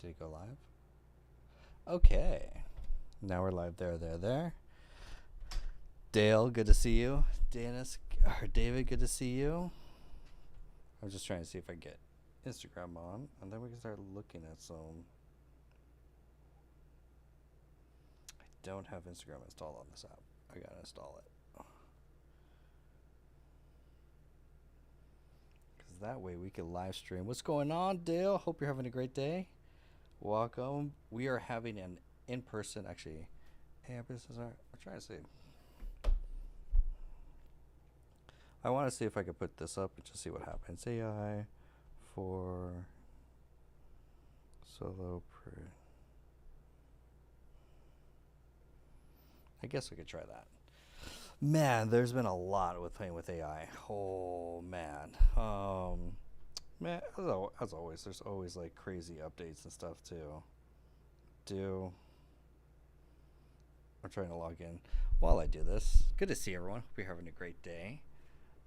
Did it go live? Okay. Now we're live there. Dale, good to see you. David, good to see you. I'm just trying to see if I get Instagram on, and then we can start looking at some. I don't have Instagram installed on this app. I gotta install it. Because that way we can live stream. What's going on, Dale? Hope you're having a great day. Welcome. We are having an in-person, actually. Hey, business art. I'm trying to see. I want to see if I could put this up and just see what happens. AI for Solopreneurs. I guess we could try that. Man, there's been a lot with playing with AI. Oh man. Man, as always, there's always like crazy updates and stuff too. I'm trying to log in while I do this. Good to see everyone. Hope you're having a great day.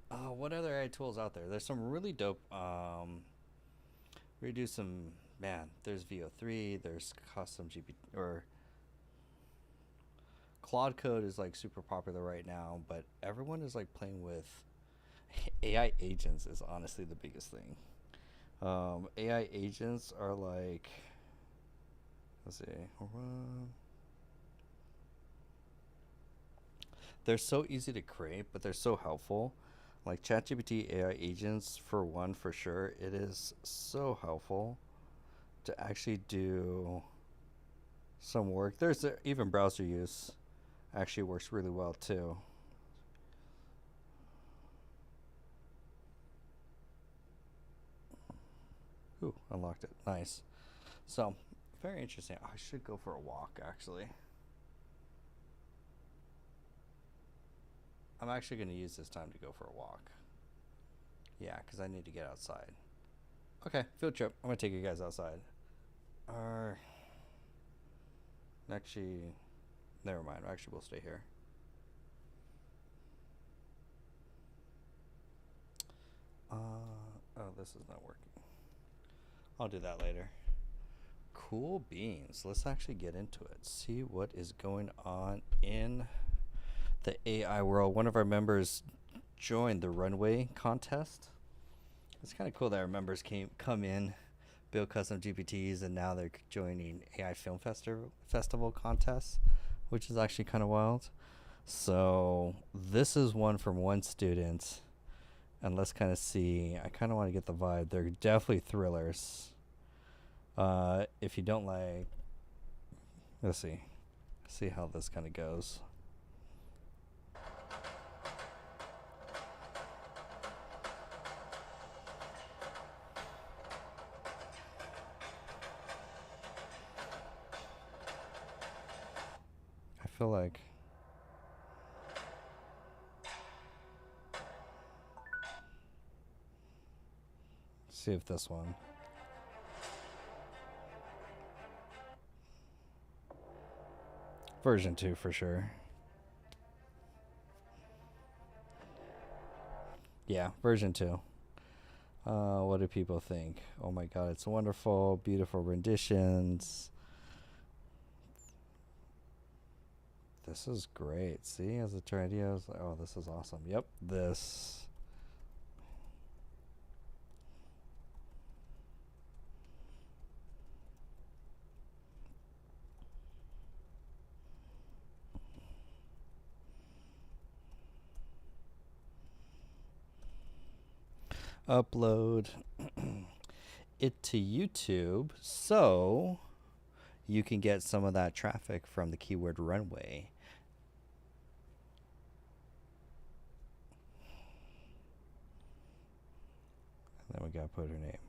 What other AI tools out there? There's some really dope. We do some. Man, there's VO3. There's custom GPT or Claude Code is like super popular right now, but everyone is like playing with AI agents. Is honestly the biggest thing. AI agents are like. Let's see. They're so easy to create, but they're so helpful. Like ChatGPT AI agents, for one, for sure, it is so helpful to actually do some work. There's even browser use actually works really well too. Ooh, unlocked it. Nice. So, very interesting. I should go for a walk actually. I'm actually going to use this time to go for a walk. Yeah, because I need to get outside. Okay, field trip. I'm going to take you guys outside. Actually, never mind. Actually, we'll stay here. Oh, this is not working. I'll do that later. Cool beans. Let's actually get into it. See what is going on in the AI world. One of our members joined the runway contest. It's kind of cool that our members come in, build custom GPTs, and now they're joining AI Film Festival contests, which is actually kind of wild. So this is one from one student, and let's kind of see. I kind of want to get the vibe. They're definitely thrillers. If you don't like, let's see how this kind of goes. I feel like see if this one. Version 2 for sure. Yeah, version 2. What do people think? Oh my god, it's wonderful, beautiful renditions. This is great. See, as a trendy, I was like, oh, this is awesome. Yep, this. Upload it to YouTube so you can get some of that traffic from the keyword runway. And then we gotta put her name.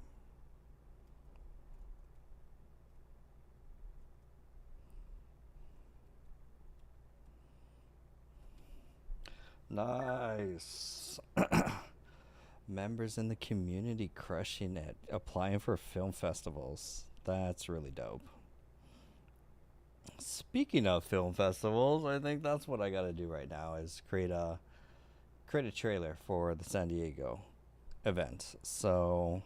Nice. Members in the community crushing it, applying for film festivals. That's really dope. Speaking of film festivals, I think that's what I got to do right now is create a trailer for the San Diego event. So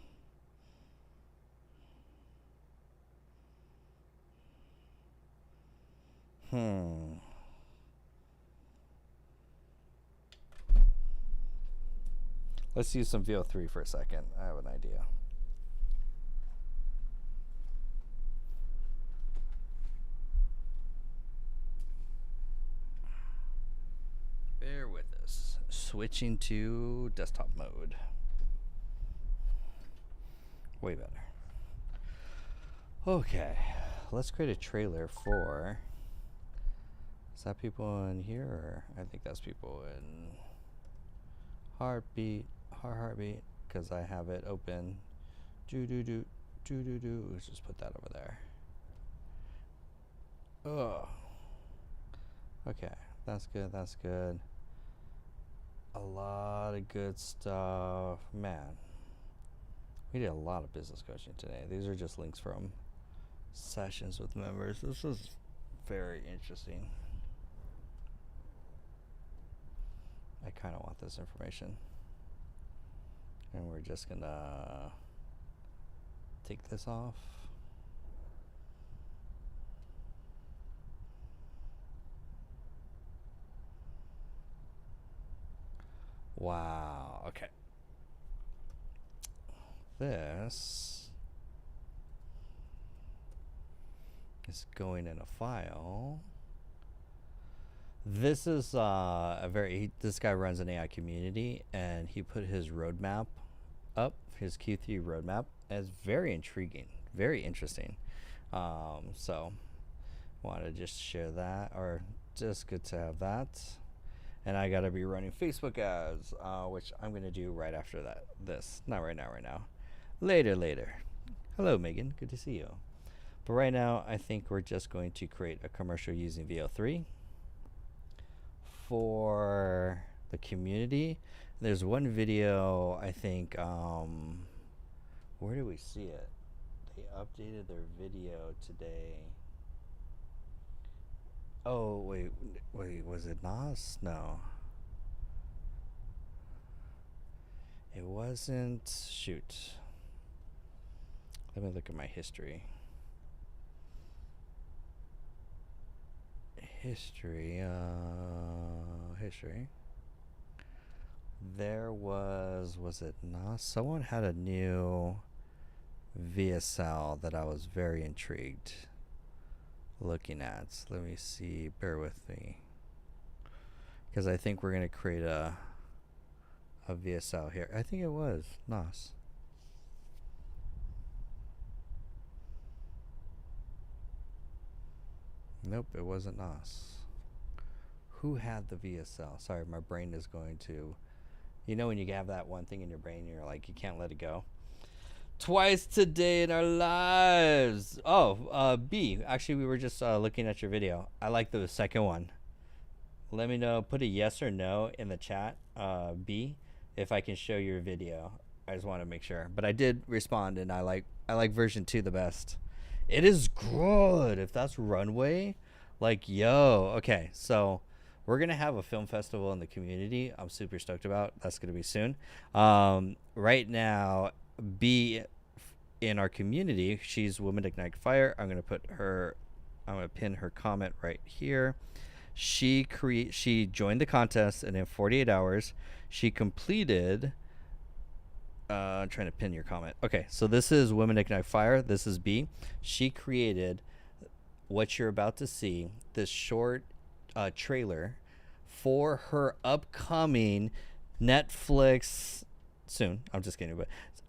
Let's use some VO3 for a second. I have an idea. Bear with us. Switching to desktop mode. Way better. Okay, let's create a trailer for. Is that people in here? Or I think that's people in heartbeat, heartbeat, because I have it open. Let's just put that over there. Oh. Okay, that's good. That's good. A lot of good stuff, man. We did a lot of business coaching today. These are just links from sessions with members. This is very interesting. I kind of want this information. And we're just gonna take this off. Wow, okay. This is going in a file. This is this guy runs an AI community, and he put his roadmap up, his Q3 roadmap, as very intriguing, very interesting. So want to just share that, or just good to have that. And I gotta be running Facebook ads, which I'm gonna do right after that. Not right now. Later. Hello, Megan. Good to see you. But right now, I think we're just going to create a commercial using VO3 for the community. There's one video, I think, where do we see it? They updated their video today. Oh, wait, was it Nas? No. It wasn't, shoot. Let me look at my history. History. There was it Nas? Someone had a new VSL that I was very intrigued looking at. Let me see, bear with me, because I think we're going to create a VSL here. I think it was Nas. Nope, it wasn't Nas. Who had the VSL? Sorry, my brain is going to, you know when you have that one thing in your brain and you're like, you can't let it go. Twice today in our lives. Oh, B, actually we were just looking at your video. I like the second one. Let me know, put a yes or no in the chat, B, if I can show your video. I just want to make sure. But I did respond, and I like version 2 the best. It is good. If that's runway, like, yo. Okay, so we're gonna have a film festival in the community. I'm super stoked about. That's gonna be soon. Right now, B in our community, she's Women Ignite Fire. I'm gonna pin her comment right here. She joined the contest, and in 48 hours, she completed. Trying to pin your comment. Okay, so this is Women Ignite Fire. This is B. She created what you're about to see, this short trailer for her upcoming Netflix soon. I'm just kidding, but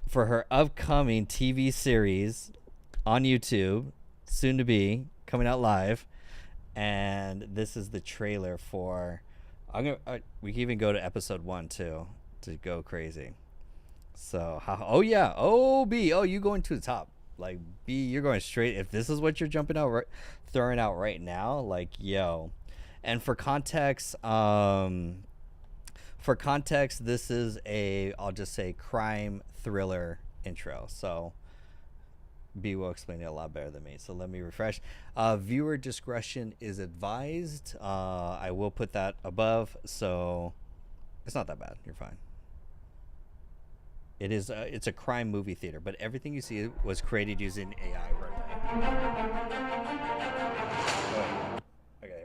for her upcoming TV series on YouTube, soon to be coming out live. And this is the trailer for. We can even go to episode 1 too to go crazy. So, oh yeah, oh B, oh you going to the top, like B, you're going straight. If this is what you're throwing out right now, like yo. And for context, this is I'll just say crime thriller intro. So B will explain it a lot better than me. So let me refresh. Viewer discretion is advised. I will put that above, so it's not that bad. You're fine. It is. It's a crime movie theater, but everything you see was created using AI. Right? Okay.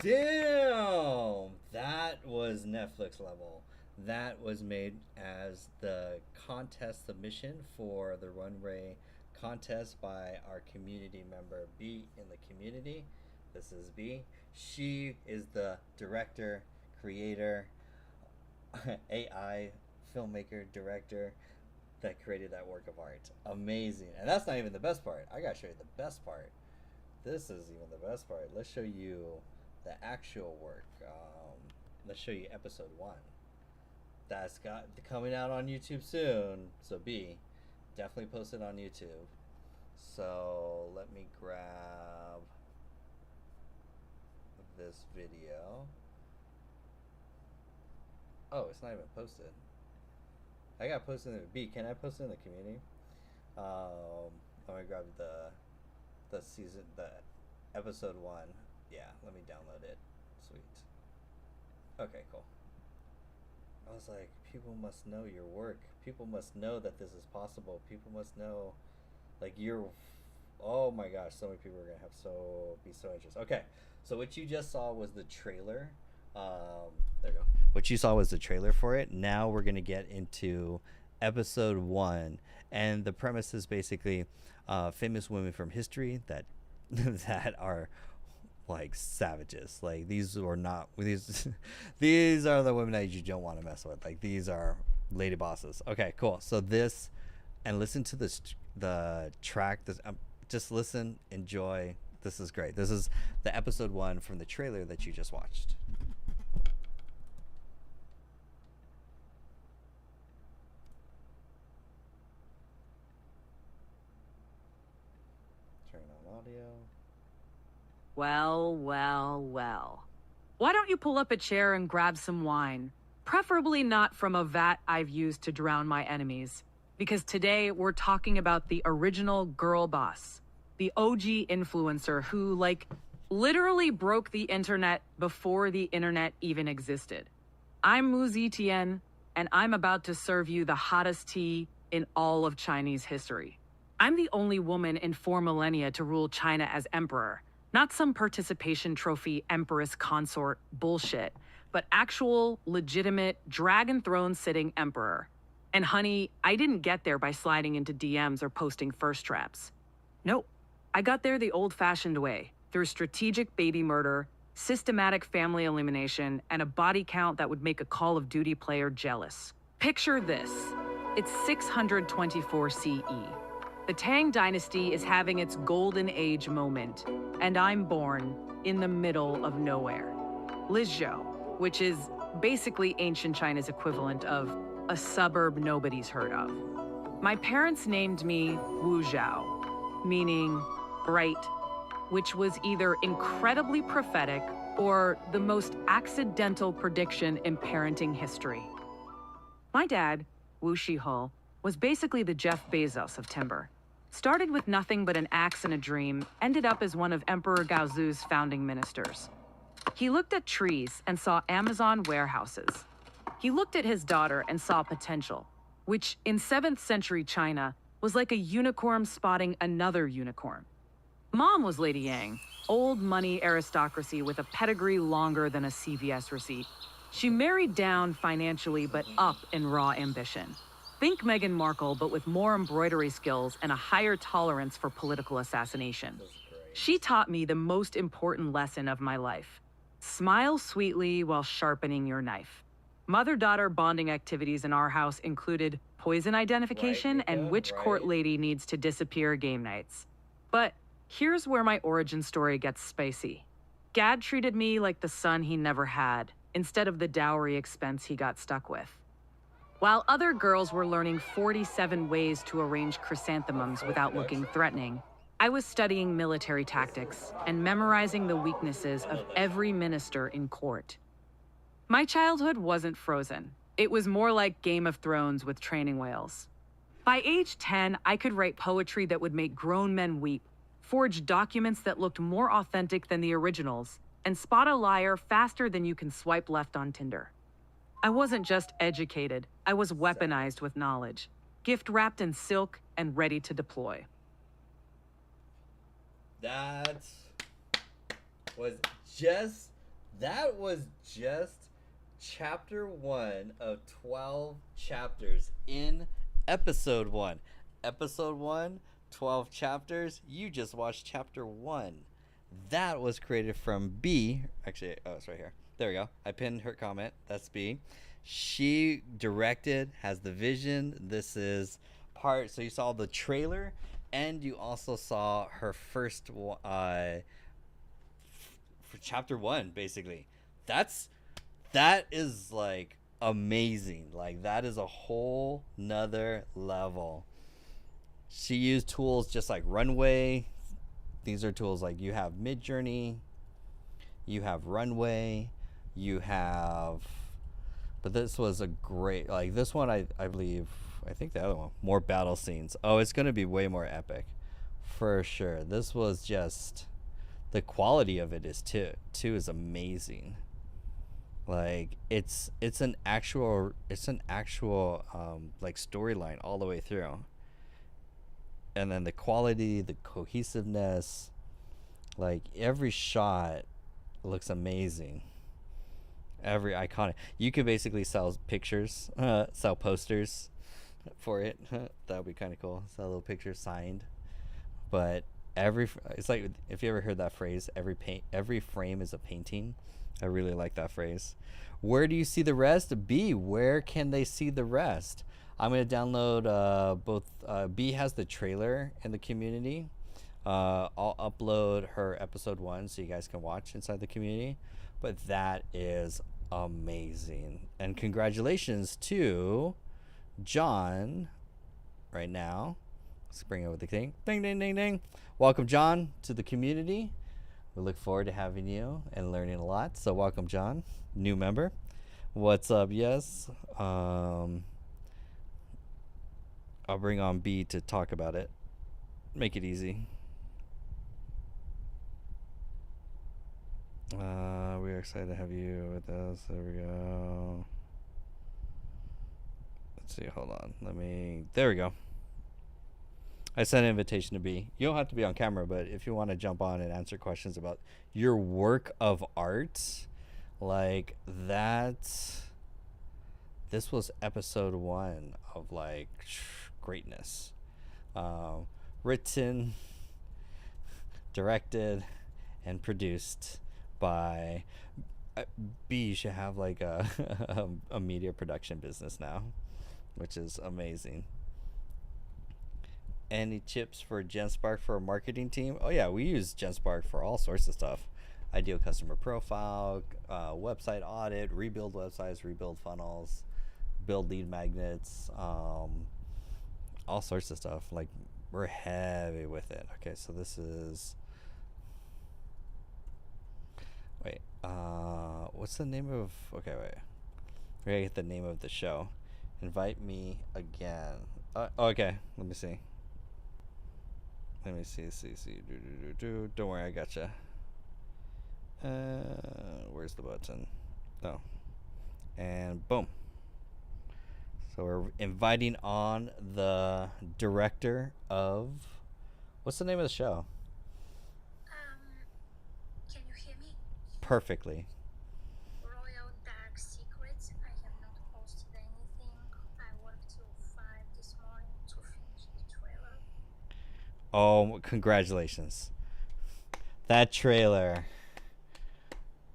Damn! That was Netflix level. That was made as the contest submission for the runway contest by our community member B in the community. This is B. She is the director, creator, AI filmmaker, director that created that work of art. Amazing. And that's not even the best part. I gotta show you the best part. This is even the best part. Let's show you the actual work. Let's show you episode 1. That's got coming out on YouTube soon. So B, definitely post it on YouTube. So let me grab this video. Oh, it's not even posted. I got posted in the B. Can I post it in the community? Let me grab the season, the episode 1. Yeah, let me download it. Sweet. Okay, cool. I was like, people must know your work. People must know that this is possible. People must know, like, you're. Oh my gosh, so many people are gonna be so interested. Okay, so what you just saw was the trailer. There you go. What you saw was the trailer for it. Now we're gonna get into episode 1, and the premise is basically famous women from history that that are like savages. Like these are not these these are the women that you don't want to mess with. Like these are lady bosses. Okay, cool. So this, and listen to this, the track. This just listen, enjoy. This is great. This is the episode 1 from the trailer that you just watched. Turn on audio. Well, well, well. Why don't you pull up a chair and grab some wine? Preferably not from a vat I've used to drown my enemies. Because today we're talking about the original girl boss. The OG influencer who, like, literally broke the internet before the internet even existed. I'm Mu Zetian, and I'm about to serve you the hottest tea in all of Chinese history. I'm the only woman in 4 millennia to rule China as emperor. Not some participation trophy empress consort bullshit, but actual, legitimate, dragon throne sitting emperor. And honey, I didn't get there by sliding into DMs or posting first traps. Nope. I got there the old-fashioned way, through strategic baby murder, systematic family elimination, and a body count that would make a Call of Duty player jealous. Picture this. It's 624 CE. The Tang Dynasty is having its golden age moment, and I'm born in the middle of nowhere. Lizhou, which is basically ancient China's equivalent of a suburb nobody's heard of. My parents named me Wu Zhao, meaning bright, which was either incredibly prophetic or the most accidental prediction in parenting history. My dad, Wu Shihe, was basically the Jeff Bezos of timber. Started with nothing but an axe and a dream, ended up as one of Emperor Gaozu's founding ministers. He looked at trees and saw Amazon warehouses. He looked at his daughter and saw potential, which in 7th century China was like a unicorn spotting another unicorn. Mom was Lady Yang, old money aristocracy with a pedigree longer than a CVS receipt. She married down financially but up in raw ambition. Think Meghan Markle, but with more embroidery skills and a higher tolerance for political assassination. She taught me the most important lesson of my life. Smile sweetly while sharpening your knife. Mother-daughter bonding activities in our house included poison identification and which court lady needs to disappear game nights. But here's where my origin story gets spicy. Dad treated me like the son he never had, instead of the dowry expense he got stuck with. While other girls were learning 47 ways to arrange chrysanthemums without looking threatening, I was studying military tactics and memorizing the weaknesses of every minister in court. My childhood wasn't frozen. It was more like Game of Thrones with training wheels. By age 10, I could write poetry that would make grown men weep, forge documents that looked more authentic than the originals, and spot a liar faster than you can swipe left on Tinder. I wasn't just educated, I was weaponized with knowledge, gift wrapped in silk and ready to deploy. That was just That was just chapter 1 of 12 chapters in episode 1. Episode 1, 12 chapters. You just watched chapter 1. That was created from B. Actually, oh, it's right here. There we go. I pinned her comment. That's B. She directed, has the vision. This is part. So you saw the trailer, and you also saw her first for chapter 1, basically. That is like amazing. Like, that is a whole nother level. She used tools just like Runway. These are tools like you have Midjourney, you have Runway, you have, but this was a great, like this one, I believe, I think the other one, more battle scenes. Oh, it's going to be way more epic for sure. This was just, the quality of it is too is amazing. Like, it's an actual like storyline all the way through, and then the quality, the cohesiveness, like every shot looks amazing. Every iconic, you could basically sell pictures, sell posters for it. That would be kind of cool. Sell little pictures signed. But it's like, if you ever heard that phrase, every frame is a painting. I really like that phrase. Where do you see the rest? B, where can they see the rest? I'm going to download both. B has the trailer in the community. I'll upload her episode 1 so you guys can watch inside the community. But that is amazing. And congratulations to John right now. Let's bring over the thing. Ding, ding, ding, ding. Welcome, John, to the community. We look forward to having you and learning a lot. So welcome, John, new member. What's up? Yes. I'll bring on B to talk about it. Make it easy. We are excited to have you with us. There we go. Let's see. Hold on. There we go. I sent an invitation to B. You don't have to be on camera, but if you want to jump on and answer questions about your work of art, like that. This was episode 1 of like greatness. Written, directed, and produced by B. You should have like a media production business now, which is amazing. Any tips for GenSpark for a marketing team? Oh yeah, we use GenSpark for all sorts of stuff. Ideal customer profile, website audit, rebuild websites, rebuild funnels, build lead magnets, all sorts of stuff. Like, we're heavy with it. Okay, so this is, wait, what's the name of, okay, wait, we gotta get the name of the show. Invite me again. Okay, let me see. Don't worry, I gotcha. Where's the button? Oh, and boom. So we're inviting on the director of, what's the name of the show? Can you hear me? Perfectly. Royal Dark Secrets. I have not posted anything. I worked till 5 this morning to finish the trailer. Oh, congratulations. That trailer.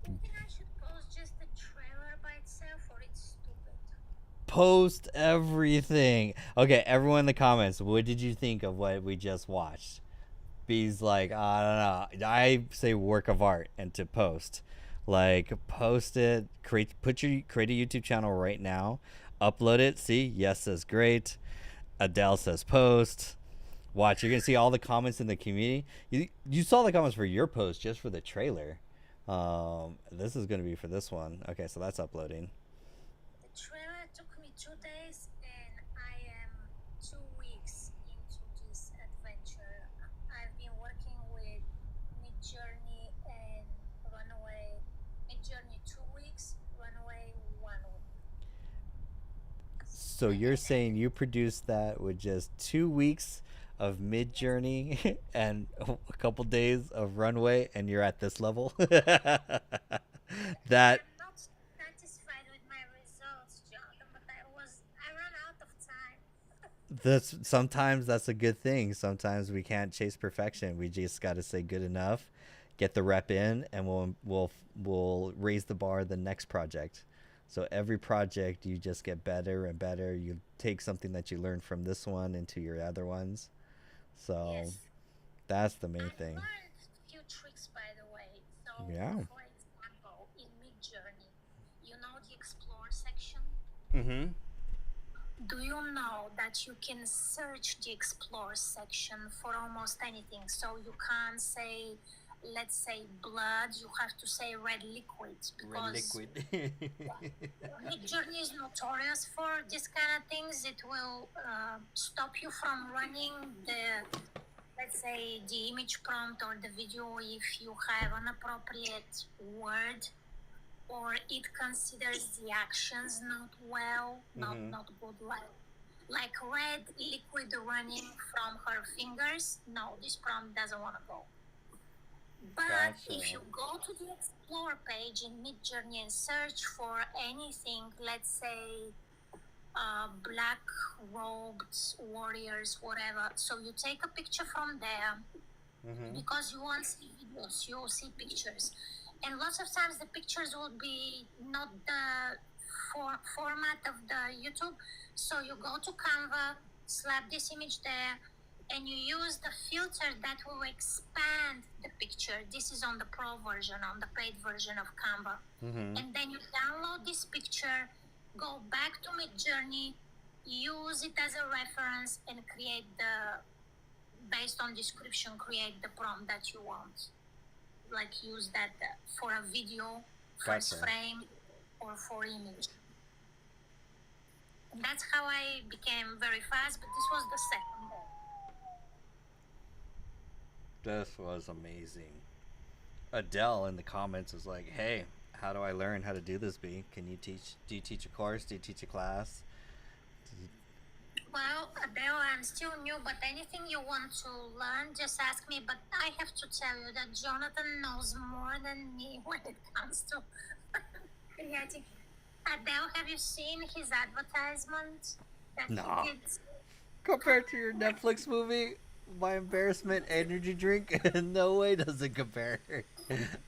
You think I should post just the trailer by itself, or it's stupid? Post everything. Okay, everyone in the comments, what did you think of what we just watched? B's like, I don't know. I say work of art, and to post. Like, post it, create a YouTube channel right now, upload it. See, yes says great. Adele says post. Watch, you're gonna see all the comments in the community. You saw the comments for your post just for the trailer. This is gonna be for this one. Okay, so that's uploading. The trailer took me 2 days, and I am 2 weeks into this adventure. I've been working with Midjourney and Runway. Midjourney 2 weeks, Runway 1 week. So you're saying you produced that with just 2 weeks of Midjourney and a couple days of Runway, and you're at this level? That I'm not satisfied with my results, Jonathan, but I ran out of time. that's sometimes that's a good thing. Sometimes we can't chase perfection. We just got to say good enough, get the rep in, and we'll raise the bar the next project. So every project you just get better and better. You take something that you learned from this one into your other ones. So Yes. that's the main I've thing. learned a few tricks, by the way. So, Yeah. for example, in Midjourney, you know the explore section? Mm-hmm. Do you know that you can search the explore section for almost anything? So you can't say, let's say, blood, you have to say red liquid Red because liquid. Midjourney is notorious for this kind of things. It will stop you from running the, let's say, the image prompt or the video if you have an appropriate word, or it considers the actions not well, Mm-hmm. not good, like red liquid running from her fingers. No, this prompt doesn't want to go. But Gotcha. if you go to the explore page in Midjourney and search for anything, let's say black robed warriors, whatever, so you take a picture from there Mm-hmm. because you won't see videos, you will see pictures. And lots of times the pictures will be not the format of the YouTube. So you go to Canva, slap this image there, and you use the filter that will expand the picture. This is on the pro version, on the paid version of Canva. Mm-hmm. And then you download this picture, go back to Midjourney, use it as a reference, and create the, based on description, create the prompt that you want. Like use that for a video, first Gotcha. frame, or for image. And that's how I became very fast, but this was the second day. This was amazing. Adele in the comments was like, "Hey, how do I learn how to do this? B, can you teach? Do you teach a course? Do you teach a class?" Well, Adele, I'm still new, but anything you want to learn, just ask me. But I have to tell you that Jonathan knows more than me when it comes to creating. Adele, have you seen his advertisement that Nah. he did? Compared to your Netflix movie, my embarrassment energy drink, no way does it compare.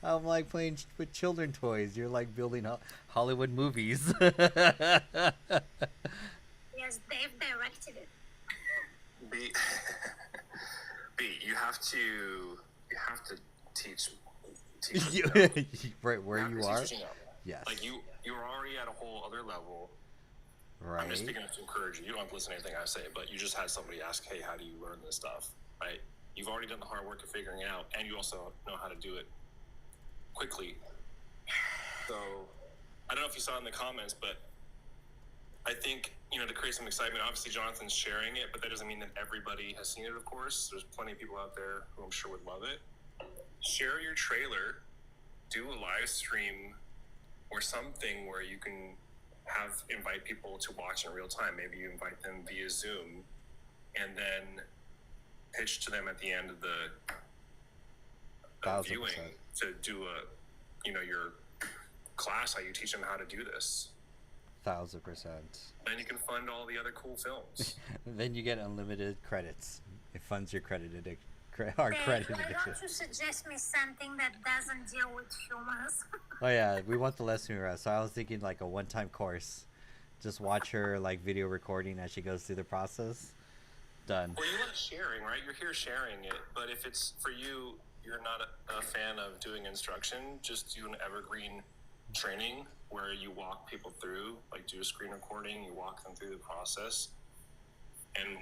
I'm like playing with children toys. You're like building Hollywood movies. Yes, Dave directed it. B, B, you have to teach You- them. right where have you to are. teach them. Yes. Like you're already at a whole other level. Right. I'm just speaking to encourage you. You don't have to listen to anything I say, but you just had somebody ask, "Hey, how do you learn this stuff?" Right? You've already done the hard work of figuring it out, and you also know how to do it quickly. So I don't know if you saw in the comments, but I think, to create some excitement, obviously Jonathan's sharing it, but that doesn't mean that everybody has seen it, of course. There's plenty of people out there who I'm sure would love it. Share your trailer, do a live stream or something where you can invite people to watch in real time. Maybe you invite them via Zoom and then pitch to them at the end of the 1000%. viewing to do your class, how you teach them how to do this. 1000%. Then you can fund all the other cool films. Then you get unlimited credits. It funds your credited our Dave, credited why addiction. don't you suggest me something that doesn't deal with humans? Oh yeah, we want the lesson route. So I was thinking like a one-time course. Just watch her like video recording as she goes through the process. Done. Well, you like sharing, right? You're here sharing it. But if it's for you, you're not a fan of doing instruction, just do an evergreen training where you walk people through, like do a screen recording, you walk them through the process. And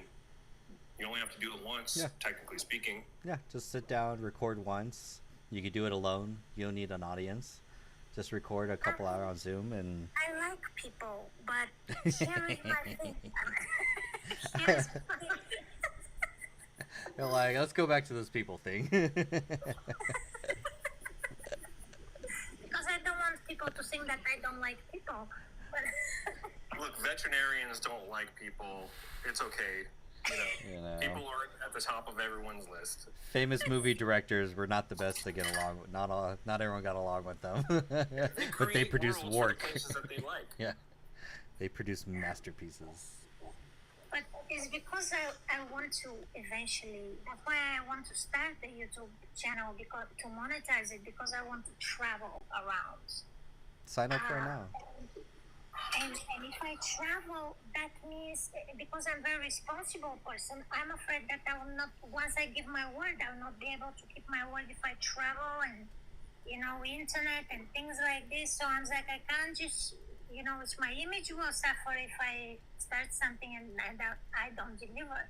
you only have to do it once, Yeah. technically speaking. Yeah, just sit down, record once. You could do it alone. You don't need an audience. Just record a couple hours on Zoom and I like people, but here is my thing. Here's my you're like, let's go back to this people thing. because I don't want people to think that I don't like people. But Look, veterinarians don't like people. It's okay. You know. People aren't at the top of everyone's list. Famous movie directors were not the best to get along with. Not everyone got along with them. But they produced work. For the places that they like. Yeah. They produced masterpieces. But it's because I want to eventually, that's why I want to start the YouTube channel, because to monetize it, because I want to travel around. Sign up for it now. And if I travel, that means, because I'm a very responsible person, I'm afraid that I will not, once I give my word, I will not be able to keep my word if I travel and, internet and things like this. So I'm like, I can't just, it's my image will suffer if I start something and I don't deliver.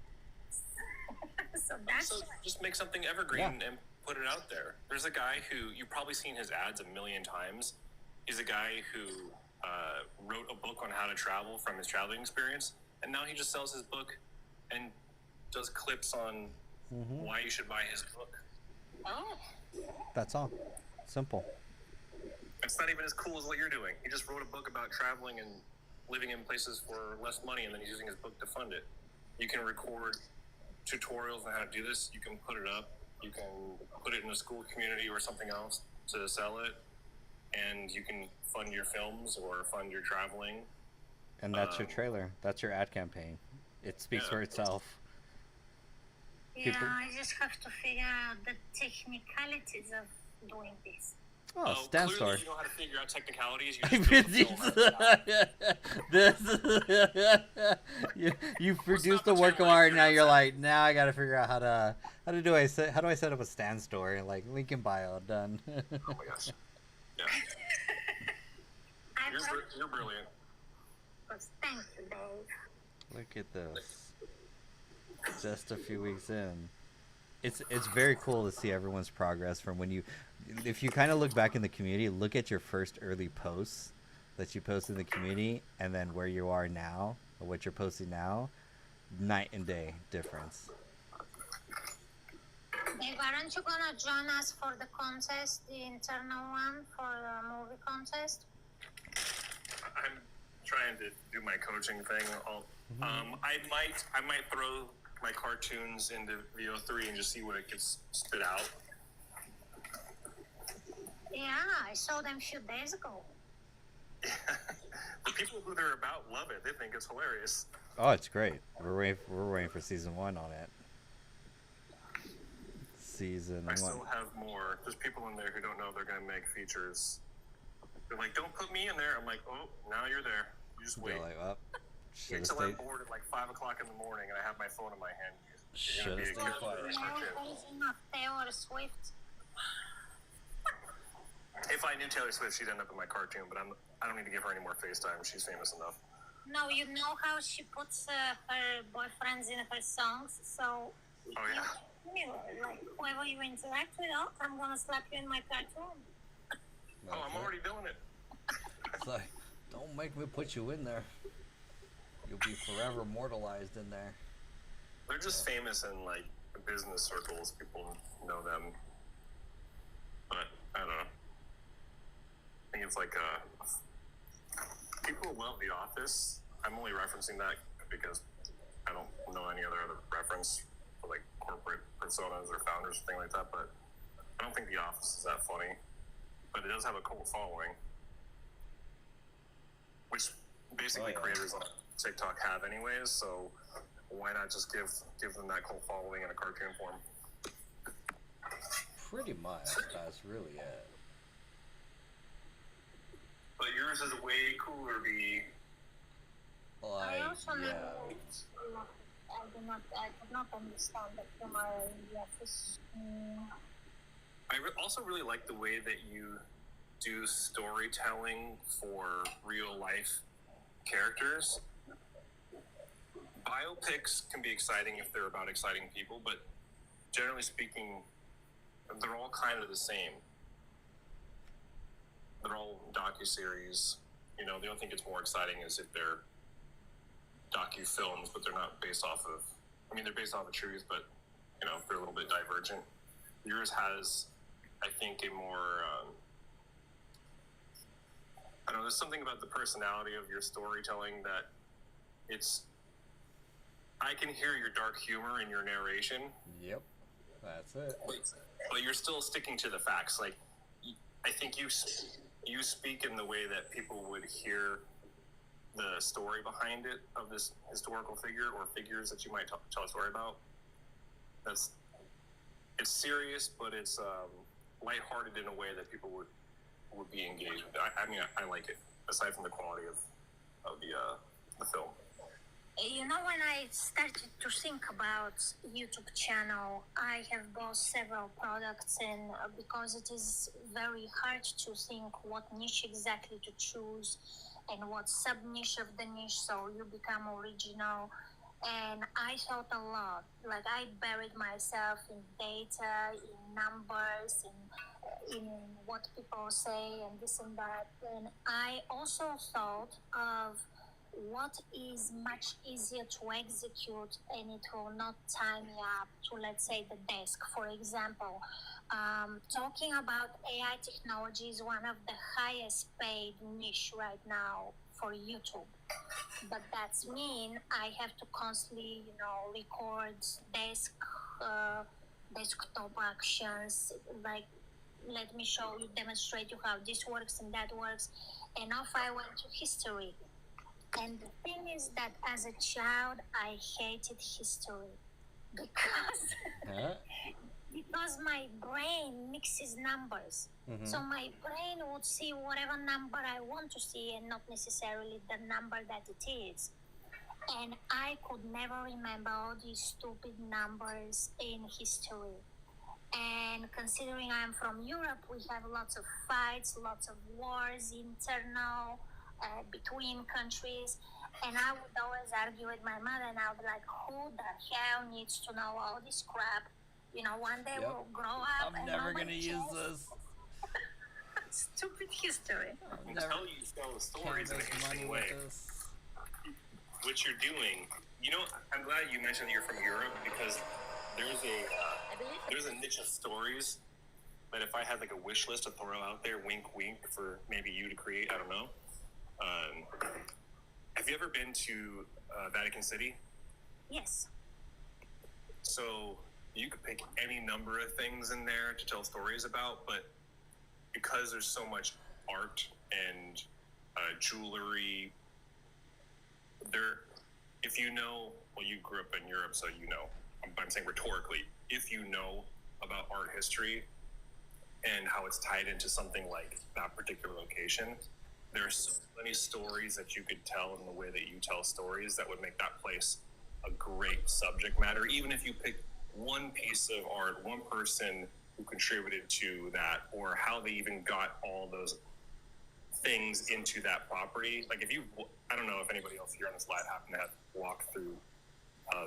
So that's So just make something evergreen and put it out there. There's a guy who, you've probably seen his ads a million times. He's a guy who wrote a book on how to travel from his traveling experience, and now he just sells his book and does clips on why you should buy his book. Oh. That's all. Simple. It's not even as cool as what you're doing. He just wrote a book about traveling and living in places for less money, and then he's using his book to fund it. You can record tutorials on how to do this. You can put it up. You can put it in a school community or something else to sell it, and you can fund your films or fund your traveling. And that's your trailer. That's your ad campaign. It speaks for itself. Yeah, I just have to figure out the technicalities of doing this. Oh, stand clearly store. You know how to figure out technicalities. You just you produced the work of art. Now you're like, now I gotta figure out how do I set up a stand store? Like, link in bio, done. Oh my gosh. Yeah. You're brilliant. Thank you, Dave. Look at this. Just a few weeks in. It's very cool to see everyone's progress from when if you kind of look back in the community, look at your first early posts that you posted in the community, and then where you are now, or what you're posting now, night and day difference. Dave, aren't you gonna join us for the contest, the internal one for the movie contest? I'm trying to do my coaching thing. I might throw my cartoons into VO3 and just see what it gets spit out. Yeah, I saw them a few days ago. The people who they're about love it. They think it's hilarious. Oh, it's great. We're waiting for season 1 on it. Season 1. I still have more. There's people in there who don't know they're going to make features. They're like, don't put me in there. I'm like, oh, now you're there. You just wait. Like, oh, Until I'm bored at like 5 o'clock in the morning and I have my phone in my hand. Should have stayed quiet. There's enough Taylor Swift. If I knew Taylor Swift, she'd end up in my cartoon, but I don't need to give her any more FaceTime. She's famous enough. No, you know how she puts her boyfriends in her songs, so... Oh, yeah. Like, whoever you interact with, I'm gonna slap you in my cartoon. Oh, I'm already doing it. It's like, don't make me put you in there. You'll be forever immortalized in there. They're just famous in, like, business circles. People know them. But, I don't know. I think it's like people love The Office. I'm only referencing that because I don't know any other reference for like corporate personas or founders or thing like that. But I don't think The Office is that funny. But it does have a cult following, which basically creators on TikTok have anyways. So why not just give them that cult following in a cartoon form? Pretty much. That's really it. But yours is way cooler, B. Like, I also yeah. I could not understand the humor in The Office. I also really like the way that you do storytelling for real life characters. Biopics can be exciting if they're about exciting people, but generally speaking, they're all kind of the same. They're all docuseries. You know, the only thing that's more exciting is if they're docu-films, but they're not based off of... I mean, they're based off of truth, but, you know, they're a little bit divergent. Yours has, I think, a more... I don't know, there's something about the personality of your storytelling that it's I can hear your dark humor in your narration, Yep, that's it. but you're still sticking to the facts. Like, I think you speak in the way that people would hear the story behind it of this historical figure or figures that you might tell a story about. It's serious, but it's lighthearted in a way that people would be engaged with. I mean, I like it, aside from the quality of the film. You know, when I started to think about YouTube channel, I have bought several products, and because it is very hard to think what niche exactly to choose and what sub niche of the niche, so you become original. And I thought a lot, like I buried myself in data, in numbers, in what people say and this and that. And I also thought of what is much easier to execute and it will not tie me up to, let's say, the desk. For example, talking about AI technology is one of the highest paid niche right now for YouTube. But that's mean I have to constantly, record desktop actions, like let me show you, demonstrate you how this works and that works. And off I went to history. And the thing is that as a child, I hated history because because my brain mixes numbers. Mm-hmm. So my brain would see whatever number I want to see and not necessarily the number that it is. And I could never remember all these stupid numbers in history. And considering I'm from Europe, we have lots of fights, lots of wars, internal, between countries. And I would always argue with my mother, and I would be like, who the hell needs to know all this crap? One day we'll grow up. I'm never going to use this. Stupid history. Until you tell the stories in an interesting way. What you're doing, I'm glad you mentioned that you're from Europe, because there's a niche of stories that if I had like a wish list to throw out there, wink, wink, for maybe you to create, I don't know. Have you ever been to Vatican City? Yes. So you could pick any number of things in there to tell stories about, but because there's so much art and jewelry, if you know, well, you grew up in Europe, so you know, I'm saying rhetorically, if you know about art history and how it's tied into something like that particular location, there are so many stories that you could tell in the way that you tell stories that would make that place a great subject matter. Even if you pick one piece of art, one person who contributed to that, or how they even got all those things into that property. Like I don't know if anybody else here on this live happened to have walked through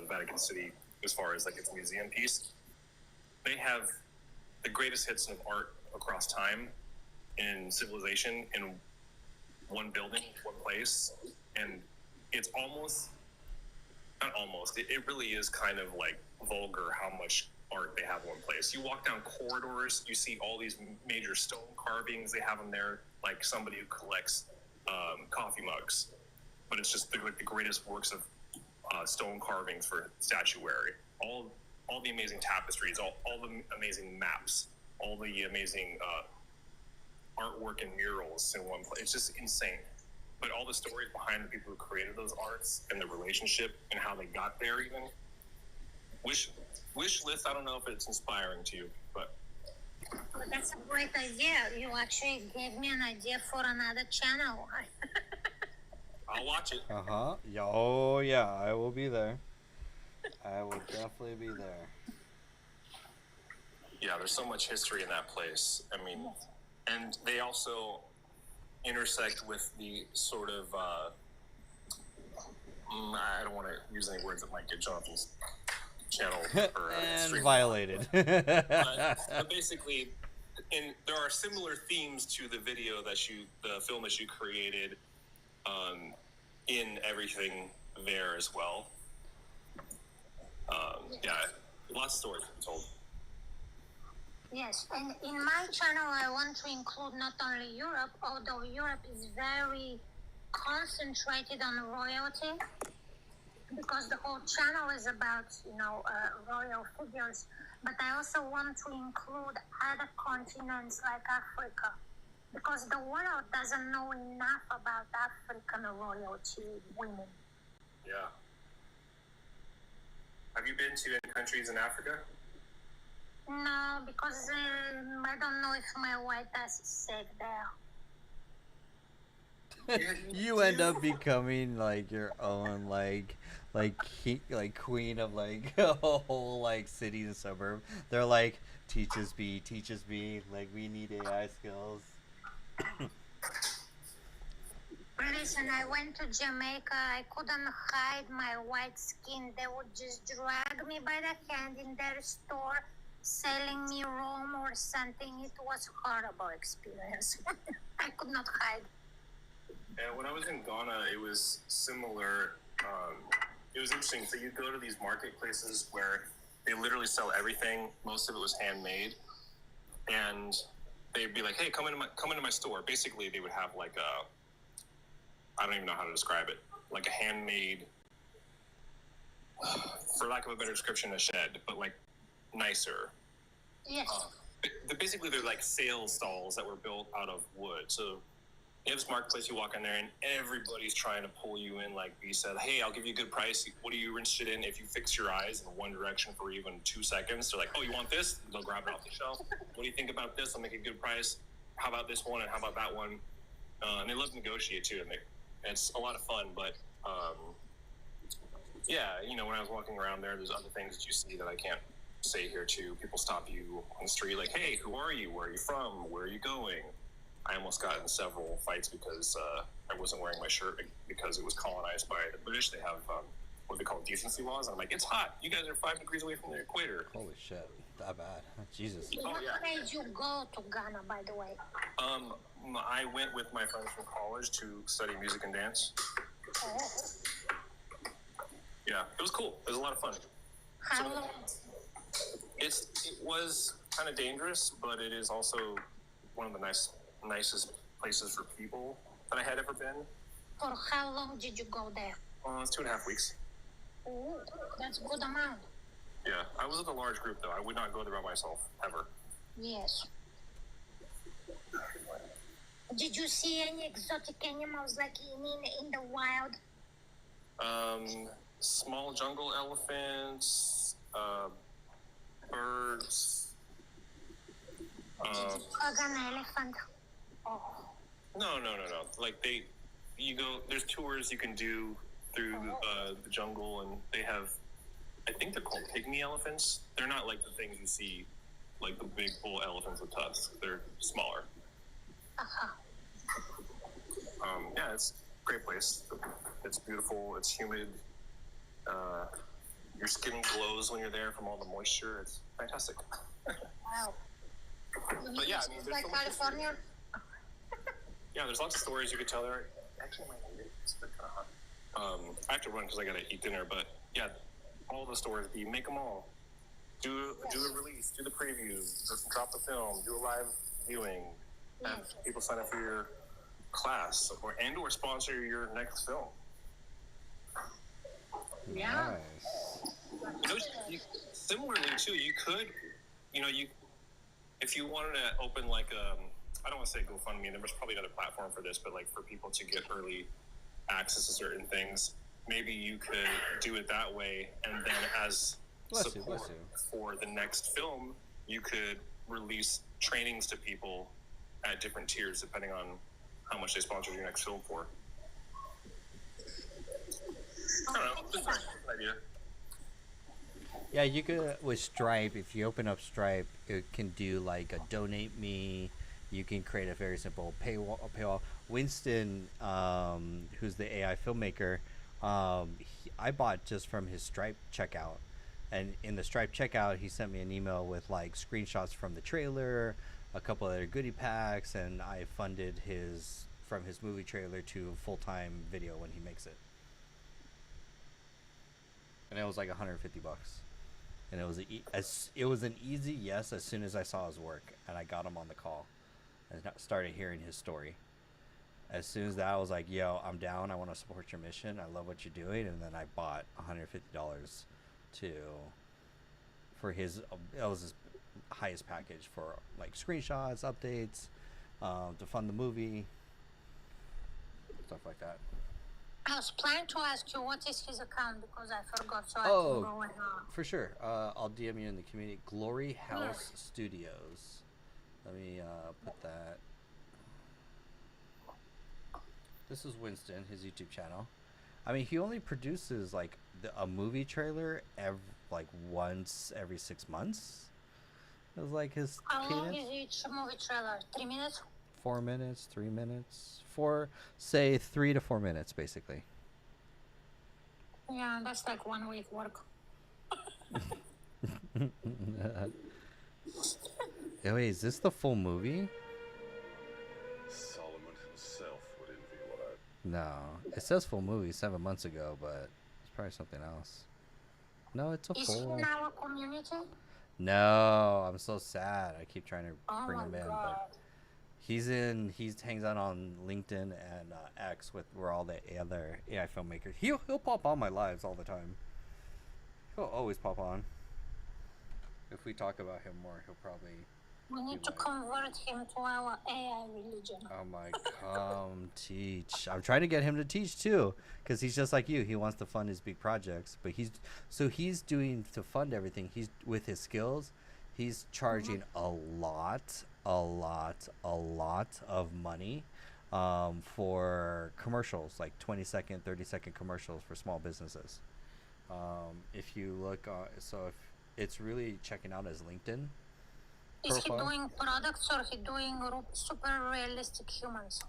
Vatican City as far as like its museum piece. They have the greatest hits of art across time in civilization in one building, one place, and it's it really is kind of like vulgar how much art they have in one place. You walk down corridors, you see all these major stone carvings. They have them there, like somebody who collects coffee mugs, but it's just the greatest works of stone carvings for statuary. All the amazing tapestries, all the amazing maps, all the amazing artwork and murals in one place. It's just insane. But all the stories behind the people who created those arts and the relationship and how they got there, even wish list. I don't know if it's inspiring to you, but that's a great idea. You actually gave me an idea for another channel. I'll watch it. Oh yeah, I will be there. I will definitely be there. Yeah, there's so much history in that place. I mean, and they also intersect with the sort of I don't want to use any words that might get Jonathan's channel or and violated. but basically, there are similar themes to the film that you created, in everything there as well. Yeah, lots of stories to be told. Yes, and in my channel, I want to include not only Europe, although Europe is very concentrated on royalty, because the whole channel is about, royal figures. But I also want to include other continents like Africa, because the world doesn't know enough about African royalty women. Yeah. Have you been to any countries in Africa? No, because I don't know if my white ass is safe there. You end up becoming like your own like queen of like a whole like city and suburb. They're like, teach us me, like we need AI skills. Listen, I went to Jamaica. I couldn't hide my white skin. They would just drag me by the hand in their store, selling me rum or something. It was a horrible experience. I could not hide. And when I was in Ghana, it was similar. It was interesting. So you go to these marketplaces where they literally sell everything. Most of it was handmade, and they'd be like, "Hey, come into my store." Basically, they would have like I don't even know how to describe it, like a handmade, for lack of a better description, a shed, but like nicer. Yes. Basically, they're like sales stalls that were built out of wood. So you have this marketplace, you walk in there, and everybody's trying to pull you in. Like you said, hey, I'll give you a good price. What are you interested in? If you fix your eyes in one direction for even 2 seconds, they're like, oh, you want this? They'll grab it off the shelf. What do you think about this? I'll make a good price. How about this one? And how about that one? And they love to negotiate too. And it's a lot of fun. But yeah, when I was walking around there's other things that you see that I can't say here too. People stop you on the street like, hey, who are you? Where are you from? Where are you going? I almost got in several fights because I wasn't wearing my shirt because it was colonized by the British. They have what they call decency laws. And I'm like, it's hot. You guys are 5 degrees away from the equator. Holy shit, that bad? Jesus. What made you go to Ghana, by the way? I went with my friends from college to study music and dance. Oh. Yeah, it was cool. It was a lot of fun. How long? It was kind of dangerous, but it is also one of the nicest places for people that I had ever been. For how long did you go there? It's 2.5 weeks. Oh, that's a good amount. Yeah, I was with a large group though. I would not go there by myself ever. Yes. Did you see any exotic animals like in the wild? Small jungle elephants, birds. Did you hug an elephant? Oh. No. Like there's tours you can do through the jungle, and they have, I think they're called pygmy elephants. They're not like the things you see, like the big bull elephants with tusks. They're smaller. Uh-huh. Yeah, it's a great place. It's beautiful. It's humid. Your skin glows when you're there from all the moisture. It's fantastic. Wow. But yeah, I mean, there's like so much California? Yeah, there's lots of stories you could tell there. Actually, I might eat it. It's kind of hot. I have to run because I gotta eat dinner. But yeah, all the stories. You make them all. Do a release. Do the preview. Drop the film. Do a live viewing. Have people sign up for your class or sponsor your next film. Yeah. Nice. Similarly too, you could, if you wanted to open like I don't want to say GoFundMe, and there's probably another platform for this, but like for people to get early access to certain things, maybe you could do it that way, and then as support for the next film, you could release trainings to people at different tiers depending on how much they sponsor your next film for. I don't know. Just an idea. Yeah, you could with Stripe. If you open up Stripe, it can do like a donate me. You can create a very simple paywall. Winston, who's the AI filmmaker, I bought just from his Stripe checkout, and in the Stripe checkout, he sent me an email with like screenshots from the trailer, a couple other goodie packs, and I funded from his movie trailer to a full-time video when he makes it. And it was like $150, and it was an easy yes as soon as I saw his work, and I got him on the call, and started hearing his story, As soon as that, I was like, yo, I'm down. I want to support your mission. I love what you're doing. And then I bought $150 to for his that was his highest package for like screenshots, updates, to fund the movie, stuff like that. I was planning to ask you what is his account because I forgot, so I Oh, can go and. for sure. I'll DM you in the community. Glory House Yes. Studios. Let me put that. This is Winston, his YouTube channel. I mean, he only produces like a movie trailer like once every 6 months. It was like his How long cadence. is each movie trailer? 3 minutes? 4 minutes, 3 minutes, say 3 to 4 minutes, basically. Yeah, that's like 1 week work. Oh, wait, is this the full movie? Solomon himself would envy what I... No, it says full movie 7 months ago, but it's probably something else. No, it's a Is he full. in our community? No, I'm so sad. I keep trying to Oh bring my him in, god. but he hangs out on LinkedIn and X with where all the other AI filmmakers. He'll pop on my lives all the time. He'll always pop on. If we talk about him more, he'll probably. We need to like- convert him to our AI religion. Oh my, come teach. I'm trying to get him to teach too, because he's just like you. He wants to fund his big projects, but he's doing to fund everything. He's with his skills. He's charging a lot of money for commercials, like 20-second, 30-second commercials for small businesses. If you look, if it's really checking out his LinkedIn. Is he profile. doing products or he doing super realistic humans?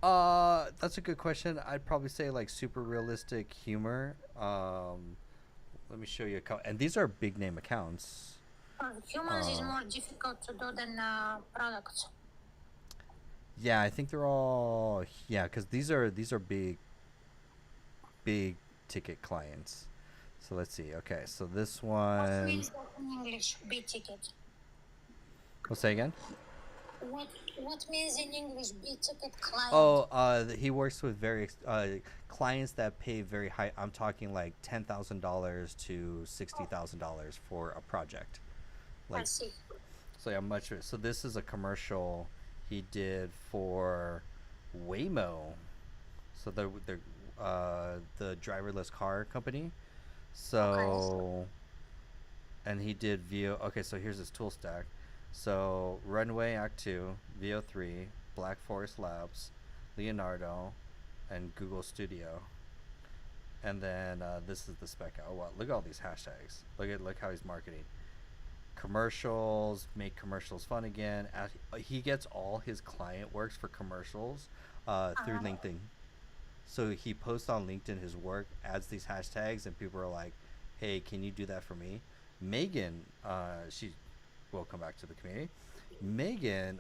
That's a good question. I'd probably say like super realistic humor. Let me show you a couple. And these are big name accounts. Humans is more difficult to do than products. Yeah, I think they're all because these are big ticket clients. So let's see. Okay, so this What one. means that in English? B ticket. What's that again? What means in English B ticket client? Oh, he works with very clients that pay very high. I'm talking like $10,000 to $60,000 for a project. I see. So yeah, much. So this is a commercial he did for Waymo. So the driverless car company. So, and he did Okay, so here's his tool stack. So Runway Act 2, VO3, Black Forest Labs, Leonardo, and Google Studio. And then this is the spec out. Oh, wow, look at all these hashtags. Look how he's marketing. Commercials, make commercials fun again. He gets all his client works for commercials through LinkedIn. So he posts on LinkedIn his work, adds these hashtags, and people are like, hey, can you do that for me? Megan, we'll come back to the community. Megan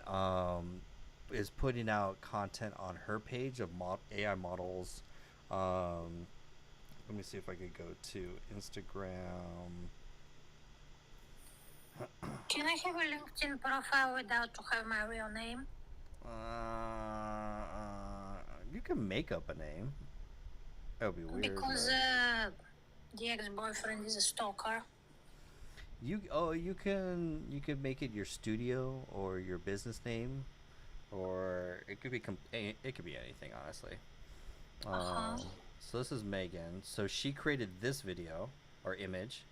is putting out content on her page of AI models. Let me see if I could go to Instagram. Can I have a LinkedIn profile without to have my real name? You can make up a name. That would be weird. Because the ex-boyfriend is a stalker. You can make it your studio or your business name, or it could be anything, honestly. So this is Megan. So she created this video or image.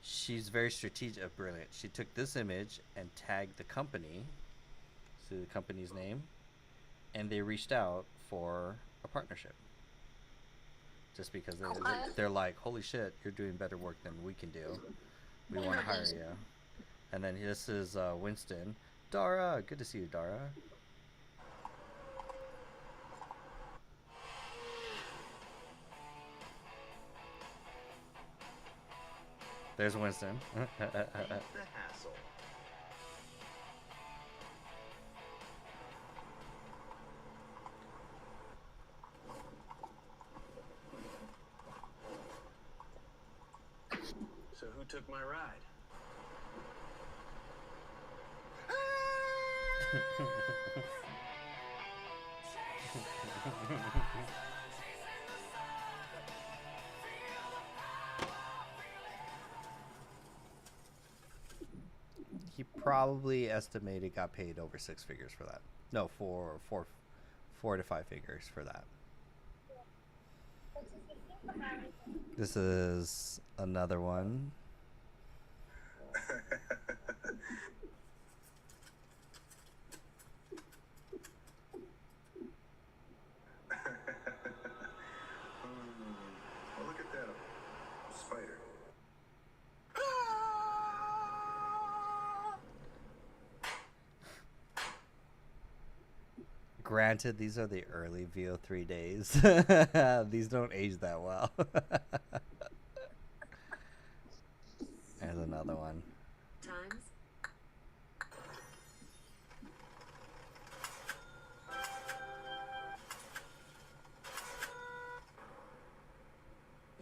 She's very strategic, brilliant. She took this image and tagged the company, so the company's name, and they reached out for a partnership. Just because they're like, holy shit, you're doing better work than we can do. We want to hire you. And then this is Winston. Dara, good to see you, Dara. There's Winston. The hassle. So who took my ride? He probably estimated got paid over six figures for that. No, four to five figures for that. But if you think about it, This is another one. Well, look at that. A spider. Granted, these are the early VO3 days. These don't age that well. There's another one. Times.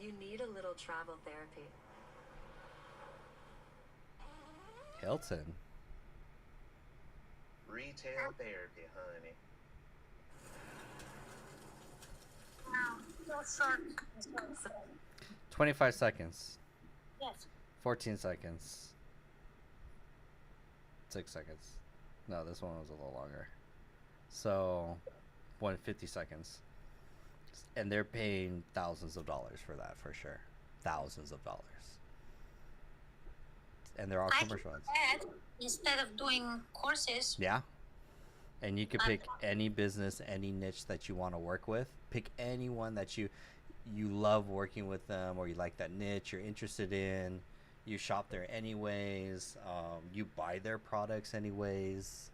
You need a little travel therapy. Hilton. Retail therapy, honey. no, so short. So, 25 seconds. yes. 14 seconds. 6 seconds. No, this one was a little longer. So, 150 seconds. And they're paying thousands of dollars for that, for sure. Thousands of dollars. And they're all I can commercial ads. add, instead of doing courses, Yeah. And you could pick any business, any niche that you want to work with. Pick anyone that you love working with them, or you like that niche you're interested in. You shop there anyways. You buy their products anyways.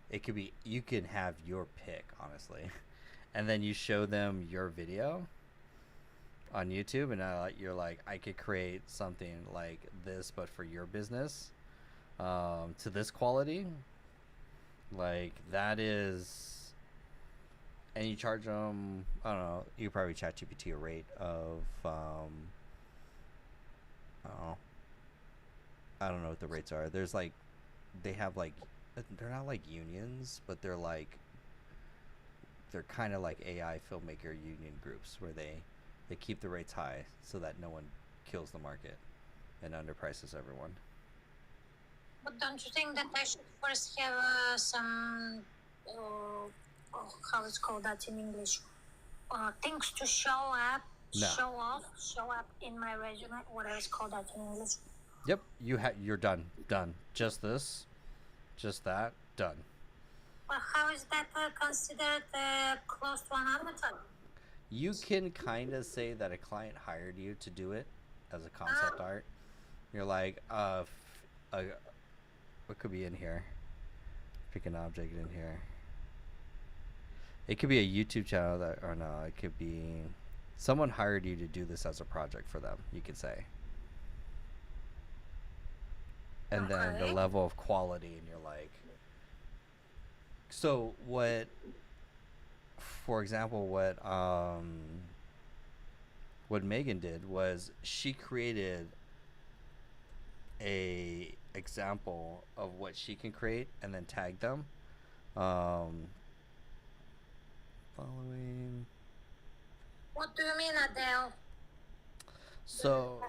It could be, you can have your pick, honestly. And then you show them your video on YouTube, and you're like, I could create something like this, but for your business, to this quality. Like, that is, and you charge them, I don't know, you probably ChatGPT a rate of, I don't know what the rates are. There's like, they have like, they're not like unions, but they're kind of like AI filmmaker union groups where they keep the rates high so that no one kills the market and underprices everyone. but don't you think that I should first have some, how it's called that in English, things to show up, No. show up in my resume, whatever it's called that in English. Yep, you're done. Just this, just that, done. Well, how is that considered close to an avatar? You can kind of say that a client hired you to do it as a concept art. You're like, what could be in here? Pick an object in here. It could be a YouTube channel or no, it could be someone hired you to do this as a project for them, you could say. And then the Okay. level of quality, and you're like, so what, for example, what Megan did was she created a example of what she can create and then tag them. Following. What do you mean, Adele? So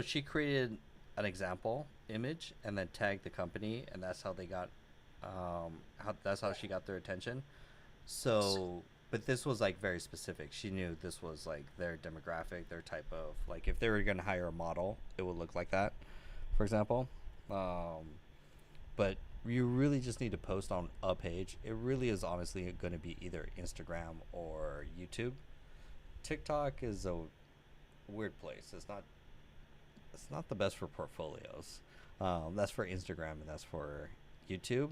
she created an example image and then tagged the company, and that's how they got, that's how she got their attention. So, but this was like very specific. She knew this was like their demographic, their type of, like, if they were going to hire a model, it would look like that, for example. But you really just need to post on a page. It really is honestly going to be either Instagram or YouTube. TikTok is a weird place. It's not the best for portfolios. That's for Instagram and that's for YouTube.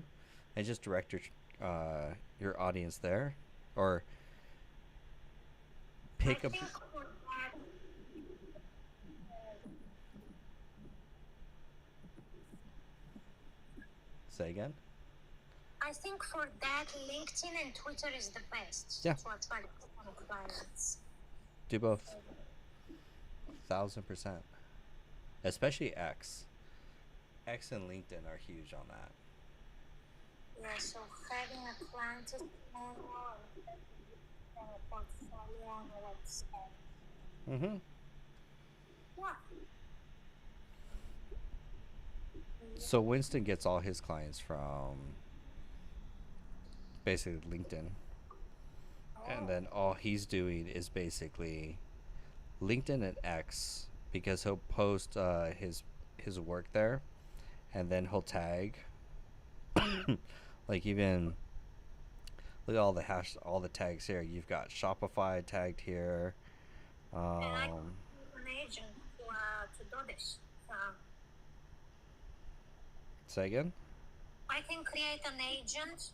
And just direct your audience there, or pick I a. think for that, Say again. I think for that, LinkedIn and Twitter is the best. Yeah. To attract clients. Do both. 1,000%. Especially X. X and LinkedIn are huge on that. Yeah, so having a client is more. portfolio on the website. Mm-hmm. Yeah. So Winston gets all his clients from basically LinkedIn. And then all he's doing is basically LinkedIn and X, because he'll post his work there, and then he'll tag like even look at all the tags here. You've got Shopify tagged here. And I an agent to do this. Say again? I can create an agent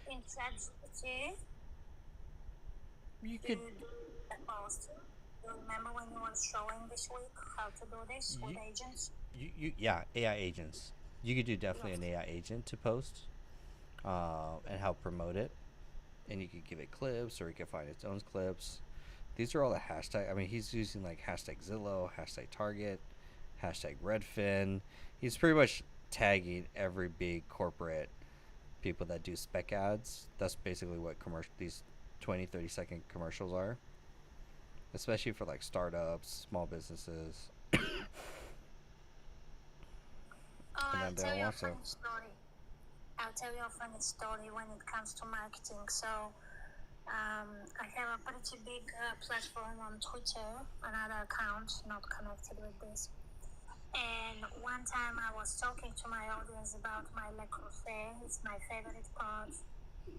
in ChatGPT You to could do the post. You remember when you were showing this week how to do this with agents? yeah, AI agents. You could do definitely an AI agent to post and help promote it. And you could give it clips, or you could find its own clips. These are all the hashtag. I mean, he's using like hashtag Zillow, hashtag Target, hashtag Redfin. He's pretty much tagging every big corporate people that do spec ads. That's basically what these 20-30 second commercials are, especially for like startups, small businesses. Oh, And I'll then they tell all you a want to. funny story. I'll tell you a funny story when it comes to marketing. So, I have a pretty big platform on Twitter, another account not connected with this. And one time I was talking to my audience about my Le Creuset. It's my favorite part.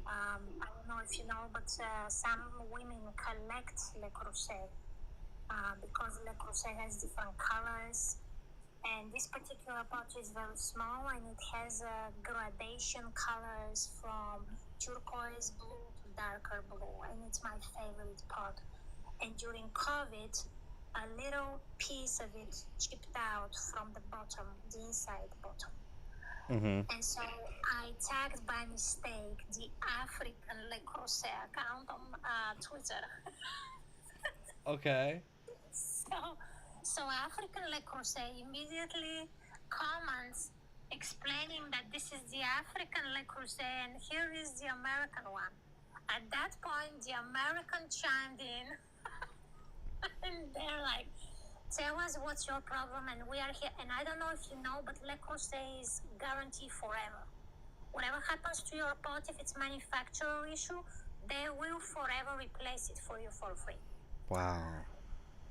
I don't know if you know, but some women collect Le Creuset because Le Creuset has different colors. And this particular pot is very small, and it has gradation colors from turquoise blue to darker blue, and it's my favorite pot. And during COVID, a little piece of it chipped out from the bottom, the inside bottom. Mm-hmm. And so I tagged by mistake the African Le Creuset account on Twitter. Okay. So African Le Creuset immediately comments explaining that this is the African Le Creuset and here is the American one. At that point, the American chimed in and they're like, tell us what's your problem and we are here. And I don't know if you know, but Le Creuset is guaranteed forever. Whatever happens to your pot, if it's manufacturer issue, they will forever replace it for you for free. Wow.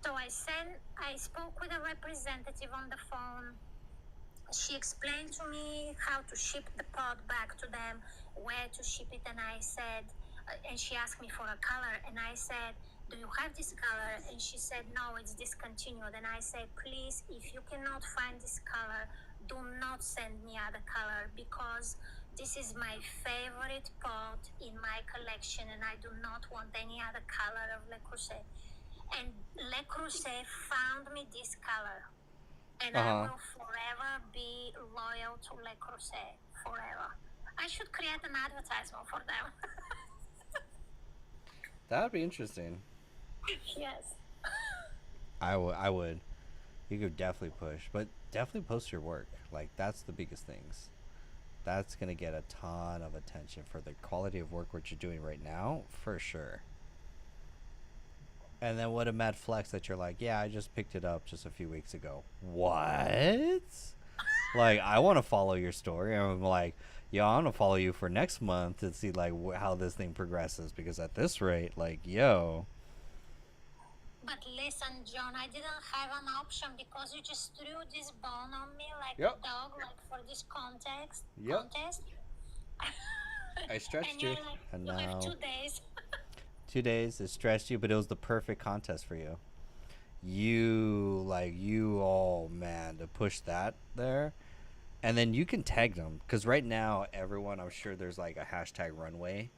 So I spoke with a representative on the phone. She explained to me how to ship the pod back to them, where to ship it, and I said, and she asked me for a color, and I said, do you have this color? And she said, no, it's discontinued. And I said, please, if you cannot find this color, do not send me other color because this is my favorite pot in my collection, and I do not want any other color of Le Creuset. And Le Creuset found me this color. And I will forever be loyal to Le Creuset. Forever. I should create an advertisement for them. That would be interesting. Yes. I would. You could definitely push, but definitely post your work. Like, that's the biggest things. That's gonna get a ton of attention for the quality of work what you're doing right now, for sure. And then what a mad flex that you're like, yeah, I just picked it up just a few weeks ago. What? Like, I want to follow your story. I'm like, yo, I want to follow you for next month to see like how this thing progresses, because at this rate, like, yo. But listen, John, I didn't have an option because you just threw this bone on me like Yep. a dog, like for this contest. Yep. I stretched And you, you're like, and you have now 2 days. 2 days it stretched you, but it was the perfect contest for you. Oh man, to push that there. And then you can tag them, because right now everyone, I'm sure there's like a hashtag runway.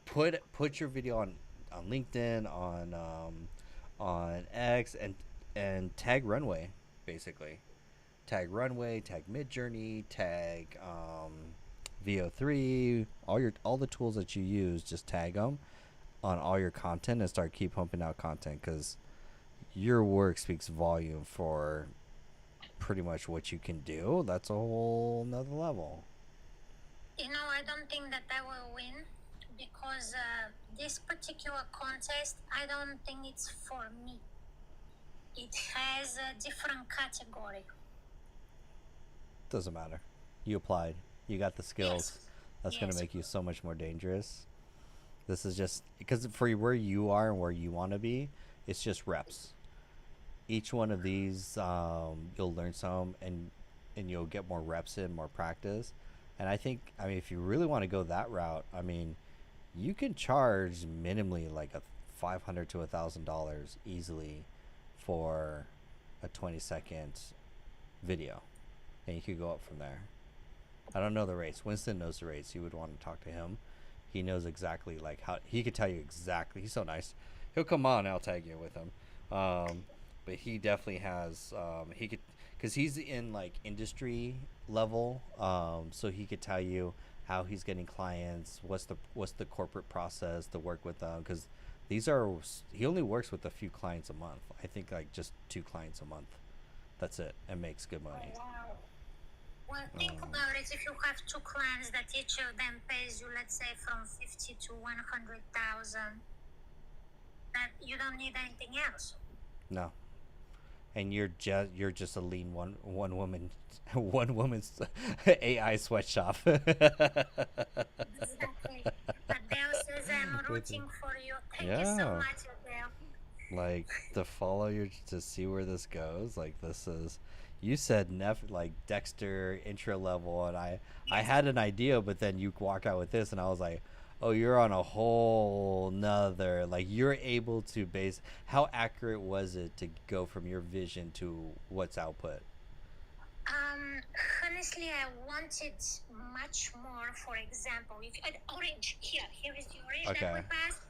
Put your video on LinkedIn, on X, and tag runway, basically. Tag runway, tag Midjourney, tag VO3, all the tools that you use. Just tag them on all your content and start keep pumping out content, because your work speaks volume for pretty much what you can do. That's a whole nother level. I don't think that I will win because this particular contest, I don't think it's for me. It has a different category. Doesn't matter. You applied. You got the skills. Yes. That's going to Yes. make you so much more dangerous. This is just because for where you are and where you want to be, it's just reps. Each one of these, you'll learn some, and you'll get more reps in, more practice. And I think, I mean, if you really want to go that route, I mean, you can charge minimally like a $500 to $1,000 easily for a 20-second video, and you could go up from there. I don't know the rates. Winston knows the rates. You would want to talk to him. He knows exactly like how he could tell you exactly. He's so nice. He'll come on. I'll tag you with him. But he definitely has. He could because he's in like industry level. So he could tell you how he's getting clients. What's the corporate process to work with them? Because these are he only works with a few clients a month. I think like just 2 clients a month. That's it, and makes good money. Wow. Well, think about it. If you have 2 clients that each of them pays you, let's say, from 50 to 100,000, that you don't need anything else. No, and you're just a lean one woman one woman's AI sweatshop. Exactly. Adele says, I'm rooting for you. Thank you so Yeah. much, Adele. Like to follow your to see where this goes. Like this is, you said like Dexter intro level, and I had an idea, but then you walk out with this, and I was like, oh, you're on a whole nother, like you're able to base. How accurate was it to go from your vision to what's output? Honestly, I wanted much more. For example, if orange here is the orange that we Okay. passed.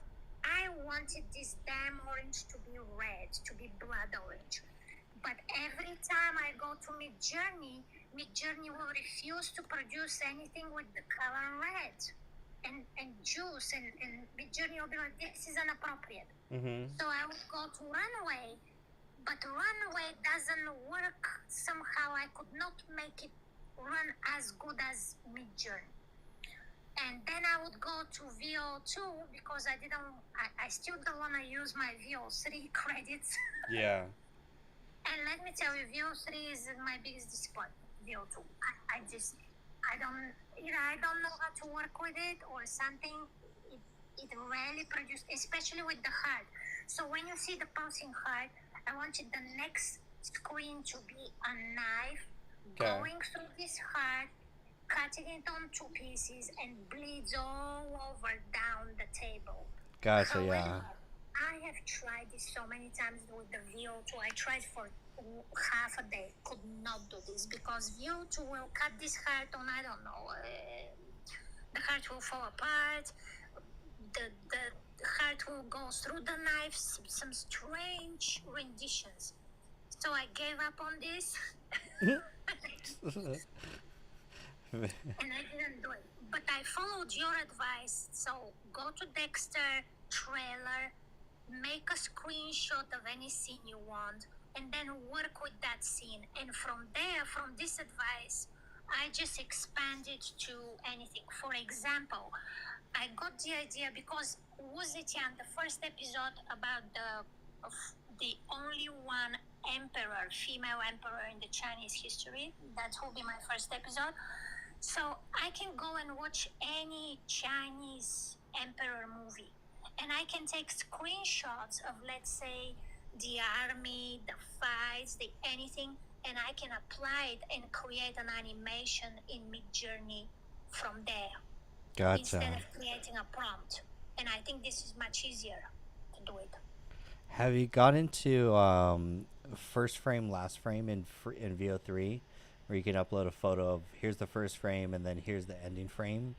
I wanted this damn orange to be red, to be blood orange. But every time I go to Midjourney will refuse to produce anything with the color red and juice, and Midjourney will be like, this is inappropriate. Mm-hmm. So I would go to Runway, but Runway doesn't work somehow. I could not make it run as good as Midjourney. And then I would go to VO2 because I still don't want to use my VO3 credits. Yeah. And let me tell you, VO3 is my biggest disappointment. VO2. I don't know how to work with it or something. It rarely produces, especially with the heart. So when you see the pulsing heart, I wanted the next screen to be a knife going through this heart, cutting it on 2 pieces, and bleeds all over down the table. Gotcha. However, Yeah. I have tried this so many times with the VO2. I tried for half a day, could not do this because VO2 will cut this heart on, I don't know, the heart will fall apart, the heart will go through the knife, some strange renditions. So I gave up on this. And I didn't do it. But I followed your advice. So go to Dexter trailer, make a screenshot of any scene you want, and then work with that scene. And from there, from this advice, I just expanded to anything. For example, I got the idea because Wu Zetian, the first episode about the only one emperor, female emperor in the Chinese history, that will be my first episode. So I can go and watch any Chinese emperor movie, and I can take screenshots of, let's say, the army, the fights, the anything, and I can apply it and create an animation in Midjourney from there instead Gotcha. of creating a prompt. And I think this is much easier to do it. Have you got into first frame, last frame in VO3, where you can upload a photo of here's the first frame and then here's the ending frame?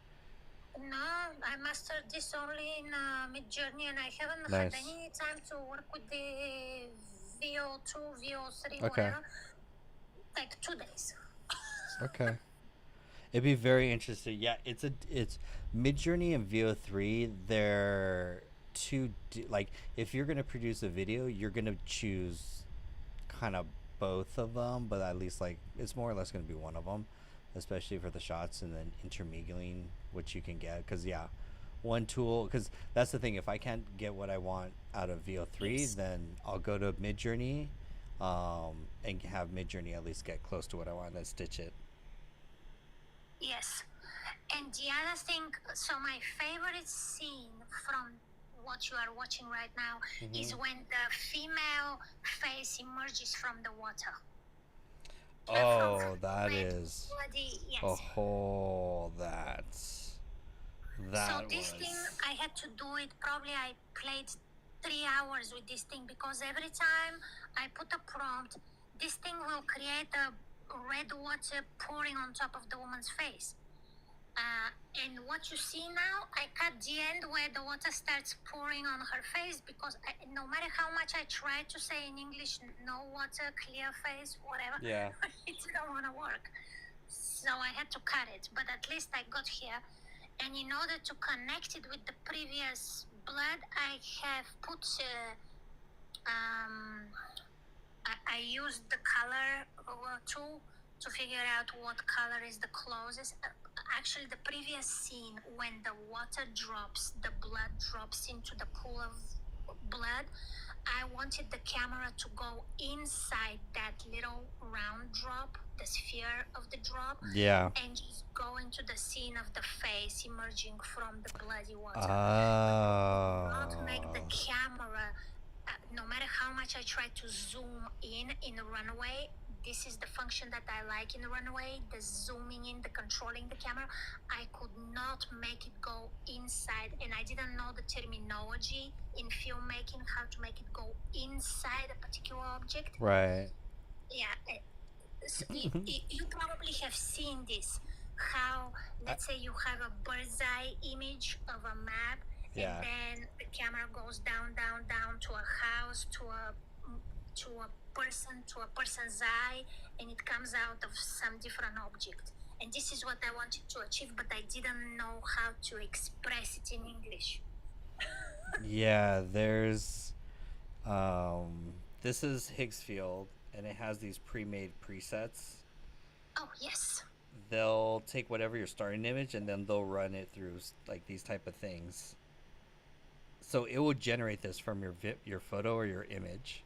No, I mastered this only in Midjourney, and I haven't Nice. had any time to work with the VO2, VO3, Okay. whatever. Like 2 days. Okay. It'd be very interesting. Yeah, it's Midjourney and VO3. They're like if you're gonna produce a video, you're gonna choose kind of both of them, but at least like it's more or less gonna be one of them, especially for the shots, and then intermingling which you can get. Because yeah, one tool, because that's the thing. If I can't get what I want out of VO3, Yes. then I'll go to Midjourney, and have Midjourney at least get close to what I want, and then stitch it. Yes. And the other thing, so my favorite scene from what you are watching right now is when the female face emerges from the water. Oh, that Red is. bloody, yes. Oh, So that this thing, was. I had to do it. Probably I played 3 hours with this thing because every time I put a prompt, this thing will create a red water pouring on top of the woman's face. And what you see now, I cut the end where the water starts pouring on her face because no matter how much I try to say in English, no water, clear face, whatever, Yeah. it didn't want to work. So I had to cut it, but at least I got here. And in order to connect it with the previous blood, I have put I used the color tool to figure out what color is the closest. Actually, the previous scene, when the water drops, the blood drops into the pool of blood, I wanted the camera to go inside that little round drop, the sphere of the drop, Yeah. and just go into the scene of the face emerging from the bloody water. Not make the Oh. camera, no matter how much I try to zoom in Runway, this is the function that I like in Runway, the zooming in, the controlling the camera. I could not make it go inside, and I didn't know the terminology in filmmaking, how to make it go inside a particular object. Right. Yeah. So you probably have seen this, how, let's say you have a bird's eye image of a map, Yeah. and then the camera goes down, down, down to a house, to a person's eye, and it comes out of some different object. And this is what I wanted to achieve, but I didn't know how to express it in English. Yeah, there's this is Higgsfield, and it has these pre-made presets. Oh yes. They'll take whatever your starting image, and then they'll run it through like these type of things. So it will generate this from your photo or your image.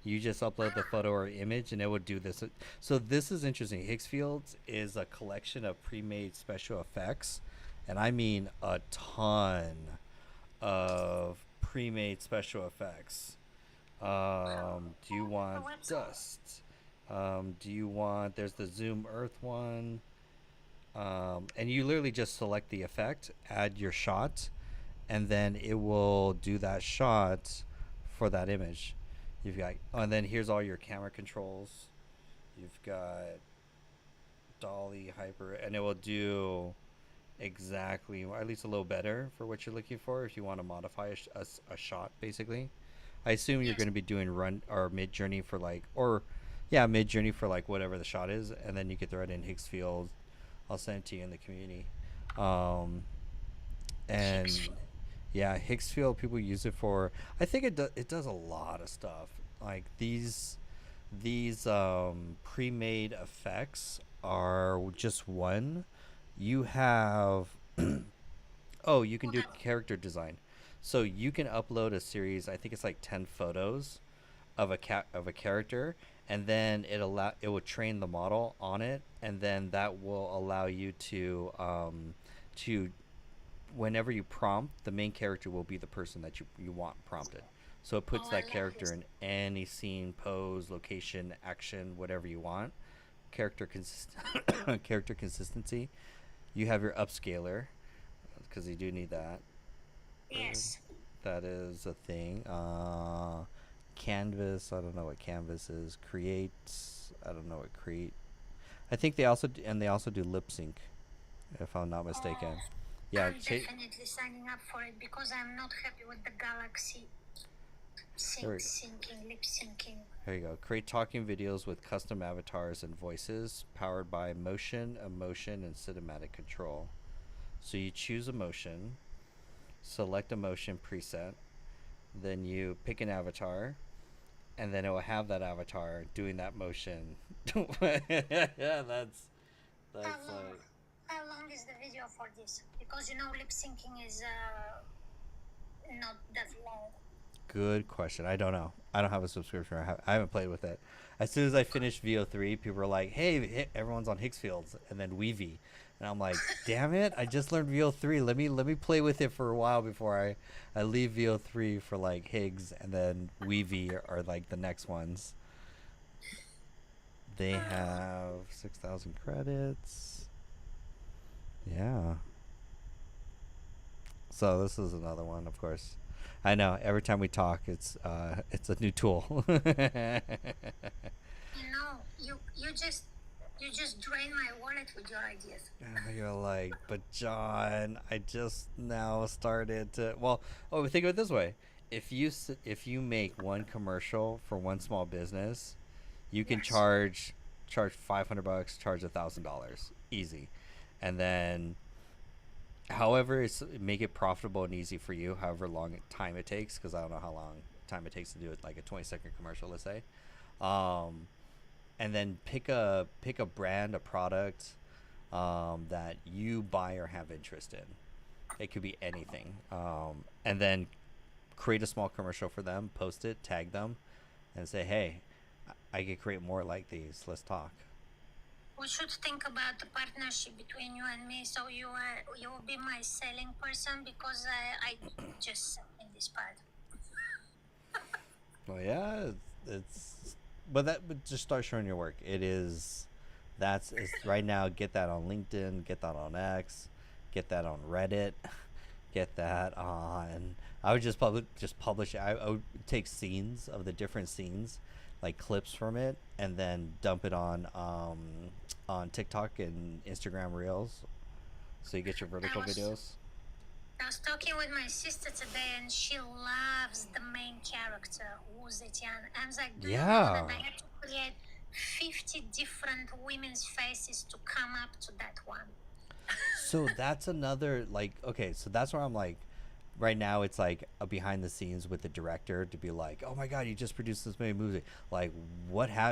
You just upload the photo or image, and it will do this. So this is interesting. Higgsfield is a collection of pre-made special effects, and I mean a ton of pre-made special effects. Do you want dust? Do you want? There's the Zoom Earth one, and you literally just select the effect, add your shot, and then it will do that shot for that image. You've got, and then here's all your camera controls. You've got dolly, hyper, and it will do exactly, or at least a little better for what you're looking for if you want to modify a shot, basically. I assume you're going to be doing run or mid journey for like, or yeah, mid journey for like whatever the shot is, and then you can throw it in Higgsfield. I'll send it to you in the community. And yeah, Higgsfield, people use it for. I think it does a lot of stuff. Like these pre-made effects are just one. You have oh, you can do character design. So you can upload a series. I think it's like 10 photos of a character, and then it will train the model on it, and then that will allow you to whenever you prompt, the main character will be the person that you want prompted. So it puts that character in any scene, pose, location, action, whatever you want. Character character consistency. You have your upscaler, because you do need that. Yes. That is a thing. Canvas. I don't know what Canvas is. Create. I don't know what Create. I think they also do lip sync, if I'm not mistaken. Yeah. I'm definitely signing up for it because I'm not happy with the Galaxy syncing, lip syncing. Here you go. Create talking videos with custom avatars and voices powered by motion, emotion, and cinematic control. So you choose emotion, select a motion preset, then you pick an avatar, and then it will have that avatar doing that motion. Yeah, that's like. how long is the video for this? Because lip syncing is not that long. Good question. I don't know. I don't have a subscription. I haven't played with it. As soon as I finished VO3, people were like, "Hey, everyone's on Hicksfields," and then Weavy, and I'm like, "Damn it! I just learned VO3. Let me play with it for a while before I leave VO3 for like Higgs, and then Weavy are like the next ones." They have 6,000 credits. Yeah. So this is another one, of course. I know. Every time we talk, it's a new tool. You just drain my wallet with your ideas. You're like, but John, I just now started to. Well, oh, think of it this way: if you make one commercial for one small business, you can Yes. charge $500, charge $1,000, easy, and then however it's make it profitable and easy for you, however long time it takes, because I don't know how long time it takes to do it, like a 20-second commercial, let's say. Um, and then pick a brand, a product that you buy or have interest in. It could be anything. And then create a small commercial for them, post it, tag them, and say, hey, I could create more like these. Let's talk. We should think about the partnership between you and me. So you will be my selling person because I just sell in this part. Well, yeah, it's but just start showing your work. It's right now. Get that on LinkedIn. Get that on X. Get that on Reddit. Get that on. I would just publish it. I would take scenes of the different scenes, like clips from it, and then dump it on TikTok and Instagram Reels, so you get your vertical videos. I was talking with my sister today, and she loves the main character, Wu Zetian. I was like, do you know that I had to create 50 different women's faces to come up to that one? So that's another, like, okay, so that's where I'm like, right now it's like a behind the scenes with the director to be like, oh my god, you just produced this many movie, like,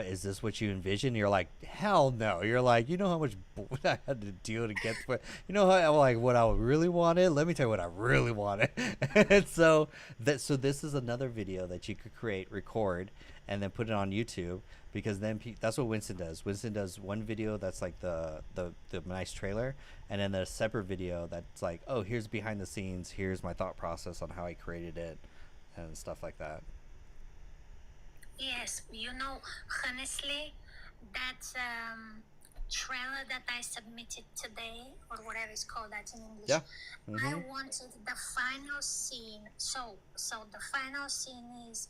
is this what you envisioned? You're like, hell no. You're like, you know how much I had to deal to get to it. You know how, like, what I really wanted? Let me tell you what I really wanted. And so this is another video that you could create, record, and then put it on YouTube, because then that's what Winston does. Winston does one video that's like the nice trailer, and then a separate video that's like, oh, here's behind the scenes, here's my thought process on how I created it, and stuff like that. Yes, honestly, that trailer that I submitted today, or whatever it's called that in English. Yeah. I wanted the final scene. So the final scene is,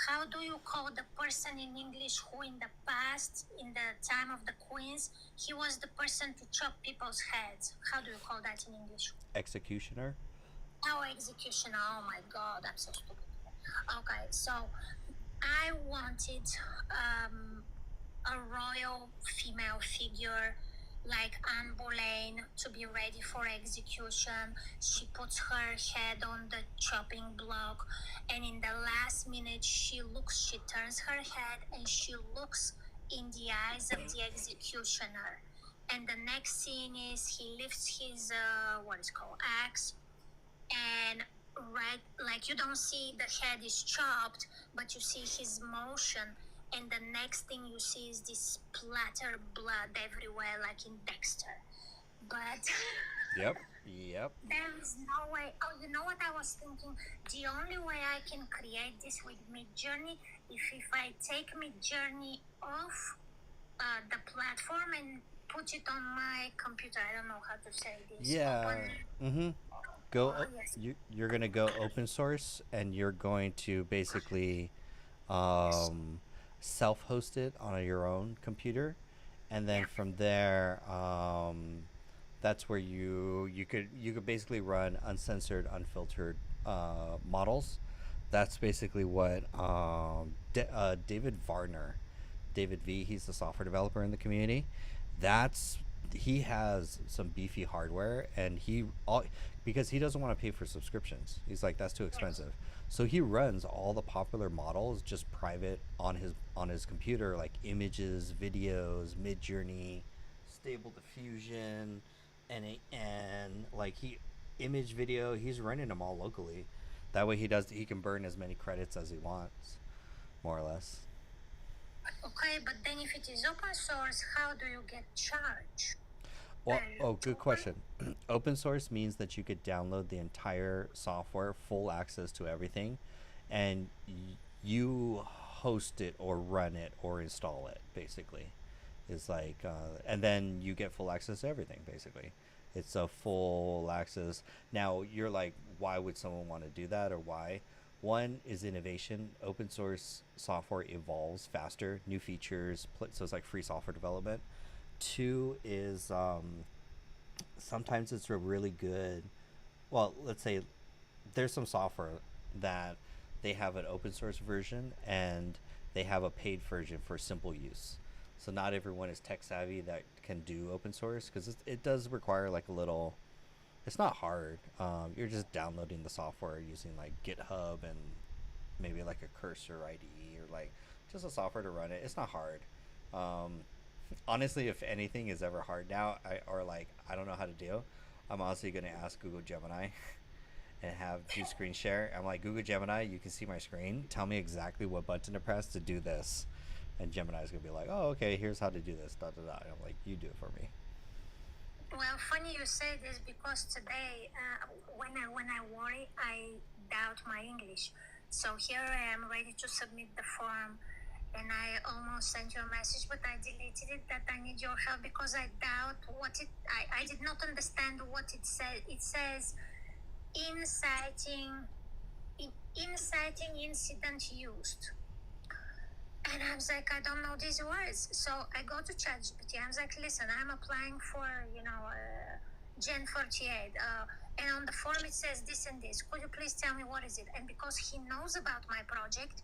how do you call the person in English who in the past, in the time of the queens, he was the person to chop people's heads? How do you call that in English? Executioner. Oh, executioner. Oh my god, I'm so stupid. Okay, so I wanted a royal female figure like Anne Boleyn to be ready for execution. She puts her head on the chopping block, and in the last minute she turns her head and she looks in the eyes of the executioner. And the next scene is he lifts his what is called axe, and like you don't see the head is chopped, but you see his motion, and the next thing you see is this splatter blood everywhere, like in Dexter. But Yep. there is no way. Oh, you know what I was thinking? The only way I can create this with Midjourney if I take Midjourney off the platform and put it on my computer. I don't know how to say this. Yeah. Yes. You're gonna go open source, and you're going to basically self-host it on your own computer, and then from there, that's where you could basically run uncensored, unfiltered models. That's basically what David Varner, David V. He's the software developer in the community. He has some beefy hardware, and because he doesn't want to pay for subscriptions. He's like, that's too expensive. So he runs all the popular models just private on his computer, like images, videos, Midjourney, stable diffusion, and like image video, he's running them all locally. That way he can burn as many credits as he wants, more or less. Okay, but then if it is open source, how do you get charged? Well, good question. Open source means that you could download the entire software, full access to everything, and you host it or run it or install it, basically. It's like, and then you get full access to everything, basically. It's a full access. Now, you're like, why would someone want to do that, or why? One is innovation. Open source software evolves faster, new features, so it's like free software development. Two is sometimes it's a really good, well, let's say there's some software that they have an open source version and they have a paid version for simple use. So not everyone is tech savvy that can do open source, because it does require like a little, it's not hard. You're just downloading the software using like GitHub and maybe like a cursor IDE or like just a software to run it. It's not hard. Honestly, if anything is ever hard now, I don't know how to do, I'm honestly going to ask Google Gemini and do screen share. I'm like, Google Gemini, you can see my screen. Tell me exactly what button to press to do this. And Gemini's going to be like, oh, okay, here's how to do this. Da, da, da. And I'm like, you do it for me. Well, funny you say this, because today, when I worry, I doubt my English. So here I am ready to submit the form, and I almost sent you a message, but I deleted it, that I need your help because I doubt I did not understand what it said. It says inciting incident used. And I was like, I don't know these words. So I go to ChatGPT. I was like, listen, I'm applying for, Gen 48. And on the form it says this and this. Could you please tell me what is it? And because he knows about my project,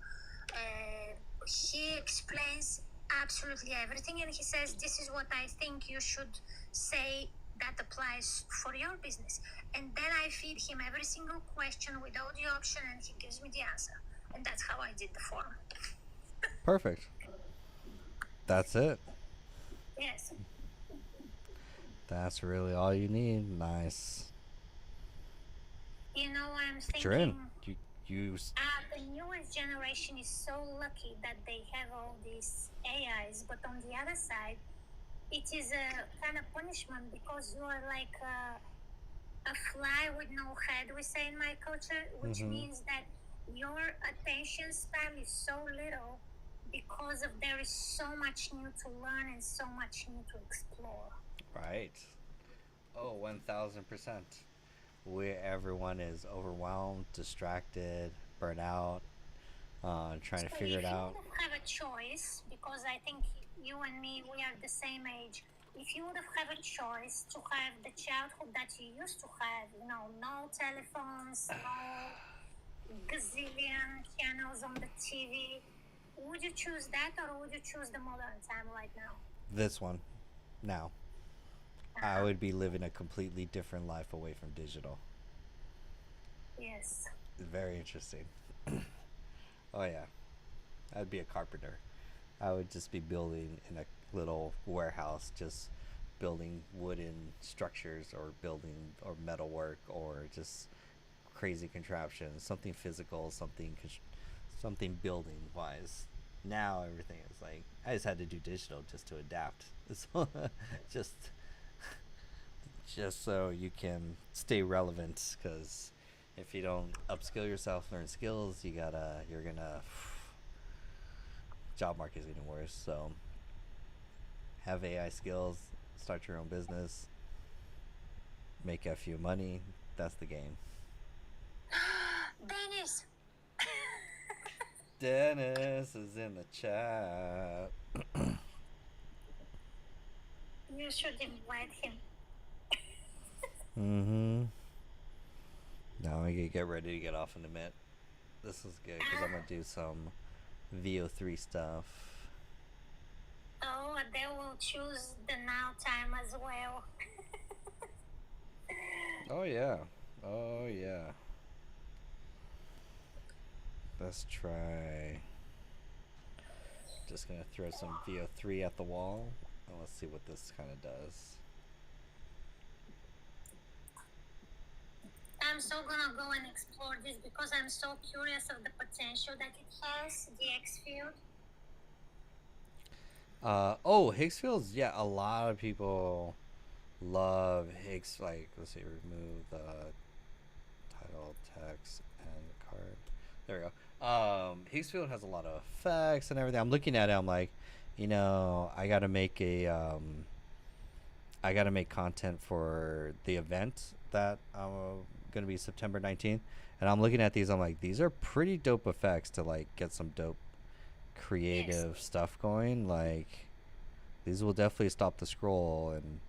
he explains absolutely everything. And he says, this is what I think you should say that applies for your business. And then I feed him every single question without the option, and he gives me the answer. And that's how I did the form. Perfect. That's it. Yes. That's really all you need. Nice. You know, I'm thinking. You're in. You. The newest generation is so lucky that they have all these AIs, but on the other side, it is a kind of punishment, because you are like a fly with no head, we say in my culture, which means that your attention span is so little, because of there is so much new to learn and so much new to explore. Right. Oh, 1000%. Where everyone is overwhelmed, distracted, burnt out, trying to figure it out. If you would have a choice, because I think you and me, we are the same age. If you would have a choice to have the childhood that you used to have, no telephones, no gazillion channels on the TV, would you choose that, or would you choose the modern time right now? This one. Now. I would be living a completely different life away from digital. Yes. Very interesting. Oh yeah. I'd be a carpenter. I would just be building in a little warehouse, just building wooden structures or metal work or just crazy contraptions, something physical, something building wise. Now everything is like, I just had to do digital just to adapt. Just so you can stay relevant, because if you don't upskill yourself, learn skills, job market is getting worse. So have AI skills, start your own business, make a few money. That's the game. Dennis. Dennis is in the chat. You should invite him. Now I get ready to get off in a minute. This is good because I'm gonna do some VO3 stuff. Oh, they will choose the now time as well. Oh yeah. Let's try. Just gonna throw some VO3 at the wall. And let's see what this kind of does. I'm so gonna go and explore this because I'm so curious of the potential that it has, the X field. Oh, Higgs fields. Yeah, a lot of people love Higgs. Like, let's see, remove the title, text, and card. There we go. Higgs field has a lot of effects and everything. I'm looking at it. I'm like, I gotta make I gotta make content for the event that gonna be September 19th. And I'm looking at these. I'm like, these are pretty dope effects to like get some dope creative stuff going. Like, these will definitely stop the scroll. And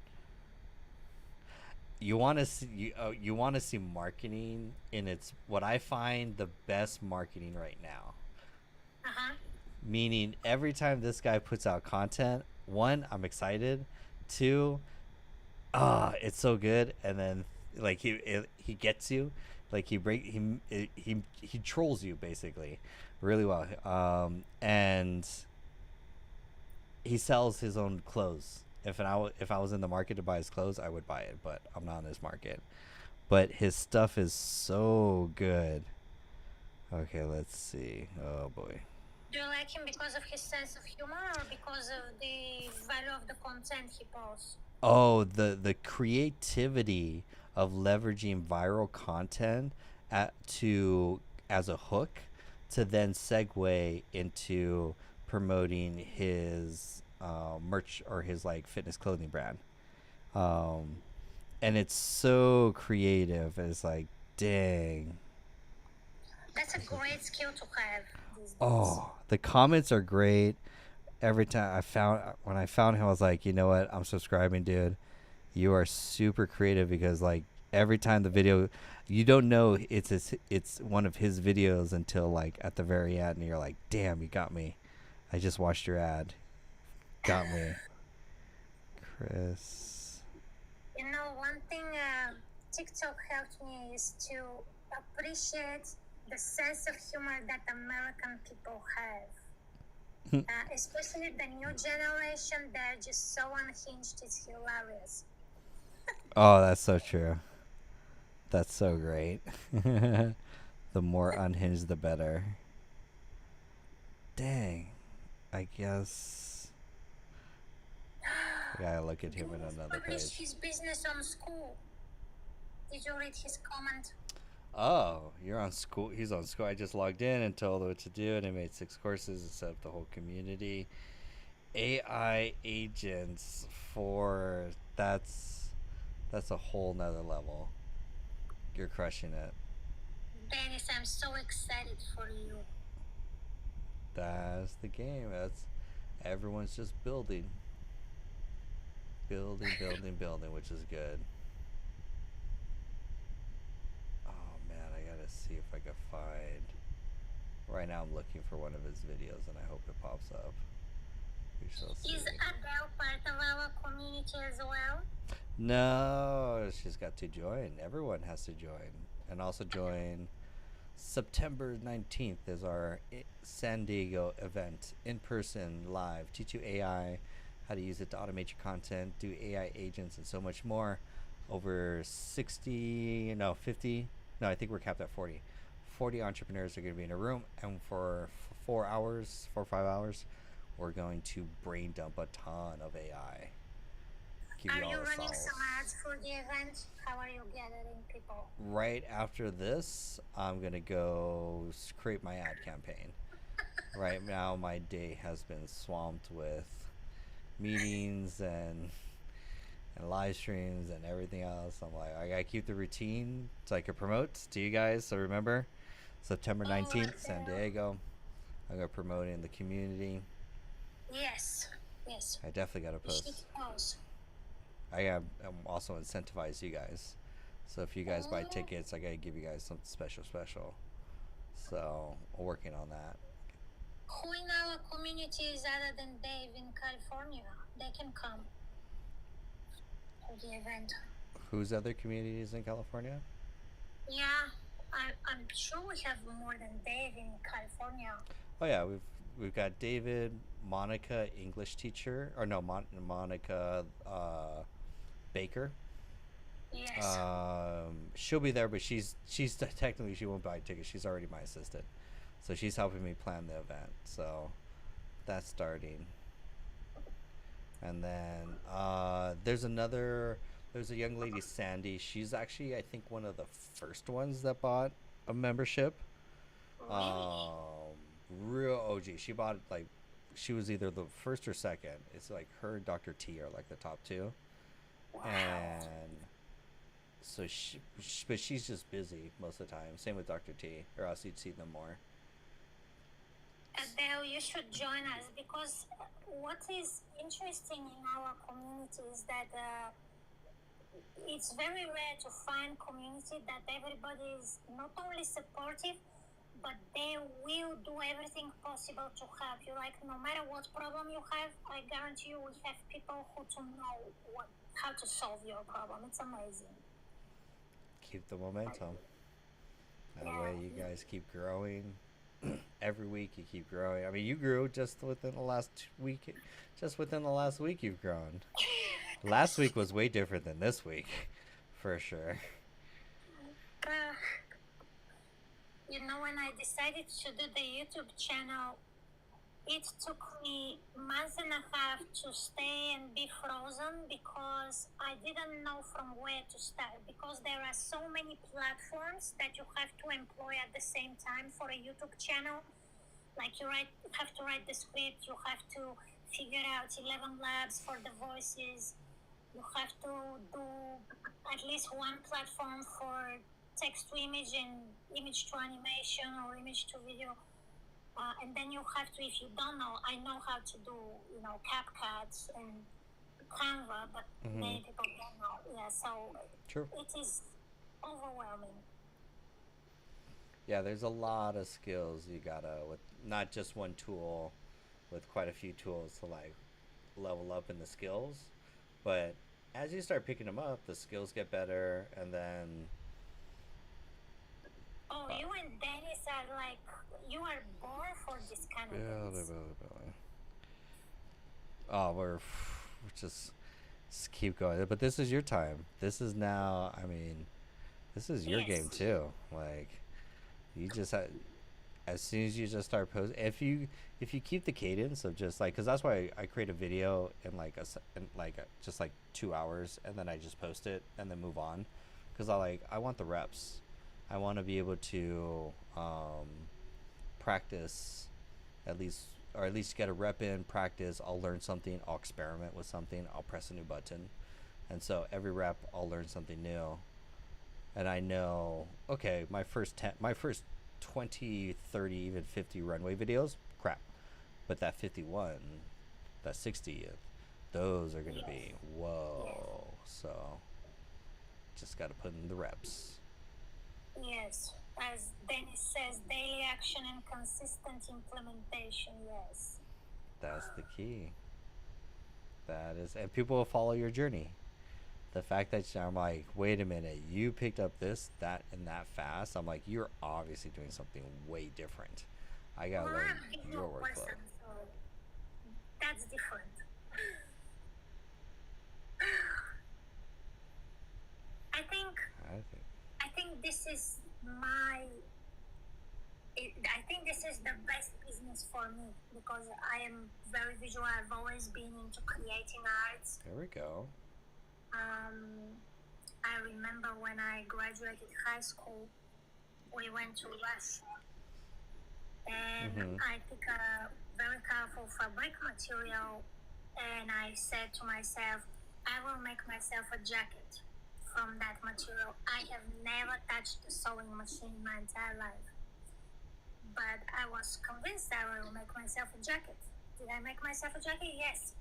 you want to see you want to see marketing in its what I find the best marketing right now. Meaning every time this guy puts out content, one, I'm excited. Two, it's so good. And then like he gets you, like he trolls you basically really well. And he sells his own clothes. If I was in the market to buy his clothes, I would buy it, but I'm not in this market. But his stuff is so good. Okay, let's see. Oh boy. Do you like him because of his sense of humor or because of the value of the content he posts? Oh, the creativity of leveraging viral content as a hook to then segue into promoting his merch or his like fitness clothing brand. And it's so creative. It's like, dang. That's a great skill to have these days. Oh, the comments are great. Every time when I found him, I was like, you know what? I'm subscribing, dude. You are super creative because like every time the video, you don't know it's one of his videos until like at the very end, and you're like, damn, you got me. I just watched your ad. Got me. Chris. You know, one thing TikTok helped me is to appreciate the sense of humor that American people have. Especially the new generation, they're just so unhinged, it's hilarious. Oh, that's so true. That's so great. The more unhinged, the better. Dang. I guess I gotta look at him in another Published page. his business on school. Did you read his comment? Oh, you're on school. He's on school. I just logged in and told him what to do, and I made 6 courses and set up the whole community. AI agents for that's a whole nother level. You're crushing it. Dennis, I'm so excited for you. That's the game. That's everyone's just building, which is good. Oh man, I gotta see if I can find. Right now, I'm looking for one of his videos, and I hope it pops up. We shall see. Is Adele part of our community as well? No, she's got to join. Everyone has to join, and also join. September 19th is our San Diego event, in person, live. Teach you AI, how to use it to automate your content, do AI agents, and so much more. Over 50. No, I think we're capped at 40. 40 entrepreneurs are going to be in a room, and for 4 hours, 4 or 5 hours, we're going to brain dump a ton of AI. Are you running some ads for the event? How are you gathering people? Right after this, I'm going to go create my ad campaign. Right now, my day has been swamped with meetings and live streams and everything else. I'm like, I got to keep the routine so I can promote to you guys. So remember, September 19th, San Diego. I'm going to promote in the community. Yes. I definitely got to post. I'm also incentivize you guys. So if you guys buy tickets, I gotta give you guys something special. So I'm working on that. Who in our community is other than Dave in California? They can come to the event. Whose other communities in California? Yeah, I'm sure we have more than Dave in California. Oh yeah, we've got David, Monica, English teacher, or no, Monica Baker. Yes. She'll be there, but she's technically she won't buy tickets. She's already my assistant, so she's helping me plan the event. So that's starting. And then there's a young lady, Sandy. She's actually, I think, one of the first ones that bought a membership. Really? Real OG. She bought like she was either the first or second. It's like her and Dr. T are like the top two. Wow. And so but she's just busy most of the time. Same with Dr. T, or else you'd see them more. Adele, you should join us because what is interesting in our community is that it's very rare to find community that everybody is not only supportive, but they will do everything possible to help you. Like no matter what problem you have, I guarantee you we have people who to know how to solve your problem. It's amazing. Keep the momentum. That Yeah. way you guys keep growing. Every week you keep growing. I mean, you grew just within the last week. Just within the last week you've grown. Last week was way different than this week, for sure. Uh, when I decided to do the YouTube channel, it took me months and a half to stay and be frozen because I didn't know from where to start, because there are so many platforms that you have to employ at the same time for a YouTube channel. Like you have to write the script, you have to figure out 11 labs for the voices, you have to do at least one platform for text to image and image to animation or image to video. And then you have to, if you don't know, I know how to do, CapCut and Canva, but many people don't know. Yeah, so True. it is overwhelming. Yeah, there's a lot of skills you gotta, with not just one tool, with quite a few tools to like level up in the skills. But as you start picking them up, the skills get better, and then Oh, you and Dennis are like, you are born for this kind of things. oh, we're just keep going. But this is your time. This is now. I mean, this is your game Yes. too. Like, you just as soon as you just start posting, if you keep the cadence of just like, because that's why I create a video in like just like 2 hours, and then I just post it and then move on, because I want the reps. I want to be able to practice at least, or at least get a rep in, practice. I'll learn something, I'll experiment with something, I'll press a new button, and so every rep I'll learn something new. And I know, okay, my first 20, 30, even 50 runway videos, crap, but that 51, that 60th, those are gonna be whoa. So just got to put in the reps. Yes. As Dennis says, daily action and consistent implementation. Yes. That's the key. That is, and people will follow your journey. The fact that I'm like, wait a minute, you picked up this, that, and that fast. I'm like, you're obviously doing something way different. I gotta Well, learn I'm a your visual workflow. person, so that's different. I think I think this is I think this is the best business for me because I am very visual. I've always been into creating arts. there we go. I remember when I graduated high school, we went to Russia, and I took a very colorful fabric material, and I said to myself, I will make myself a jacket from that material. I have never touched a sewing machine in my entire life, but I was convinced I will make myself a jacket. Did I make myself a jacket? Yes.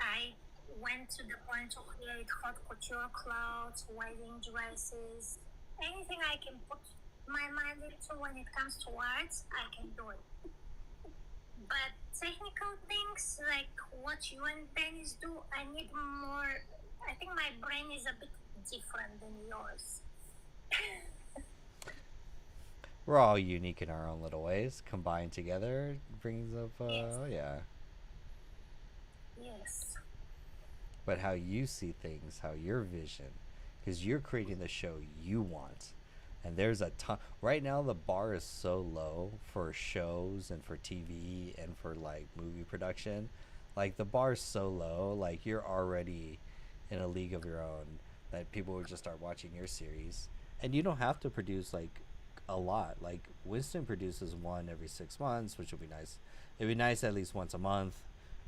I went to the point to create haute couture clothes, wedding dresses, anything I can put my mind into when it comes to arts, I can do it. But technical things like what you and Dennis do, I need more. I think my brain is a bit different than yours. We're all unique in our own little ways. Combined together brings up, Yes, yeah. yes. But how you see things, how your vision, because you're creating the show you want. And there's a ton. Right now, the bar is so low for shows and for TV and for like movie production. Like the bar is so low. Like you're already in a league of your own that people would just start watching your series. And you don't have to produce like a lot. Like Winston produces one every 6 months, which would be nice. It'd be nice at least once a month.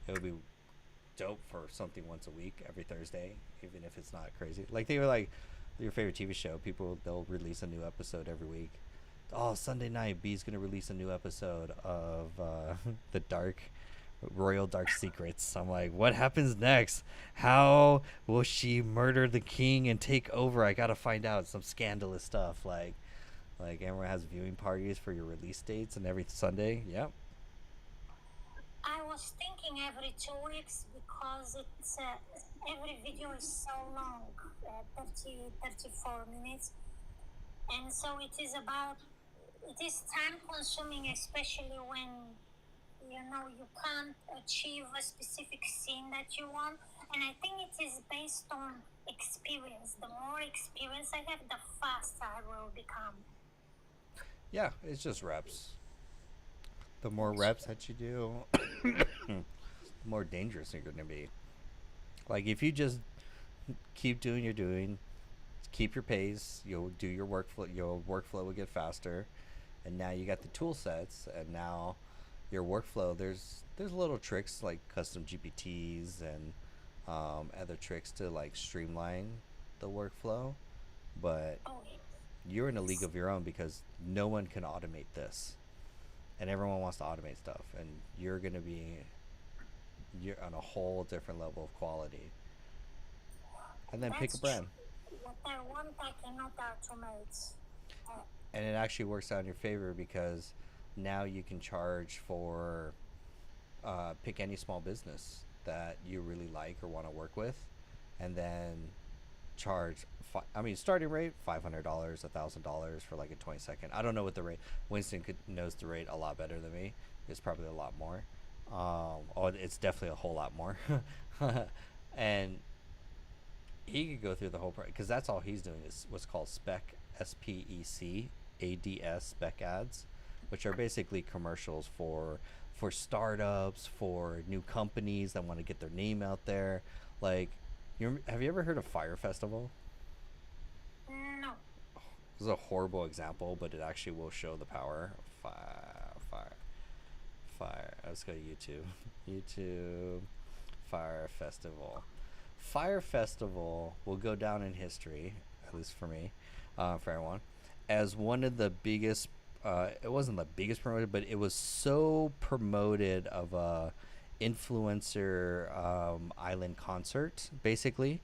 It would be dope for something once a week, every Thursday, even if it's not crazy. Like they were like your favorite TV show. People they'll release a new episode every week. Oh, Sunday night, B's gonna release a new episode of the Royal Dark Secrets. I'm like, what happens next? How will she murder the king and take over? I gotta find out some scandalous stuff. Like everyone has viewing parties for your release dates and every Sunday. Yep. I was thinking every 2 weeks because it's every video is so long, 30, 34 minutes, and so it is time consuming, especially when you can't achieve a specific scene that you want. And I think it is based on experience. The more experience I have, the faster I will become. Yeah, it's just reps. The more reps that you do, the more dangerous you're going to be. Like if you just keep doing your doing, keep your pace, you'll do your workflow. Your workflow will get faster, and now you got the tool sets, and now your workflow. There's little tricks like custom GPTs and other tricks to like streamline the workflow, but Oh, you're in a league of your own because no one can automate this, and everyone wants to automate stuff, and you're on a whole different level of quality. And then pick that's a brand. true. What I want, I cannot automate. Uh, And it actually works out in your favor because now you can charge for pick any small business that you really like or want to work with, and then charge. Starting rate $500, $1,000 for like a 20 second. I don't know what the rate. Winston knows the rate a lot better than me. It's probably a lot more. It's definitely a whole lot more. And he could go through the whole because that's all he's doing is what's called SPEC spec ads, which are basically commercials for startups, for new companies that want to get their name out there. Like, have you ever heard of Fire Festival? no. This is a horrible example, but it actually will show the power of fire. Let's go to YouTube. YouTube Fire Festival. Fire Festival will go down in history, at least for me, for everyone, as one of the biggest. It wasn't the biggest promoted, but it was so promoted of a influencer island concert, basically,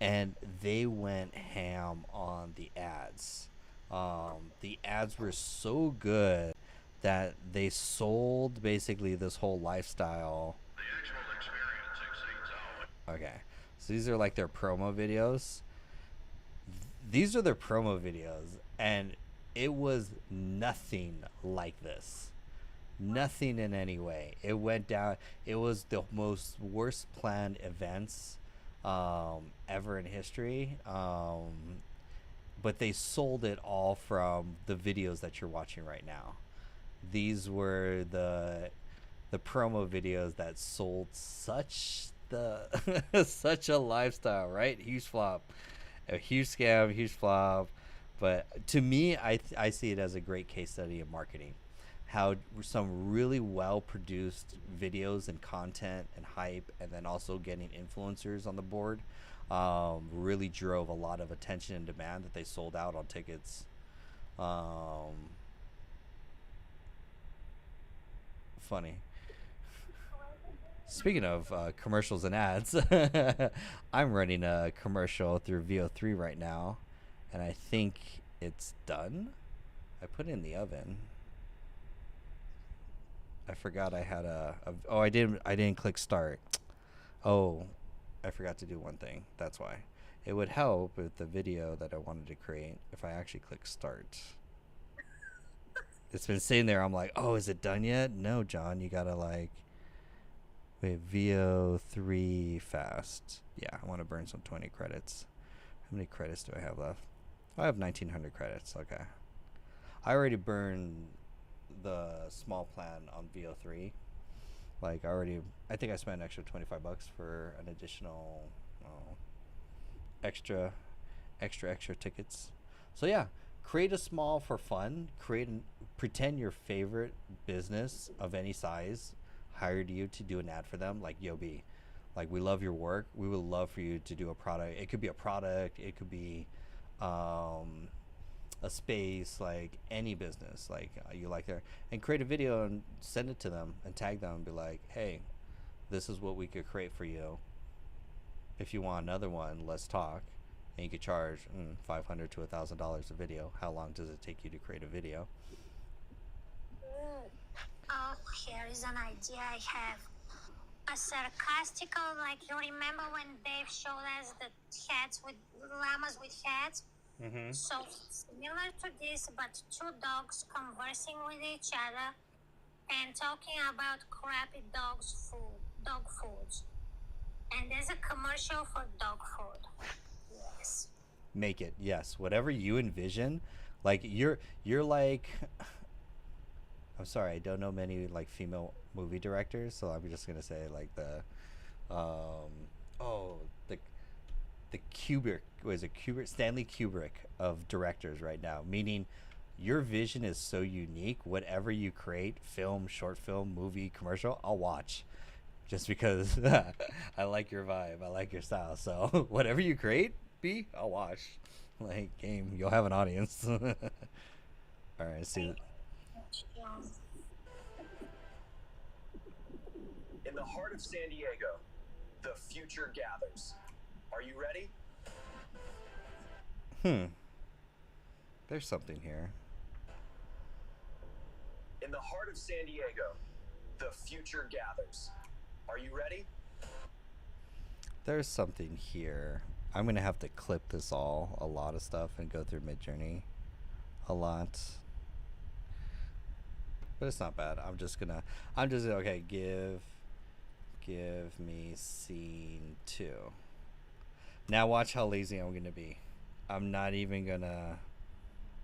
and they went ham on the ads. The ads were so good that they sold basically this whole lifestyle. Okay, so these are like their promo videos. These are their promo videos, and it was nothing like this. Nothing in any way. It went down. It was the most worst planned events ever in history. But they sold it all from the videos that you're watching right now. These were the promo videos that sold such the such a lifestyle, right? Huge flop, a huge scam, huge flop. But to me, I see it as a great case study of marketing. How some really well produced videos and content and hype, and then also getting influencers on the board, really drove a lot of attention and demand that they sold out on tickets. Funny. Speaking of commercials and ads, I'm running a commercial through VO3 right now, and I think it's done. I put it in the oven. I forgot I had oh, I didn't click start. Oh, I forgot to do one thing. That's why. It would help with the video that I wanted to create if I actually click start. it's been sitting there. I'm like, oh, is it done yet? No, John, you gotta like wait, VO3 fast. Yeah, I want to burn some 20 credits. How many credits do I have left? I have 1900 credits. Okay. I already burned the small plan on VO3. Like I think I spent an extra $25 for an additional extra tickets. So yeah, create a small for fun. Pretend your favorite business of any size hired you to do an ad for them. Like, yo, B, like, we love your work. We would love for you to do a product. It could be a product. It could be a space, like any business, like you like there, and create a video and send it to them and tag them and be like, hey, this is what we could create for you. If you want another one, let's talk. And you could charge $500 to $1,000 a video. How long does it take you to create a video? Oh, here is an idea I have. A sarcastical, like, you remember when Dave showed us the hats with llamas with hats? Mm-hmm. So similar to this, but two dogs conversing with each other and talking about crappy dog foods. And there's a commercial for dog food. Yes. Make it, yes. Whatever you envision, like you're like, I'm sorry, I don't know many like female movie directors, so I'm just gonna say like the Kubrick, was it Kubrick, Stanley Kubrick of directors right now, meaning your vision is so unique. Whatever you create, film, short film, movie, commercial, I'll watch, just because I like your vibe, I like your style. So whatever you create, B, I'll watch. Like, game, you'll have an audience. All right, see. In the heart of San Diego, the future gathers. Are you ready? There's something here. In the heart of San Diego, the future gathers. Are you ready? There's something here. I'm gonna have to clip this a lot of stuff, and go through Midjourney a lot. But it's not bad. I'm just okay, give me scene 2. Now watch how lazy I'm gonna be. I'm not even gonna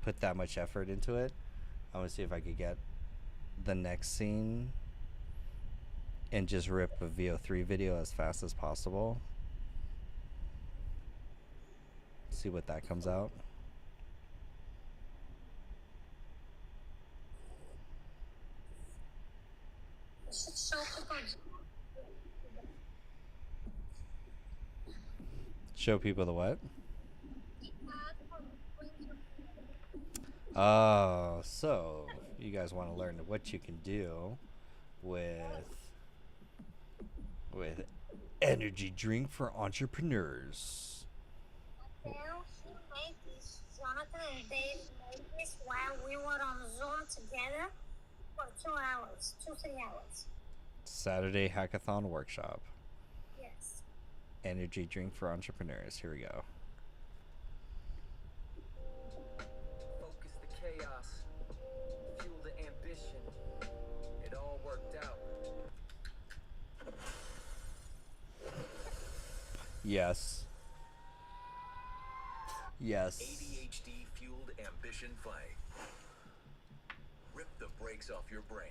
put that much effort into it. I'm gonna see if I could get the next scene and just rip a VO3 video as fast as possible. See what that comes out. Show people the what? Oh, so you guys want to learn what you can do with energy drink for entrepreneurs. Well, he made this, Jonathan and Dave made this while we were on Zoom together for 2 hours, 3 hours. Saturday Hackathon Workshop. Yes. Energy drink for entrepreneurs. Here we go. Focus the chaos, fuel the ambition. It all worked out. Yes. Yes. ADHD fueled ambition fight. Rip the brakes off your brain.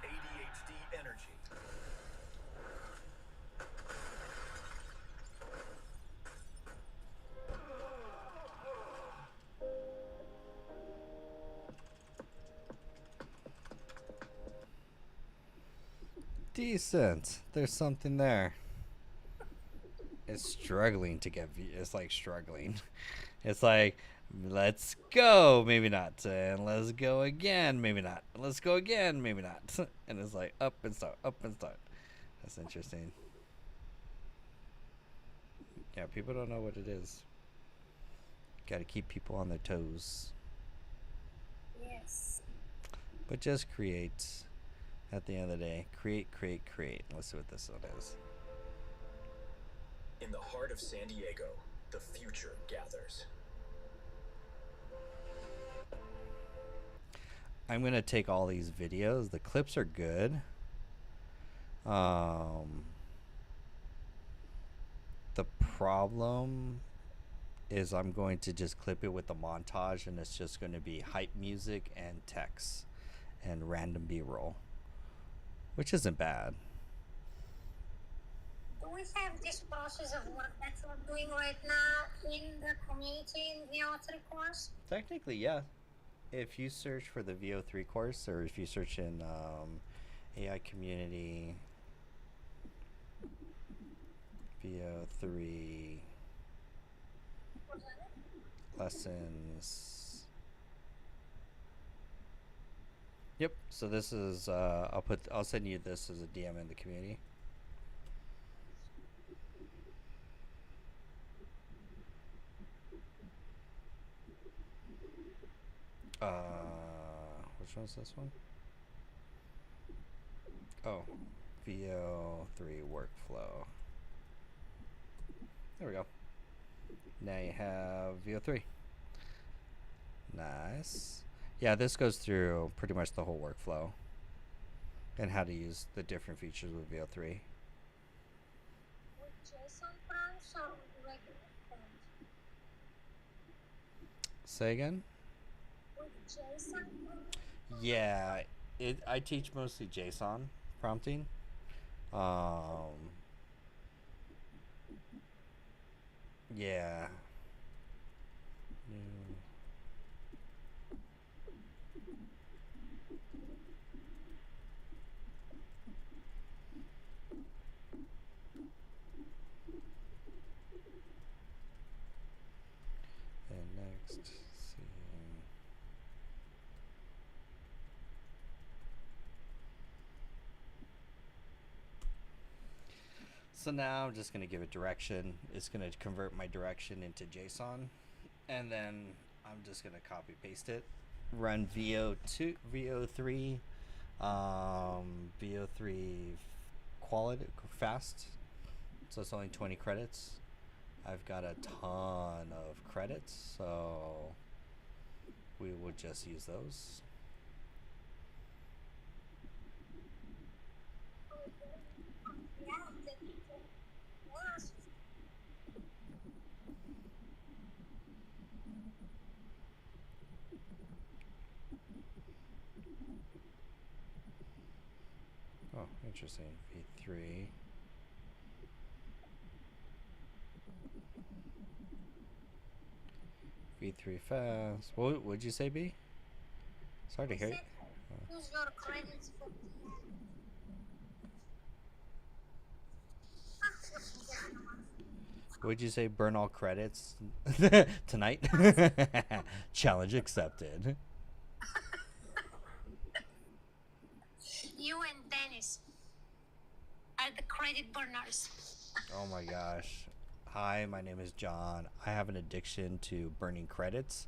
ADHD energy. Decent. There's something there. It's struggling to get it's like struggling. It's like, let's go, maybe not, and let's go again, maybe not, let's go again, maybe not. And it's like up and start, up and start. That's interesting. Yeah, people don't know what it is. Got to keep people on their toes. Yes. But just create. At the end of the day, create. Let's see what this one is. In the heart of San Diego, the future gathers. I'm gonna take all these videos. The clips are good. The problem is I'm going to just clip it with the montage, and it's just going to be hype music and text and random B-roll, which isn't bad. Do we have this process of work that we're doing right now in the community in the VO3 course? Technically, yeah. If you search for the VO3 course, or if you search in AI community VO3 lessons. Yep. So this is I'll send you this as a DM in the community. Which one's this one? Oh, VO3 workflow. There we go. Now you have VO3. Nice. Yeah, this goes through pretty much the whole workflow and how to use the different features with VO3. With JSON prompts or regular prompts? Say again? With JSON prompts? Yeah, I teach mostly JSON prompting. Yeah. And next, let's see. So now I'm just going to give it direction. It's going to convert my direction into JSON. And then I'm just going to copy paste it. Run VO3, VO3 quality fast. So it's only 20 credits. I've got a ton of credits, so we will just use those. Oh, interesting. V3. V3 fast. What would you say, B? It's hard to hear. Use your credits for Would you say burn all credits tonight? Challenge accepted. You and Dennis are the credit burners. Oh my gosh. Hi, my name is John. I have an addiction to burning credits.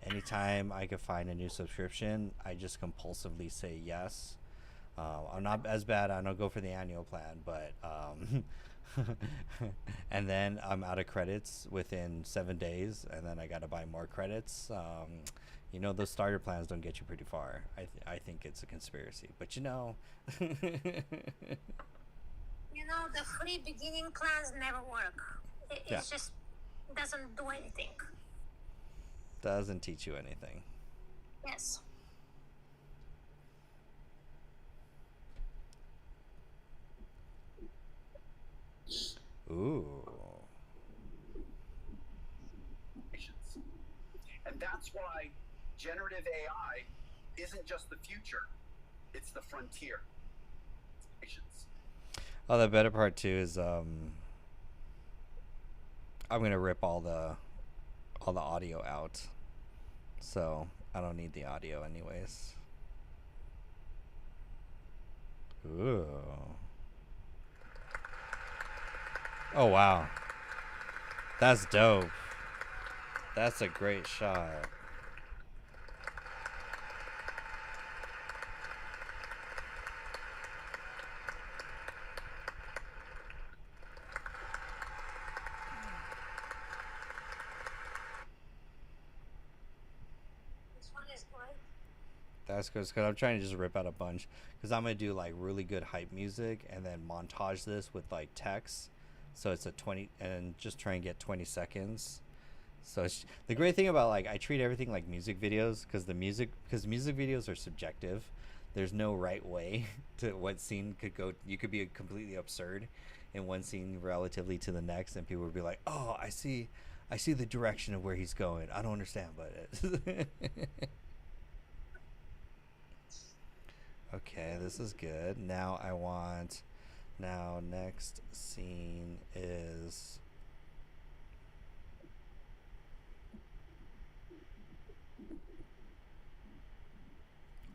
Anytime I can find a new subscription, I just compulsively say yes. I'm not as bad. I don't go for the annual plan, but and then I'm out of credits within 7 days, and then I got to buy more credits. You know, those starter plans don't get you pretty far. I think it's a conspiracy, but you know. You know, the free beginning plans never work. It just doesn't do anything. Doesn't teach you anything. Yes. Ooh. And that's why generative AI isn't just the future, it's the frontier. Patience. Oh, the better part too is I'm gonna rip all the audio out, so I don't need the audio anyways. Ooh. Oh wow, that's dope. That's a great shot. That's because I'm trying to just rip out a bunch. Because I'm going to do like really good hype music and then montage this with like text. So it's a 20, and just try and get 20 seconds. So it's, the great thing about like I treat everything like music videos because music videos are subjective. There's no right way to what scene could go. You could be completely absurd in one scene relatively to the next, and people would be like, "Oh, I see the direction of where he's going. I don't understand, but." Okay, this is good. Now I want. Now next scene is.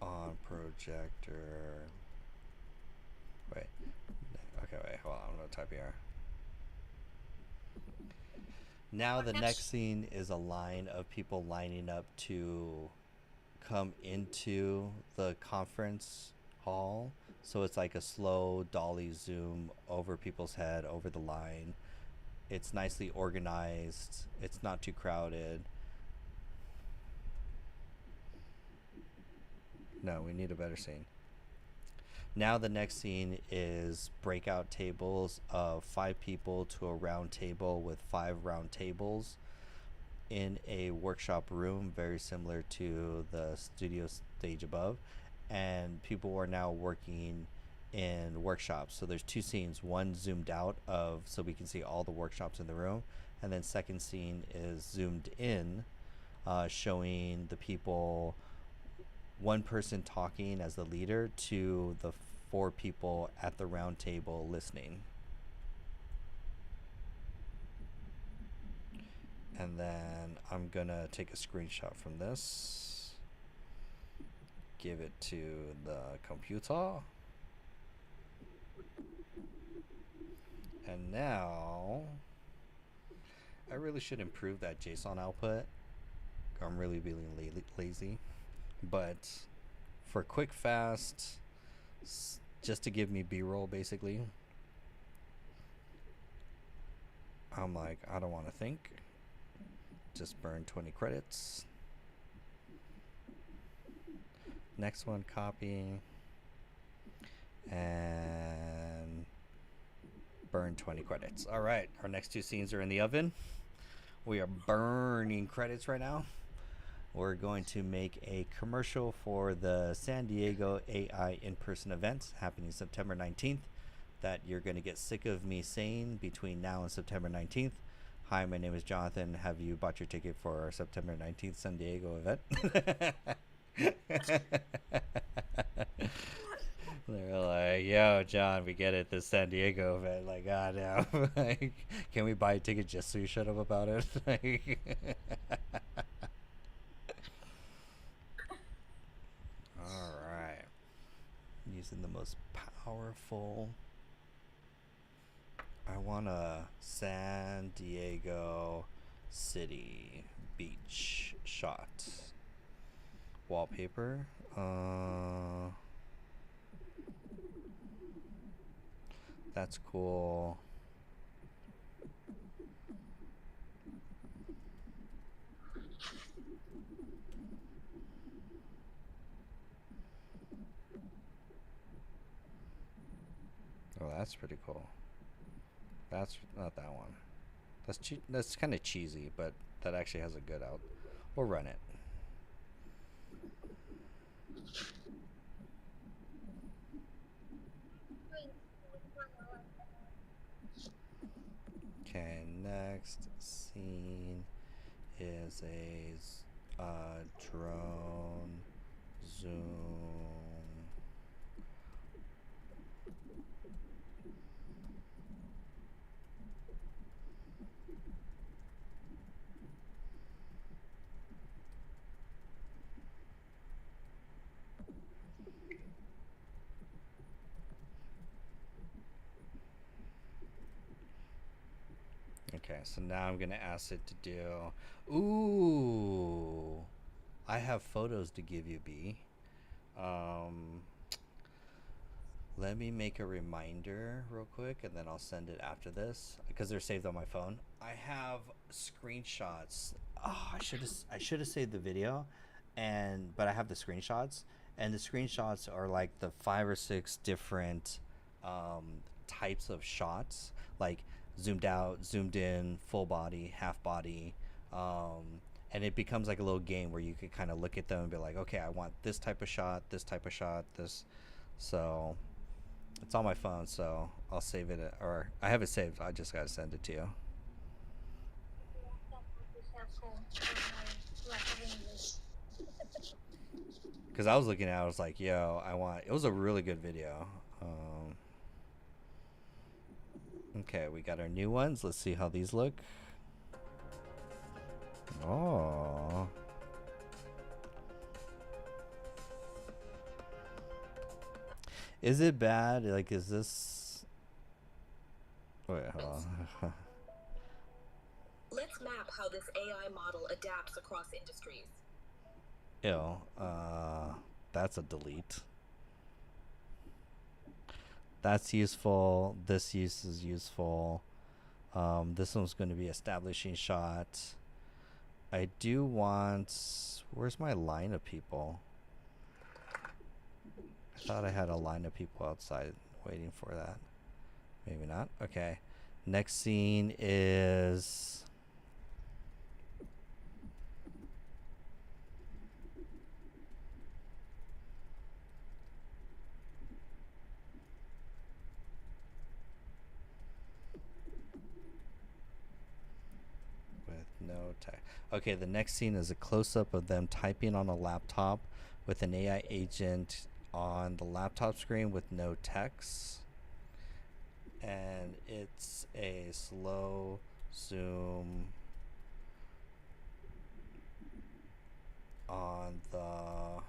On projector. Wait. Okay, wait. Hold on. I'm gonna type here. Now the next scene is a line of people lining up to come into the conference hall. So it's like a slow dolly zoom over people's head, over the line. It's nicely organized. It's not too crowded. No, we need a better scene. Now the next scene is breakout tables of 5 people to a round table with 5 round tables in a workshop room, very similar to the studio stage above. And people are now working in workshops. So there's 2 scenes, one zoomed out of so we can see all the workshops in the room, and then second scene is zoomed in, showing the people, one person talking as the leader to the 4 people at the round table listening. And then I'm gonna take a screenshot from this, give it to the computer, and now I really should improve that JSON output. I'm really being lazy, but for quick, fast, just to give me B-roll basically, I'm like, I don't want to think, just burn 20 credits. Next one, copy, and burn 20 credits. All right, our next 2 scenes are in the oven. We are burning credits right now. We're going to make a commercial for the San Diego AI in-person event happening September 19th that you're going to get sick of me saying between now and September 19th. Hi, my name is Jonathan. Have you bought your ticket for our September 19th San Diego event? They're like, yo, John, we get it, this San Diego event. Like, God damn. Like, can we buy a ticket just so you shut up about it? Like, all right. Using the most powerful. I want a San Diego City beach shot. Wallpaper. That's cool. Oh, that's pretty cool. That's not that one. That's kind of cheesy, but that actually has a good out. We'll run it. Okay, next scene is a drone zoom. Okay, so now I'm gonna ask it to do. Ooh, I have photos to give you, B. Let me make a reminder real quick, and then I'll send it after this because they're saved on my phone. I have screenshots. Oh, I should have saved the video, but I have the screenshots, and the screenshots are like the 5 or 6 different types of shots, like zoomed out, zoomed in, full body, half body, and it becomes like a little game where you could kind of look at them and be like, okay, I want this type of shot, this type of shot, this. So it's on my phone, so I'll save it, or I have it saved. I just gotta send it to you. That would be helpful for my lack of English. Because I was looking at it, I was like, yo, I want. It was a really good video. Okay, we got our new ones. Let's see how these look. Oh. Is it bad? Like, is this... Wait, hold on. Let's map how this AI model adapts across industries. Ew. That's a delete. That's useful. This use is useful. This one's going to be establishing shot. I do want... Where's my line of people? I thought I had a line of people outside waiting for that. Maybe not. Okay. Next scene is... no text. Okay, the next scene is a close-up of them typing on a laptop with an AI agent on the laptop screen with no text. And it's a slow zoom on the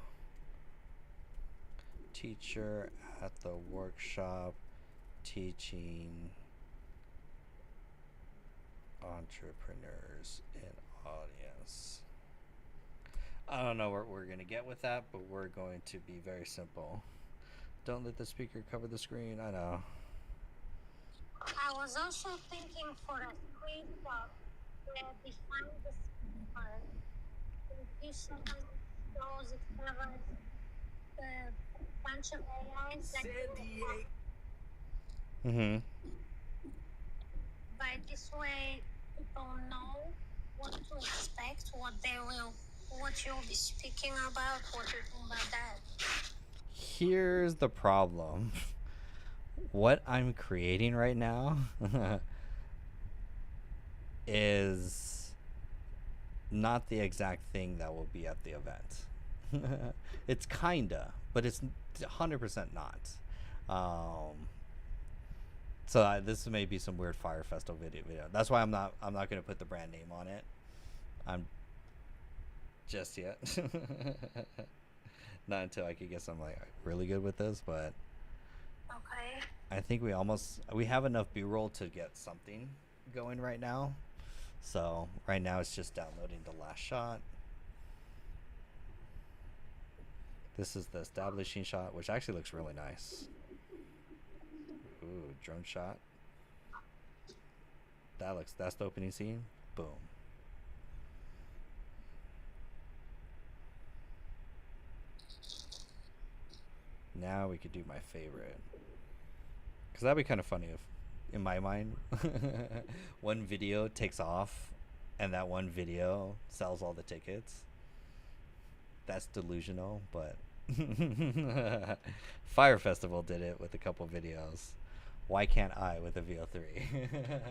teacher at the workshop teaching entrepreneurs in audience. I don't know what we're going to get with that, but we're going to be very simple. Don't let the speaker cover the screen. I know. I was also thinking for a screenshot where behind the speaker, if you sometimes shows it covers a bunch of AIs that Mm-hmm. by this way people know what to expect, what you'll be speaking about, what you think about that. Here's the problem. What I'm creating right now is not the exact thing that will be at the event. It's kinda, but it's 100% not. So this may be some weird Fire Festival video. That's why I'm not gonna put the brand name on it. I'm just yet. Not until I could get something like really good with this, but Okay. I think we have enough B-roll to get something going right now. So right now it's just downloading the last shot. This is the establishing shot, which actually looks really nice. Ooh, drone shot. That's the opening scene. Boom. Now we could do my favorite. Because that'd be kind of funny if, in my mind, one video takes off and that one video sells all the tickets. That's delusional, but Fire Festival did it with a couple videos. Why can't I with a VO3?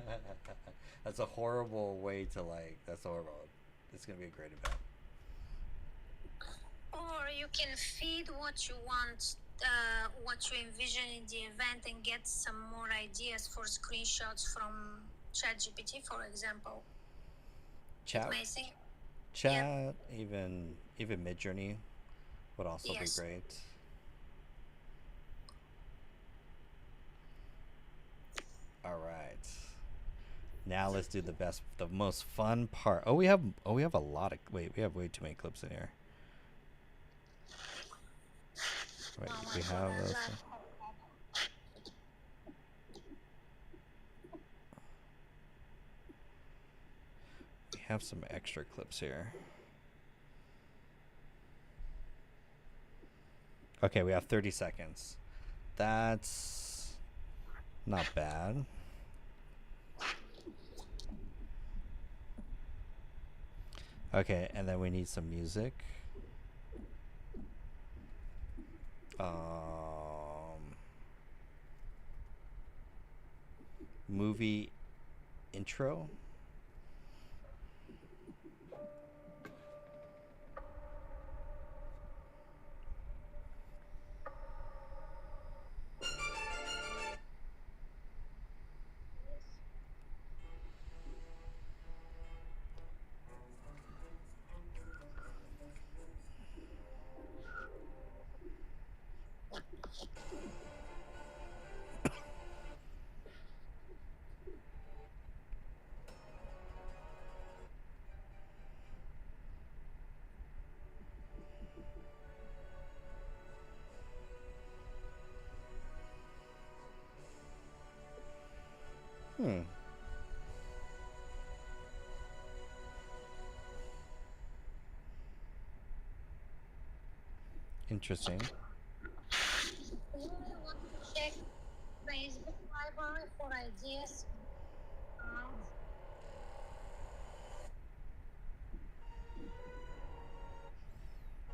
That's a horrible way to that's horrible. It's going to be a great event. Or you can feed what you want, what you envision in the event, and get some more ideas for screenshots from ChatGPT, for example. Chat, Amazing. even Midjourney would also Yes. be great. All right. Now let's do the most fun part. We have a lot of we have way too many clips in here. Wait, Oh my we have goodness. this. We have some extra clips here. Okay, we have 30 seconds. That's not bad. Okay, and then we need some music. Movie intro. Interesting. You may want to check Facebook library for ideas.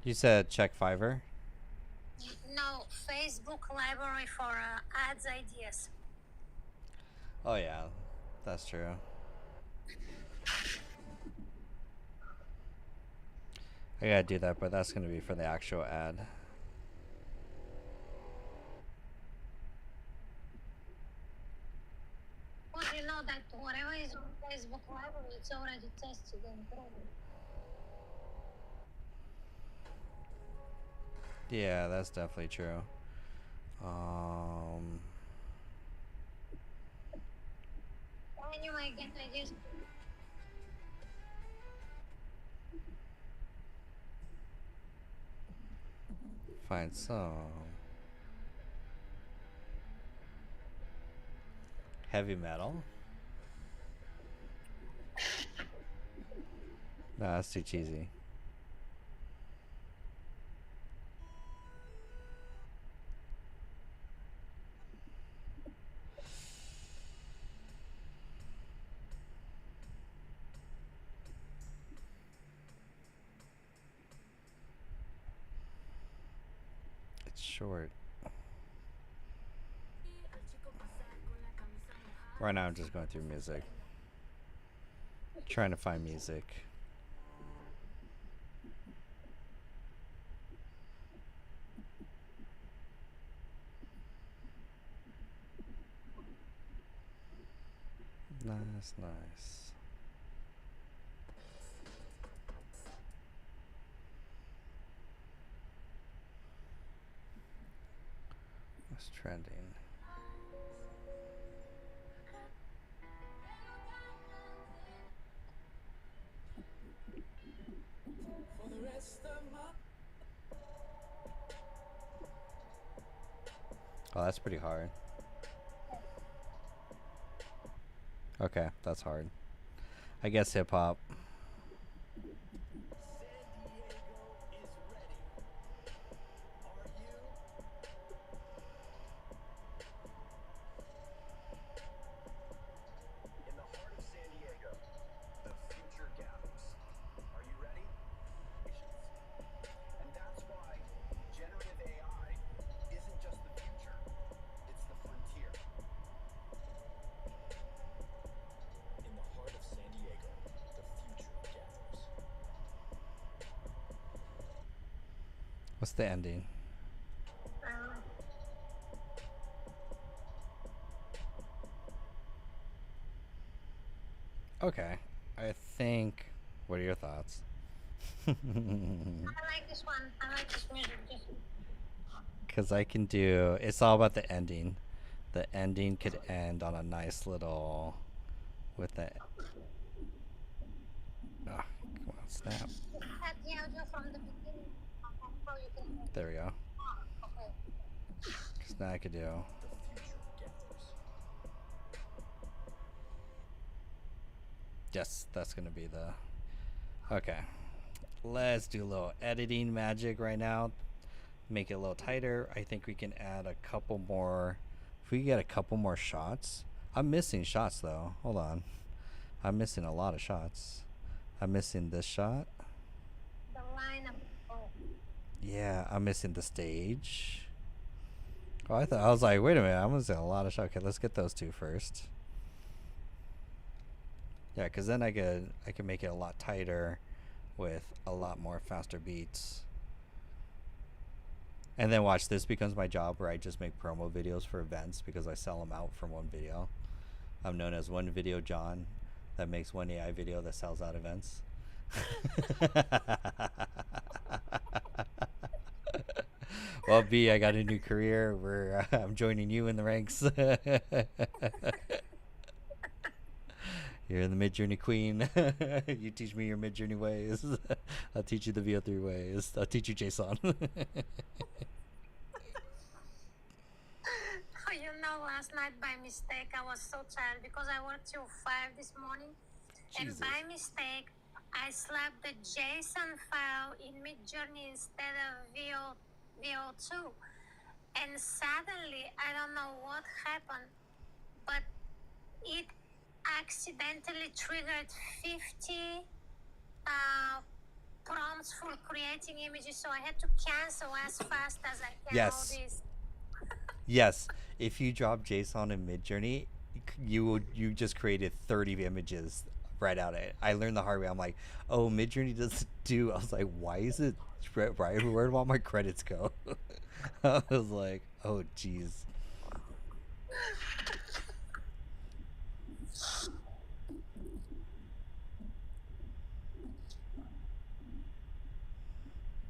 You said check Fiverr? No, Facebook library for ads ideas. Oh yeah, that's true. I gotta do that, but that's gonna be for the actual ad. Well, you know that whatever is on Facebook library, it's already tested and proven. Yeah, that's definitely true. Anyway, get ideas. Find some heavy metal. No, that's too cheesy. It's short. Right now I'm just going through music. Trying to find music. Nice, nice. What's trending? Oh, that's pretty hard. Okay, that's hard. I guess hip hop. In the heart of San Diego, the future gathers. Are you ready? And that's why generative AI isn't just the future, it's the frontier. In the heart of San Diego, the future gathers. What's the ending? Okay. I think. What are your thoughts? I like this one. I like this music. Because I can do. It's all about the ending. The ending could end on a nice little. With the. Oh, come on, snap. Cut the audio from the beginning. So you can. There we go. Okay. Because now I could do. Yes, that's going to be the. Okay. Let's do a little editing magic right now. make it a little tighter. I think we can add a couple more. If we get a couple more shots. I'm missing shots though. Hold on. I'm missing a lot of shots. I'm missing this shot. The line of Yeah, I'm missing the stage. Oh, I was like, wait a minute, I'm missing a lot of shots. Okay, let's get those two first. Yeah, because then I can make it a lot tighter with a lot more faster beats. And then watch, this becomes my job where I just make promo videos for events because I sell them out from one video. I'm known as One Video John that makes one AI video that sells out events. Well, B, I got a new career where I'm joining you in the ranks. You're the Midjourney queen. You teach me your Midjourney ways. I'll teach you the VO3 ways. I'll teach you JSON. Oh, you know, last night by mistake I was so tired because I worked till 5 this morning. Jesus. And by mistake I slapped the JSON file in Midjourney instead of VO2. And suddenly, I don't know what happened, but it accidentally triggered 50 prompts for creating images, so I had to cancel as fast as I can Yes. all these. Yes, if you drop JSON in Midjourney, you just created 30 images right out of it. I learned the hard way. I'm like, oh, Midjourney doesn't do. I was like, why is it right? Where do all my credits go? I was like, oh, geez.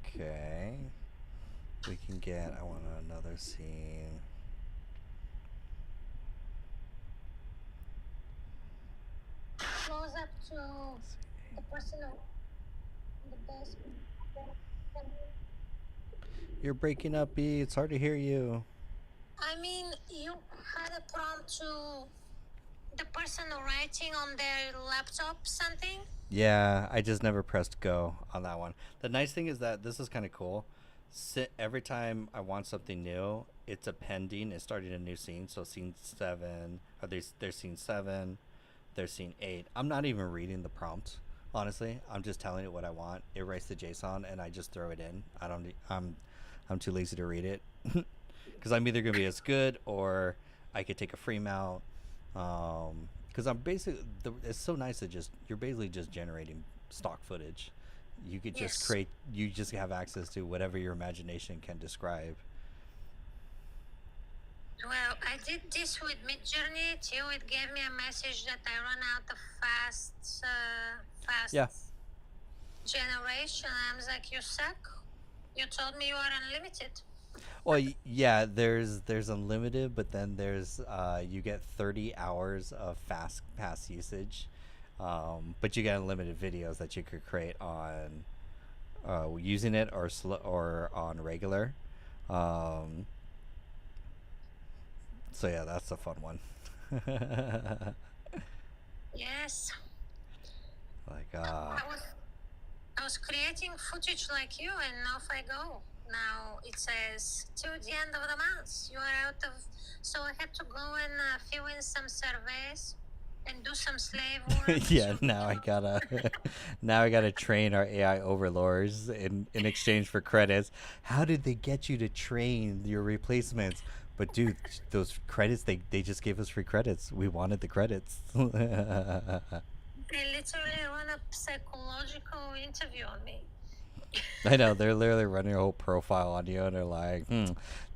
Okay, we can get. I want another scene. Close up to the person on the desk. You're breaking up, B. It's hard to hear you. I mean, you had a prompt to the person writing on their laptop something. Yeah, I just never pressed go on that one. The nice thing is that this is kind of cool. Every time I want something new, it's appending. It's starting a new scene. So scene 7, or there's scene 7, there's scene 8. I'm not even reading the prompt. Honestly, I'm just telling it what I want. It writes the JSON, and I just throw it in. I'm too lazy to read it because I'm either gonna be as good or I could take a free mount. Because I'm basically, it's so nice that you're basically just generating stock footage. You could just Yes. create, you just have access to whatever your imagination can describe. Well, I did this with Midjourney too. It gave me a message that I run out of fast Yeah. generation. I was like, you suck. You told me you are unlimited. Well, yeah, there's unlimited, but then there's you get 30 hours of fast pass usage, but you get unlimited videos that you could create on using it or on regular. So yeah, that's a fun one. Yes. Like I was creating footage like you, and off I go. Now it says to the end of the month you are out of. So I had to go and fill in some surveys and do some slave work. yeah, to- now I gotta train our AI overlords in exchange for credits. How did they get you to train your replacements? But dude, those credits, they just gave us free credits. We wanted the credits. They literally run a psychological interview on me. I know, they're literally running a whole profile on you, and they're like,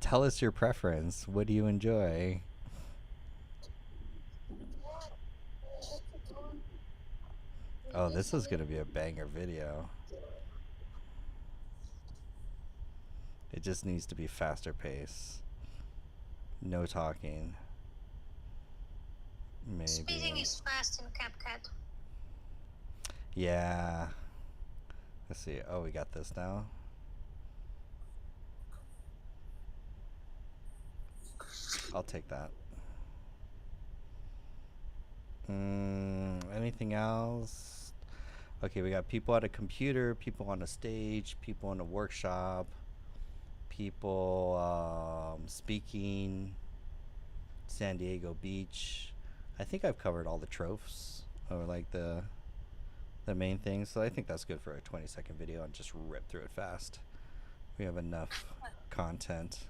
tell us your preference. What do you enjoy? Oh, this is gonna be a banger video. It just needs to be faster pace. No talking. Speeding Maybe. is fast in CapCut. Yeah. Let's see. Oh, we got this now. I'll take that. Anything else? Okay, we got people at a computer, people on a stage, people in a workshop, people speaking, San Diego Beach. I think I've covered all the tropes, or like the main things. So I think that's good for a 20-second video and just rip through it fast. We have enough content.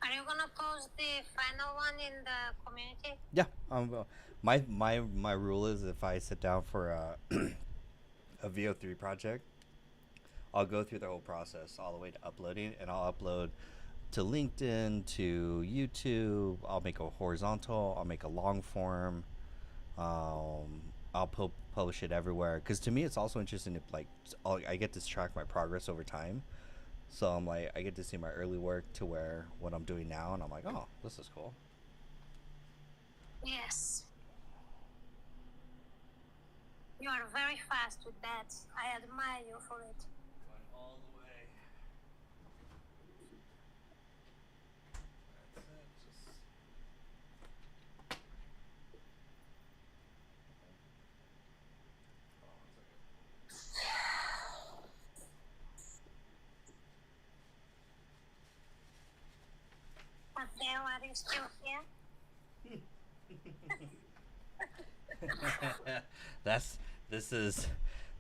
Are you gonna post the final one in the community? Yeah. My rule is if I sit down for a a VO3 project, I'll go through the whole process all the way to uploading, and I'll upload to LinkedIn, to YouTube. I'll make a horizontal. I'll make a long form. I'll publish it everywhere, because to me it's also interesting if like I get to track my progress over time. So I'm like, I get to see my early work to where what I'm doing now, and I'm like, oh, this is cool. Yes. You are very fast with that. I admire you for it. Went all the way. That's it. Just. Mateo, are you still here?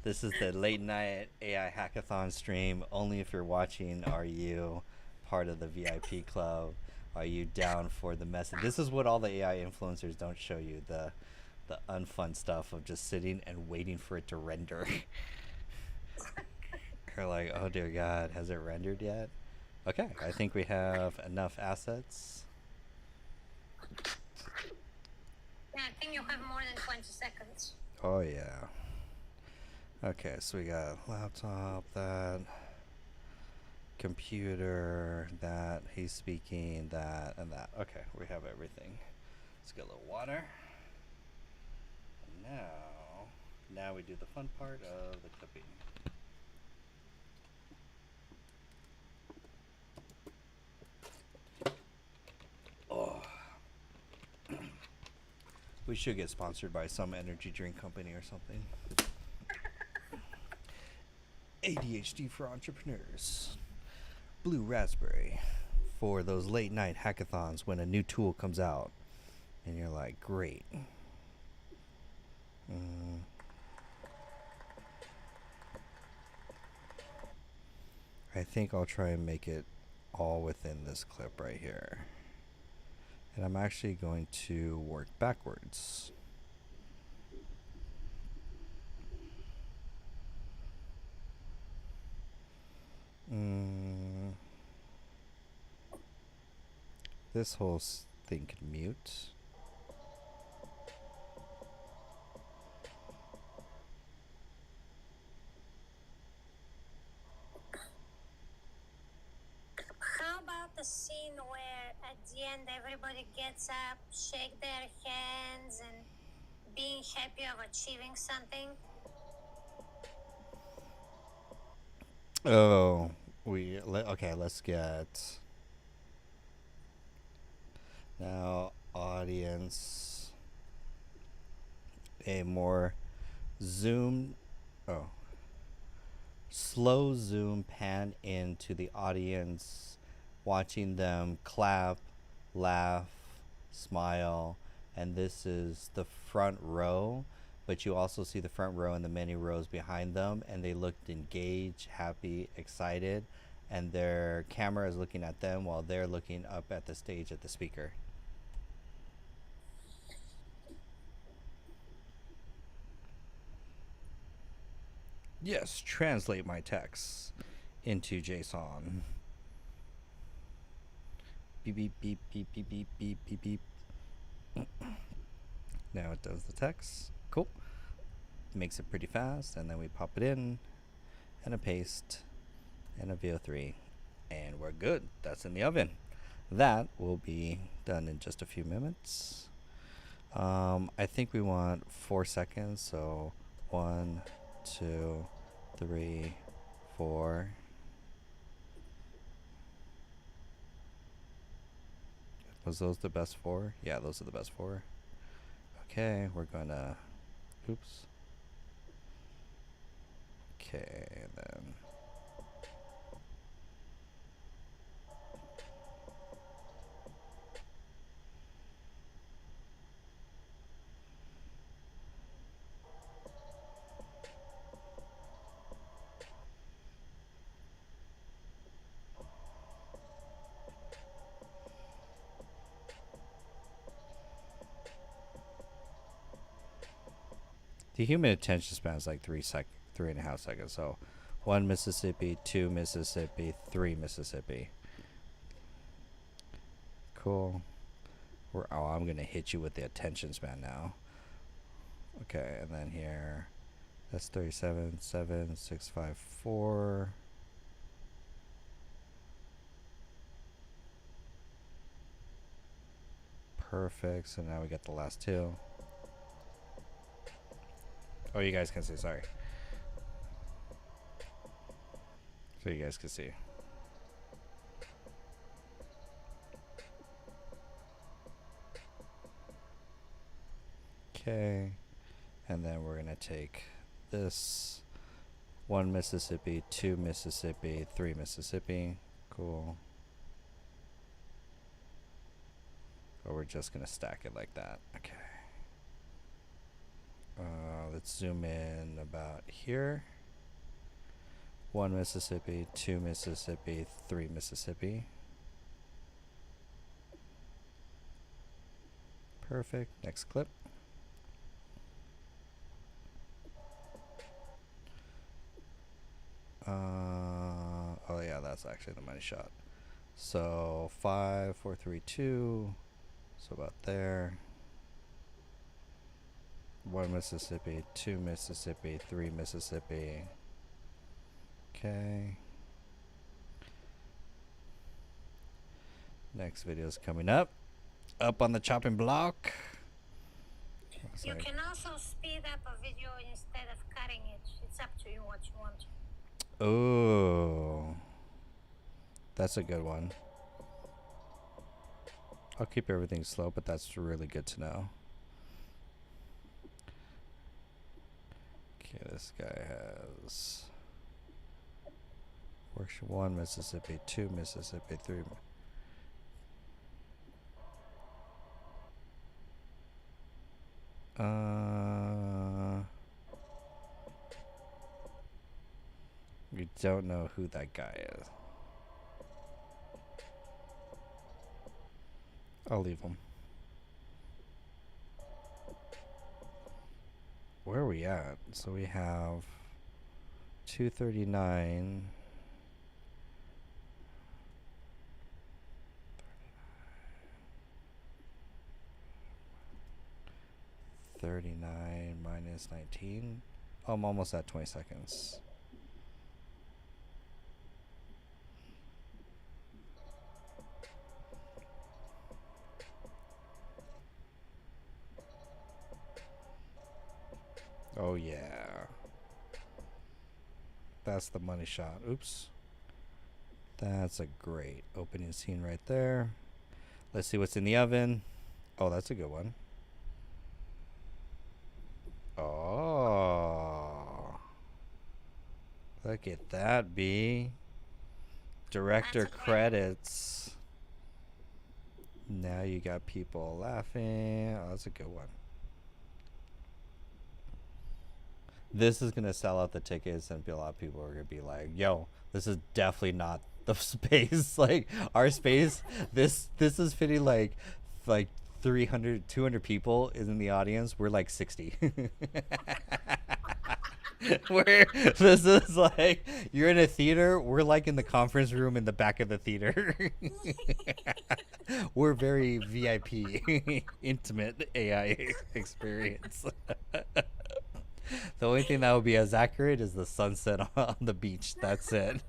This is the late night AI hackathon stream. Only if you're watching are you part of the VIP club. Are you down for the message? This is what all the AI influencers don't show you, the unfun stuff of just sitting and waiting for it to render. You're like, oh dear God, has it rendered yet? Okay, I think we have enough assets. Yeah, I think you have more than 20 seconds. Oh yeah. Okay, so we got laptop, that, computer, that, he's speaking, that, and that. Okay, we have everything. Let's get a little water. And now we do the fun part of the clipping. Oh. We should get sponsored by some energy drink company or something. ADHD for entrepreneurs. Blue raspberry for those late night hackathons when a new tool comes out and you're like, great. I think I'll try and make it all within this clip right here. And I'm actually going to work backwards. This whole thing can mute. How about the scene where at the end everybody gets up, shake their hands, and being happy of achieving something? Oh, okay, let's get now audience, a more slow zoom pan into the audience, watching them clap, laugh, smile, and this is the front row, but you also see the front row and the many rows behind them, and they looked engaged, happy, excited, and their camera is looking at them while they're looking up at the stage at the speaker. Yes, translate my text into JSON. Beep, beep, beep, beep, beep, beep, beep, beep, beep. Now it does the text. Cool. Makes it pretty fast, and then we pop it in, and a paste, and a VO3, and we're good. That's in the oven. That will be done in just a few minutes. I think we want 4 seconds, so 1, 2, 3, 4. Was those the best 4? Yeah, those are the best 4. Okay, we're gonna, oops. Okay, and then the human attention span is like 3.5 seconds. So 1 Mississippi, 2 Mississippi, 3 Mississippi. Cool. I'm gonna hit you with the attention span now. Okay, and then here, that's 37, 7, 6, 5, 4. Perfect. So now we got the last 2. Oh, you guys can see. Sorry. So you guys can see. Okay. And then we're going to take this 1 Mississippi, 2 Mississippi, 3 Mississippi. Cool. Or we're just going to stack it like that. Okay. Let's zoom in about here. 1 Mississippi, 2 Mississippi, 3 Mississippi. Perfect. Next clip. Oh yeah, that's actually the money shot. So 5, 4, 3, 2. So about there. 1 Mississippi, 2 Mississippi, 3 Mississippi. Okay. Next video is coming up. Up on the chopping block. You can also speed up a video instead of cutting it. It's up to you what you want. Oh, that's a good one. I'll keep everything slow, but that's really good to know. Okay, this guy has workshop 1 Mississippi, 2 Mississippi, 3. We don't know who that guy is. I'll leave him. Where are we at? So we have 239. 39 minus 19. Oh, I'm almost at 20 seconds. Oh yeah. That's the money shot. Oops. That's a great opening scene right there. Let's see what's in the oven. Oh, that's a good one. Oh. Look at that, B. Director credits. Now you got people laughing. Oh, that's a good one. This is gonna sell out the tickets, and a lot of people are gonna be like, "Yo, this is definitely not the space. Like our space. This is fitting like 300, 200 people is in the audience. We're like 60. Where this is like you're in a theater. We're like in the conference room in the back of the theater. We're very VIP, intimate AI experience." The only thing that would be as accurate is the sunset on the beach. That's it.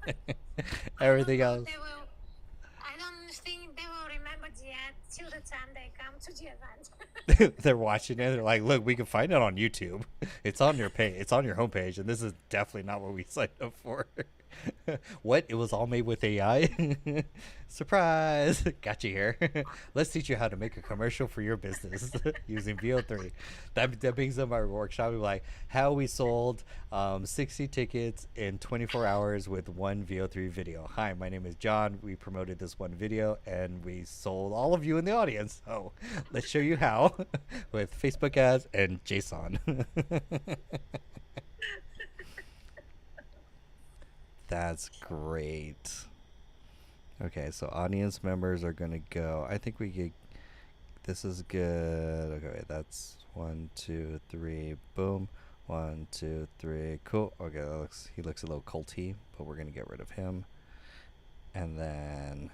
Everything else. I don't think they will remember the ad till the time they come to the event. They're watching it. They're like, "Look, we can find it on YouTube. It's on your page. It's on your homepage, and this is definitely not what we signed up for." What? It was all made with AI? Surprise! Got you here. Let's teach you how to make a commercial for your business using VO3. That brings up our workshop. We're like, how we sold 60 tickets in 24 hours with one VO3 video. Hi, my name is John. We promoted this one video and we sold all of you in the audience. So let's show you how with Facebook ads and JSON. That's great. Okay, so audience members are gonna go. I think we get. This is good. Okay, that's 1, 2, 3. Boom. 1, 2, 3. Cool. Okay, he looks a little culty, but we're gonna get rid of him. And then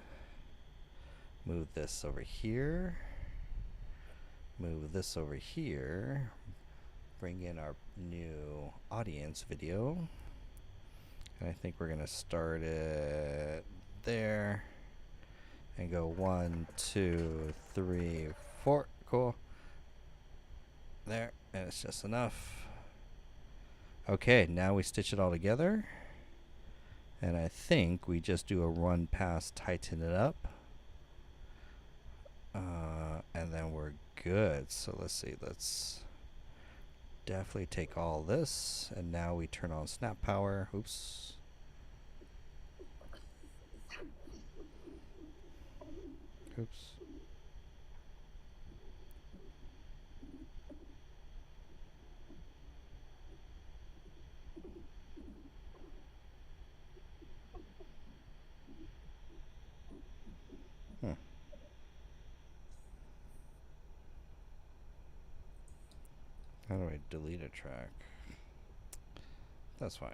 move this over here. Move this over here. Bring in our new audience video. And I think we're gonna start it there and go 1, 2, 3, 4. Cool. There, and it's just enough. Okay, now we stitch it all together. And I think we just do a run past, tighten it up. And then we're good. So let's see, let's definitely take all this, and now we turn on snap power. Oops. Oops. How do I delete a track? That's fine.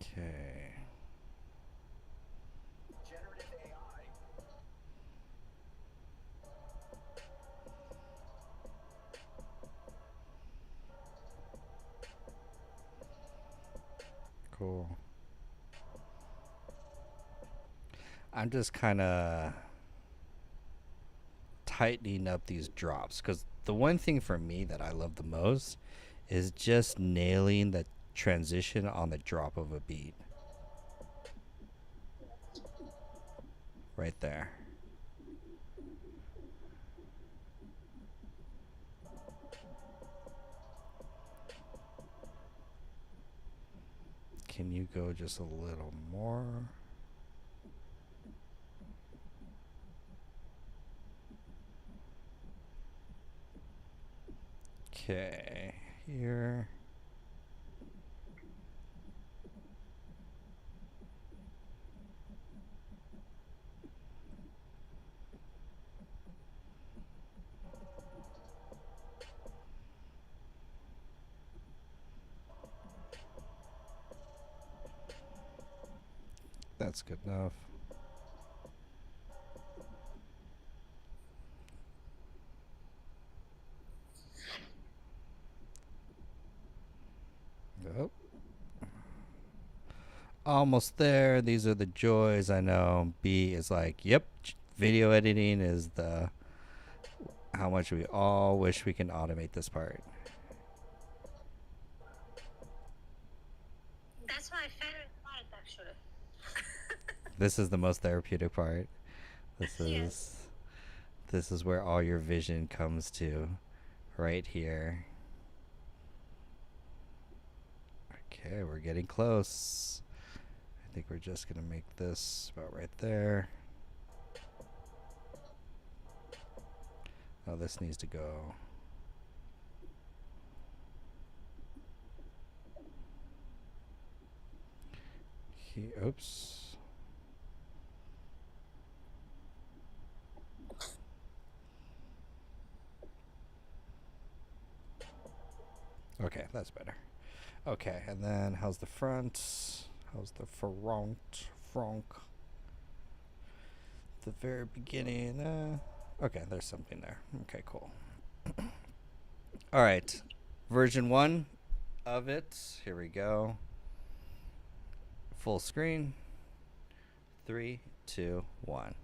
Okay. Generative AI. Cool. I'm just kind of tightening up these drops, because the one thing for me that I love the most is just nailing the transition on the drop of a beat. Right there. Can you go just a little more? Okay, here. That's good enough. Yep. Almost there. These are the joys. I know. B is like, yep, video editing is the how much we all wish we can automate this part. That's my favorite part, actually. This is the most therapeutic part. This is Yes. this is where all your vision comes to, right here. Okay, we're getting close. I think we're just gonna make this about right there. Oh, this needs to go. Oops. Okay, that's better. Okay, and then how's the front? How's the front? The very beginning. Okay, there's something there. Okay, cool. All right, version 1 of it. Here we go. Full screen. 3, 2, 1.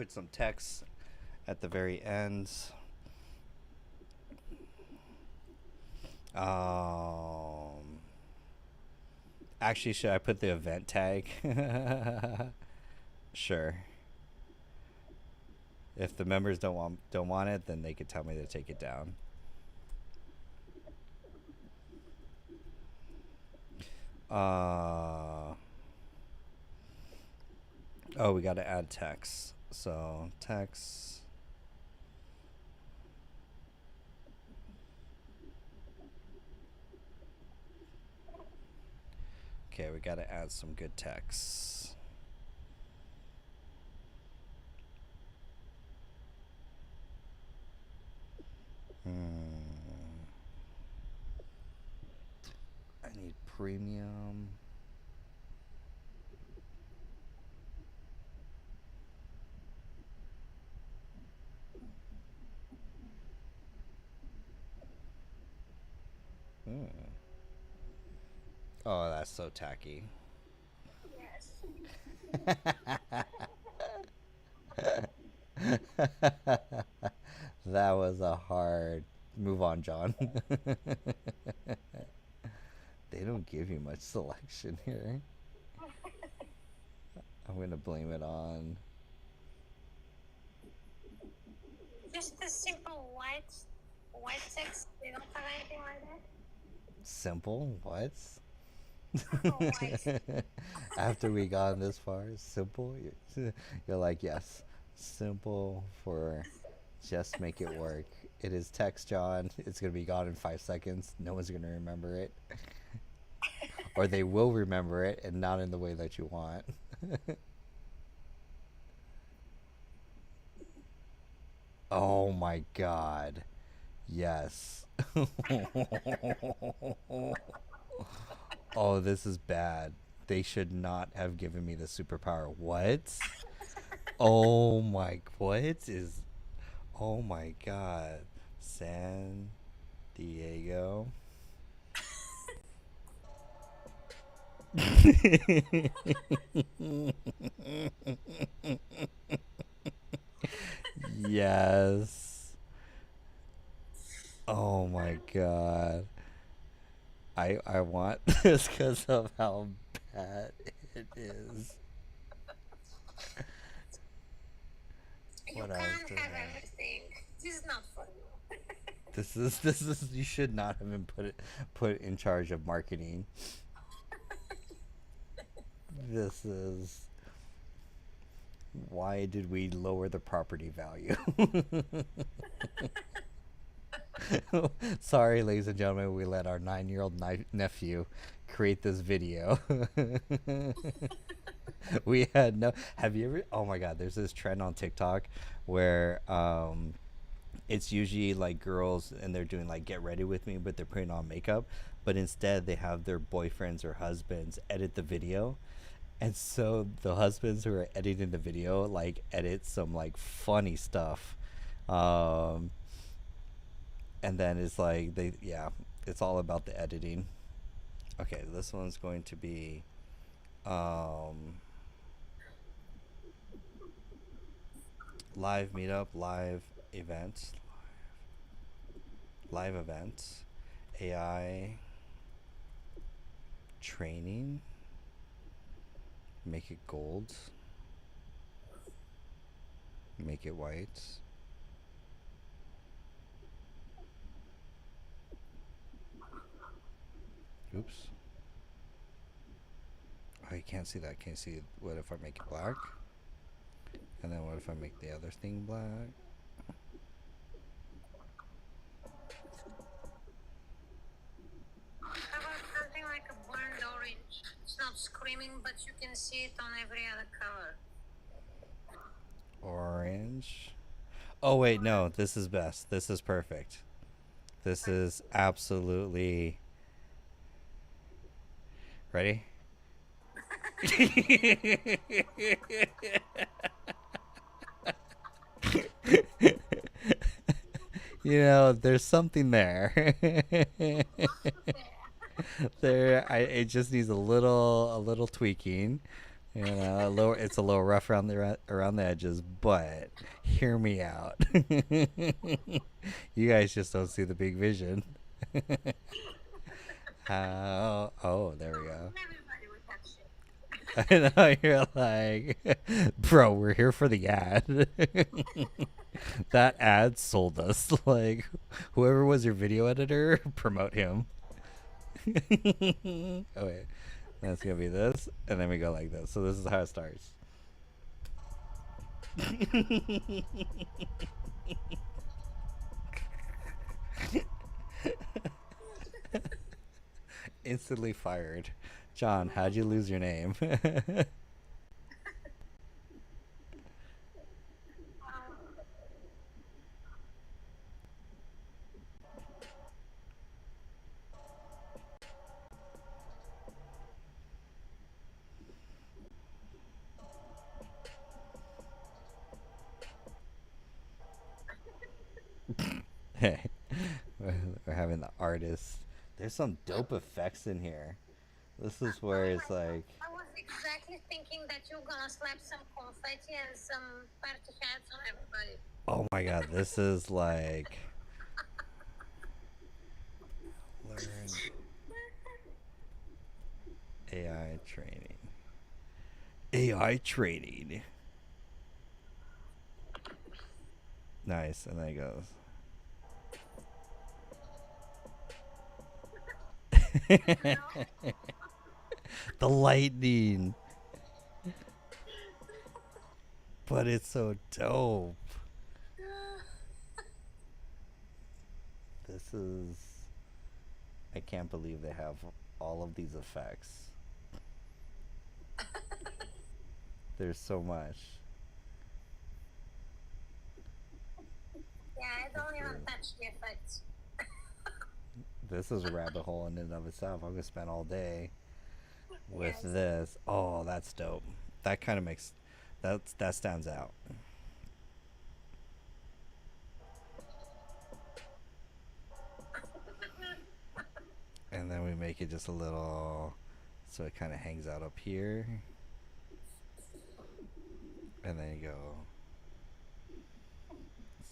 put some text at the very end. Actually, should I put the event tag? Sure. If the members don't want it, then they could tell me to take it down. Oh, we got to add text. So text. Okay, we got to add some good text. I need premium. Oh, that's so tacky. Yes. That was a hard move on, John. They don't give you much selection here. I'm gonna blame it on Just a simple white text. They don't have anything like that. simple. What? White. After we got this far, simple. You're like, yes, simple for just make it work. It is text, John. It's gonna be gone in 5 seconds. No one's gonna remember it, or they will remember it, and not in the way that you want. Oh my God. Yes. Oh, this is bad. They should not have given me the superpower. What? Oh my, what is, oh my God. San Diego. Yes. Oh my God. I want this because of how bad it is. You What else can't do have I have? everything. This is not for you. This is you should not have been put in charge of marketing. This is why did we lower the property value? Sorry, ladies and gentlemen, we let our 9-year-old nephew create this video. We had no. Have you ever? Oh my God! There's this trend on TikTok where it's usually like girls and they're doing like get ready with me, but they're putting on makeup. But instead, they have their boyfriends or husbands edit the video, and so the husbands who are editing the video like edit some like funny stuff. Um, and then it's like it's all about the editing. Okay, this one's going to be live meetup, live events, AI training, make it gold, make it white. Oops. Oh, you can't see that. Can't see. What if I make it black? And then what if I make the other thing black? How about something like a burnt orange? It's not screaming, but you can see it on every other color. Orange. Oh wait, no. This is best. This is perfect. This is absolutely. Ready? You know, there's something there. It just needs a little tweaking, You know, it's a little rough around the edges, but hear me out. You guys just don't see the big vision. How? Oh, there we go. Everybody with that shit. I know you're like, bro, we're here for the ad. That ad sold us. Like, whoever was your video editor, promote him. Oh wait, that's gonna be this, and then we go like this. So this is how it starts. Instantly fired. John, how'd you lose your name? Hey, we're having the artist. There's some dope effects in here. This is where it's like, I was exactly thinking that you're gonna slap some confetti and some party hats on everybody. oh my god, this is like, learn AI training. AI training. Nice, and then it goes. The lightning. But it's so dope. This is... I can't believe they have all of these effects. There's so much. Yeah, I don't even touch the effects. This is a rabbit hole in and of itself. I'm gonna spend all day with Yes. this. Oh, that's dope. That kind of makes... that stands out. And then we make it just a little, so it kind of hangs out up here. And then you go,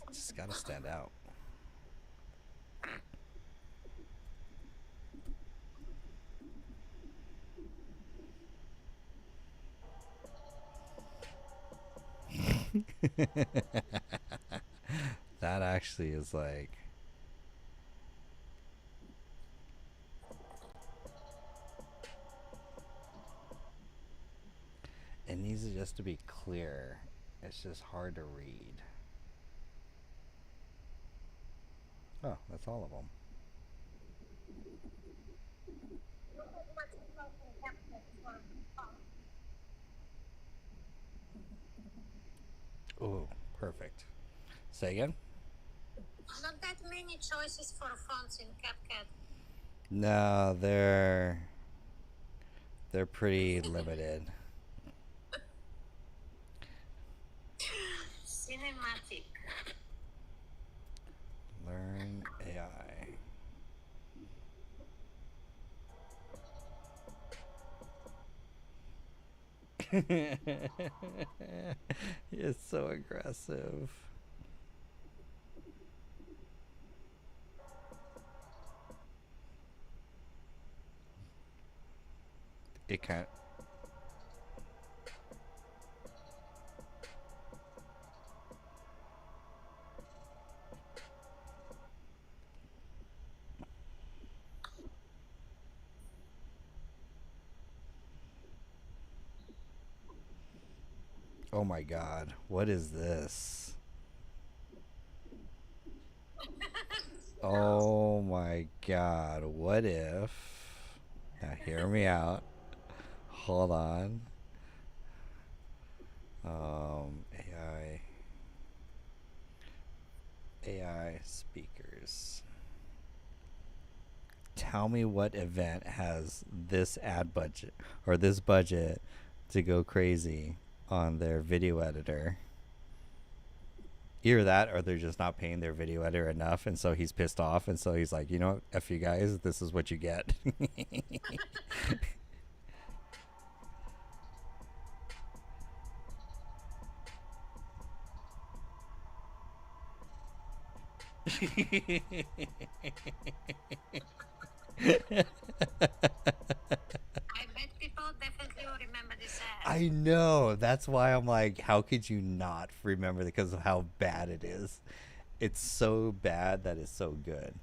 it's just gotta stand out. That actually is like, it needs to just to be clear. It's just hard to read. Oh, that's all of them. Oh, perfect. Say again? Not that many choices for fonts in CapCut. No, they're pretty limited. Cinematic. Learn AI. It's so aggressive. It can't. Oh my god, what is this? Oh my god, what if... Now hear me out. Hold on. AI speakers. Tell me what event has this ad budget or this budget to go crazy on their video editor. Either that or they're just not paying their video editor enough, and so he's pissed off, and so he's like, you know what, F you guys, this is what you get. I bet people definitely will remember this ad. I know. That's why I'm like, how could you not remember because of how bad it is? It's so bad that it's so good.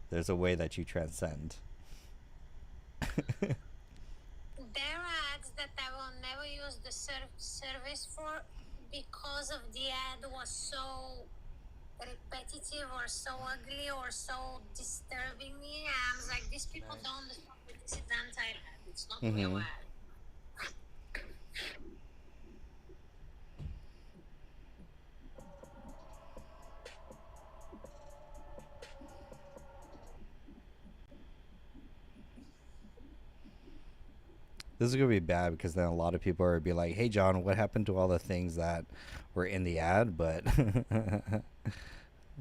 There's a way that you transcend. There are ads that I will never use the service for because of the ad was so repetitive or so ugly or so disturbing me. I was like, these people don't understand that this is anti-ad. It's not real ad. This is gonna be bad because then a lot of people are be like, "Hey, John, what happened to all the things that were in the ad?" But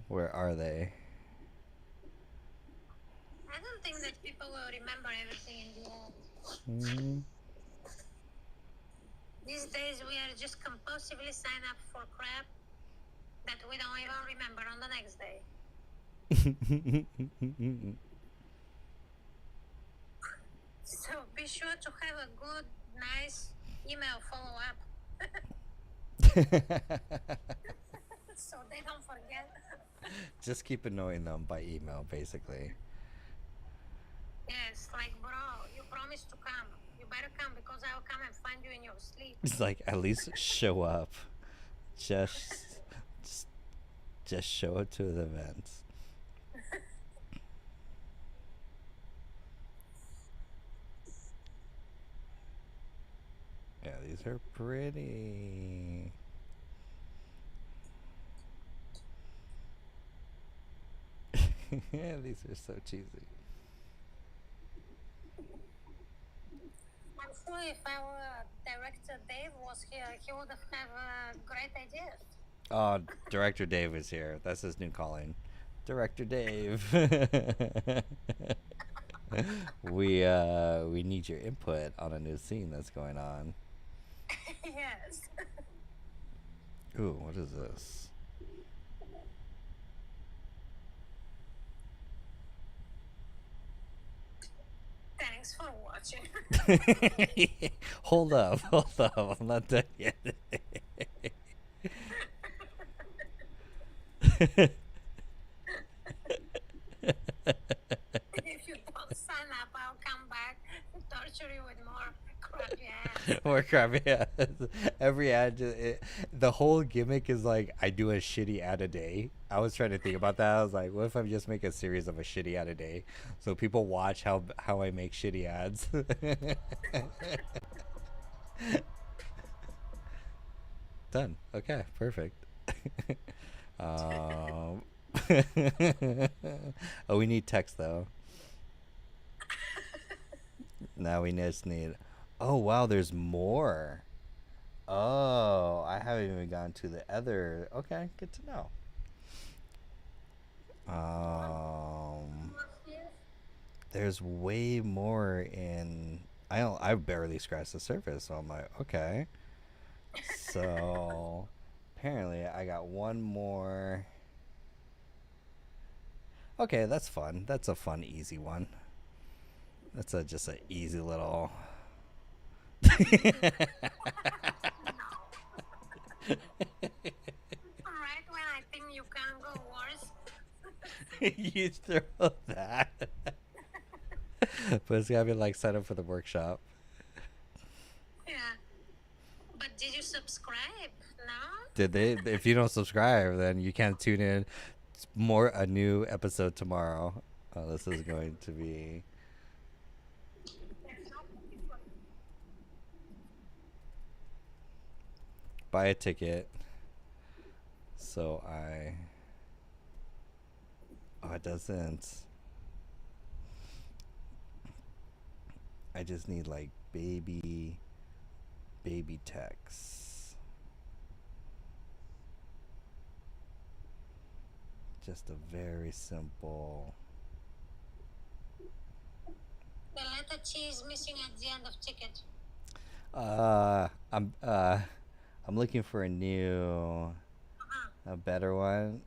where are they? I don't think that people will remember everything in the ad. These days we are just compulsively sign up for crap that we don't even remember on the next day. So be sure to have a good, nice email follow up so they don't forget. Just keep annoying them by email, basically. Yes, like, bro, you promised to come. You better come because I'll come and find you in your sleep. It's like, at least show up. Just, just show up to the events. Yeah, these are pretty. These are so cheesy. I'm sure if our director Dave was here, he would have great ideas. Oh, Director Dave is here. That's his new calling. Director Dave. We need your input on a new scene that's going on. Yes. Ooh, what is this? Thanks for watching. Hold up, I'm not done yet. If you don't sign up, I'll come back and torture you with more crappy ads. More crappy ads. Every ad, the whole gimmick is like, I do a shitty ad a day. I was trying to think about that. I was like, what if I just make a series of a shitty ad a day, so people watch how I make shitty ads. Done. Okay, perfect. um, oh, we need text though. Now we just need. Oh wow, there's more. Oh, I haven't even gone to the other. Okay, good to know. There's way more in. I barely scratched the surface, so I'm like, okay. So apparently, I got one more. Okay, that's fun. That's a fun, easy one. That's just an easy little. Right when I think you can go worse. You throw that. But it's gotta be like set up for the workshop. Yeah. But did you subscribe? No? Did they? If you don't subscribe, then you can't tune in. It's a new episode tomorrow. This is going to be. Buy a ticket. So I. Oh, it doesn't. I just need like baby text. Just a very simple. The letter T is missing at the end of ticket. I'm looking for a better one.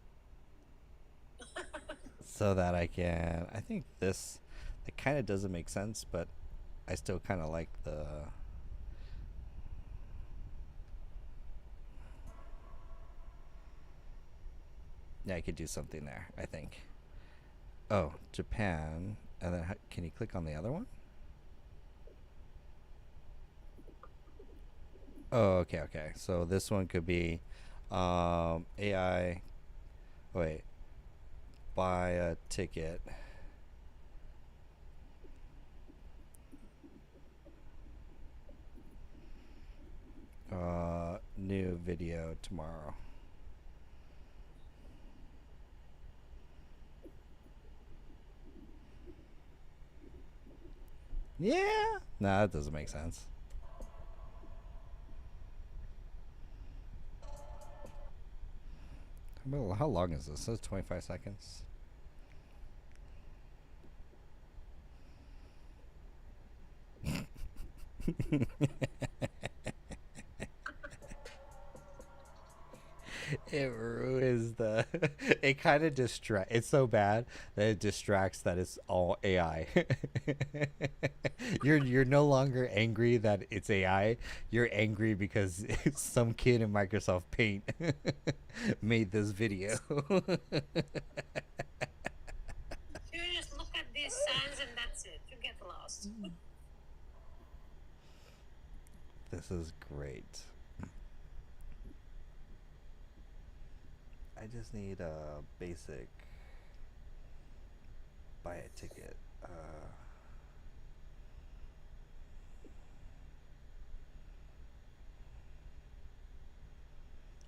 so that I can. I think this, it kind of doesn't make sense, but I still kind of like the. Yeah, I could do something there, I think. Oh, Japan. And then can you click on the other one? Oh, okay, okay. So this one could be AI. Wait, buy a ticket. New video tomorrow. Yeah. Nah, that doesn't make sense. Well, how long is this? It says 25 seconds. It ruins the. It kind of distract. It's so bad that it distracts that it's all AI. You're no longer angry that it's AI. You're angry because some kid in Microsoft Paint made this video. You just look at these signs and that's it. You get lost. This is great. I just need a basic buy a ticket.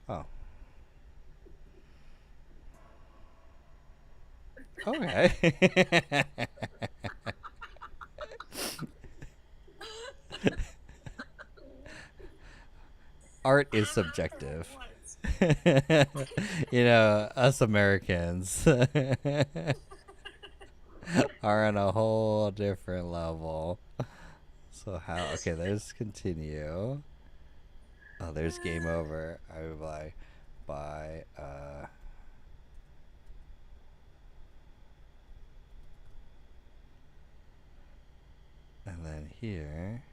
Oh. Okay. Art is subjective. You know, us Americans are on a whole different level. So how? Okay, there's continue. Oh, there's game over. I would buy and then here.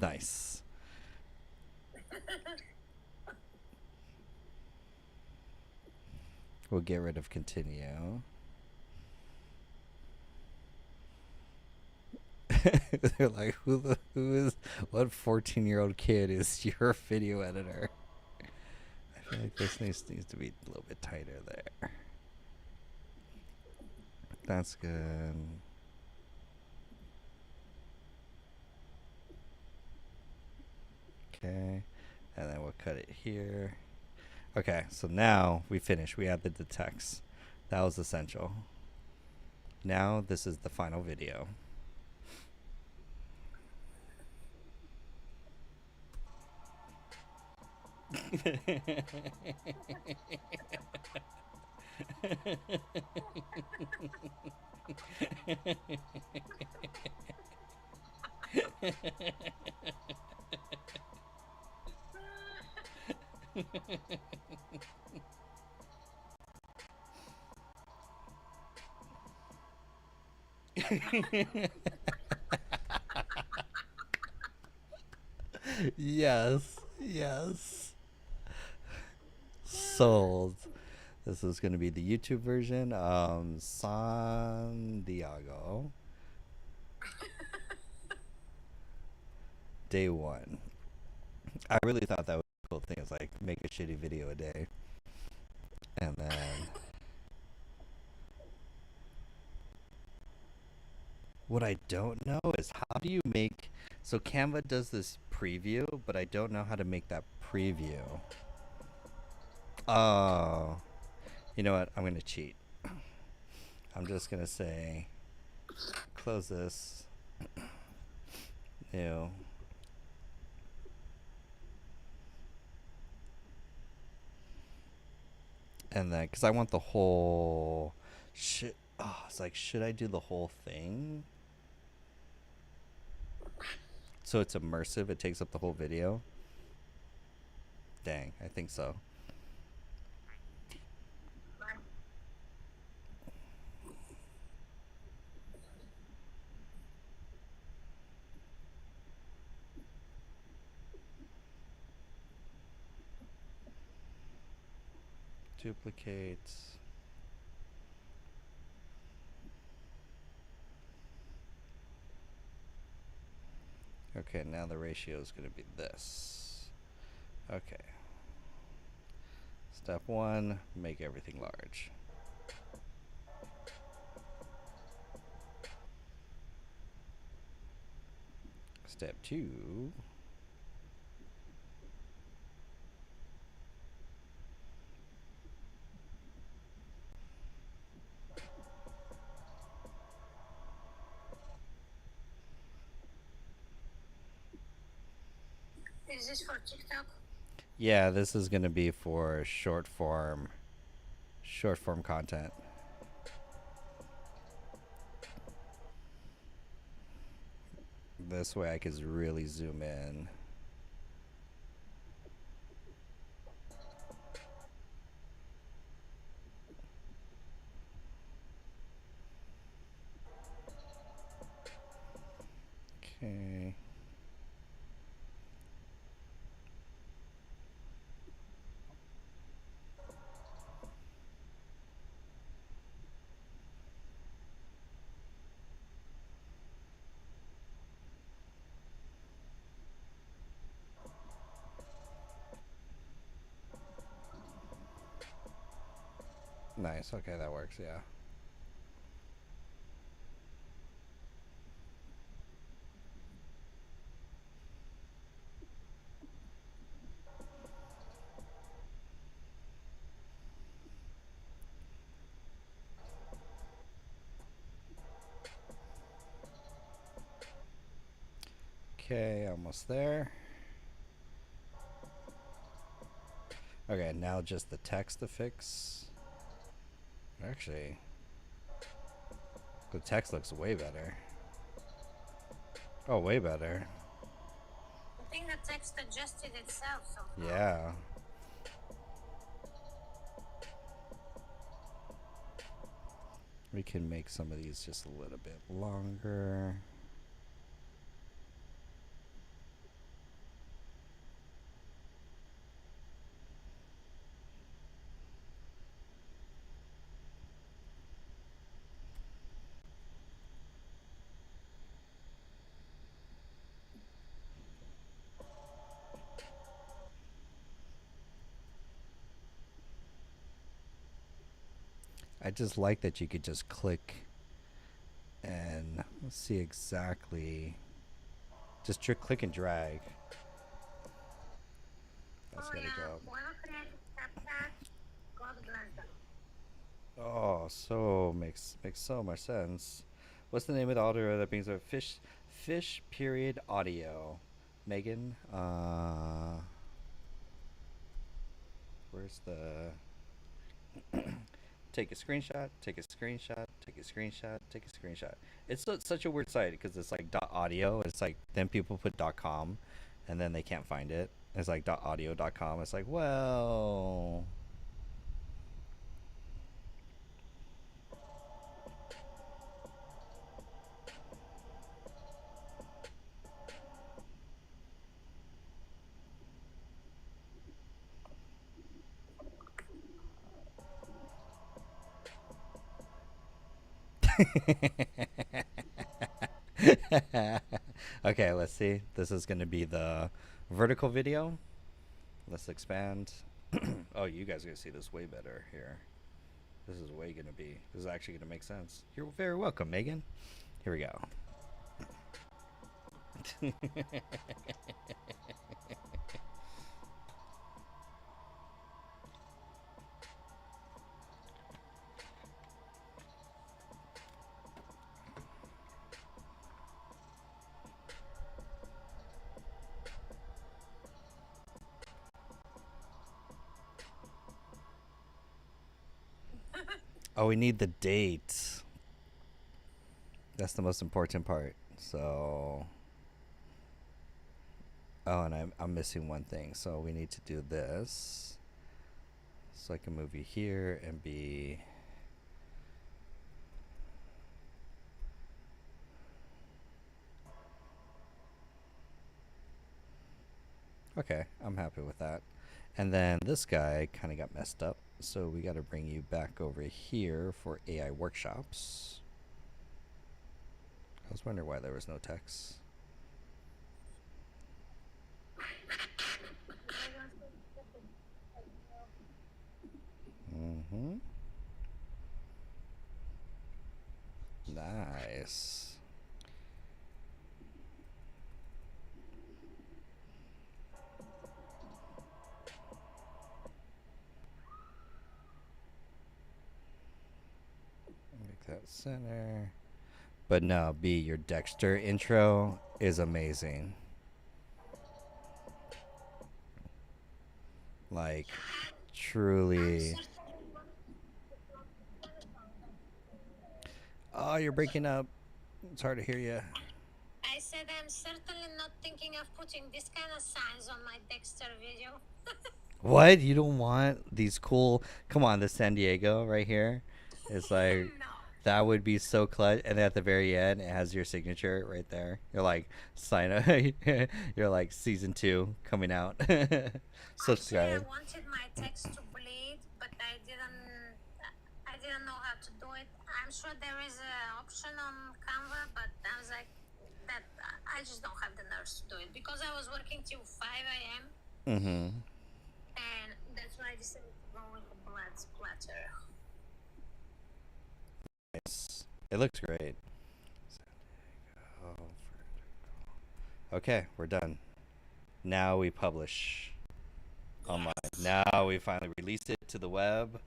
Nice. We'll get rid of continue. They're like, who is, what 14-year-old kid is your video editor? I feel like this needs to be a little bit tighter there. That's good. Okay, and then we'll cut it here. Okay, so now we finish. We added the text. That was essential. Now this is the final video. Yes, yes. Sold. This is going to be the YouTube version. San Diego. Day one. I really thought that was a cool thing. It's like make a shitty video a day. And then what I don't know is how do you make, so Canva does this preview, but I don't know how to make that preview. Oh, you know what? I'm going to cheat. I'm just going to say, close this, new. And then, because I want the whole, it's like, should I do the whole thing? So it's immersive, it takes up the whole video. Dang, I think so. duplicate. Okay, now the ratio is going to be this. Okay. Step 1, make everything large. Step 2, Is this for TikTok? yeah, this is going to be for short form content. This way I can really zoom in. Okay. Nice. Okay, that works. Yeah. Okay, almost there. Okay, now just the text to fix. Actually, the text looks way better. Oh, way better. I think the text adjusted itself somehow. Yeah. We can make some of these just a little bit longer. I just like that you could just click and let's see exactly. Just click and drag. That's gotta go up. God bless them. Oh, so makes so much sense. What's the name of the audio that brings up fish period audio? Megan, where's the take a screenshot, take a screenshot, take a screenshot, take a screenshot. It's such a weird site because it's like .audio. It's like then people put .com, and then they can't find it. It's like .audio.com. It's like, well, okay, let's see. This is going to be the vertical video. Let's expand. Oh, you guys are going to see this way better here. This is this is actually going to make sense. You're very welcome, Megan. Here we go. Oh, we need the date. That's the most important part. So, oh, and I'm missing one thing. So we need to do this. So I can move you here and be. Okay, I'm happy with that. And then this guy kind of got messed up, so we got to bring you back over here for AI workshops. I was wondering why there was no text. Mm-hmm. Nice. Make that center. But no, B, your Dexter intro is amazing. Like, truly. Oh, you're breaking up. It's hard to hear you. I said I'm certainly not thinking of putting this kind of signs on my Dexter video. What? You don't want these cool? Come on, the San Diego right here. It's like No. that would be so clutch. And at the very end, it has your signature right there. You're like sign up. You're like season 2 coming out. Actually, I Subscribe. wanted my text to bleed, but I didn't know how to do it. I'm sure there is an option on Canva, but I was like, that I just don't have the nerves to do it because I was working till 5 a.m. Mm-hmm. And that's why I decided to go with the blood splatter. Nice. It looks great. Okay, we're done. Now we publish online. Now we finally release it to the web.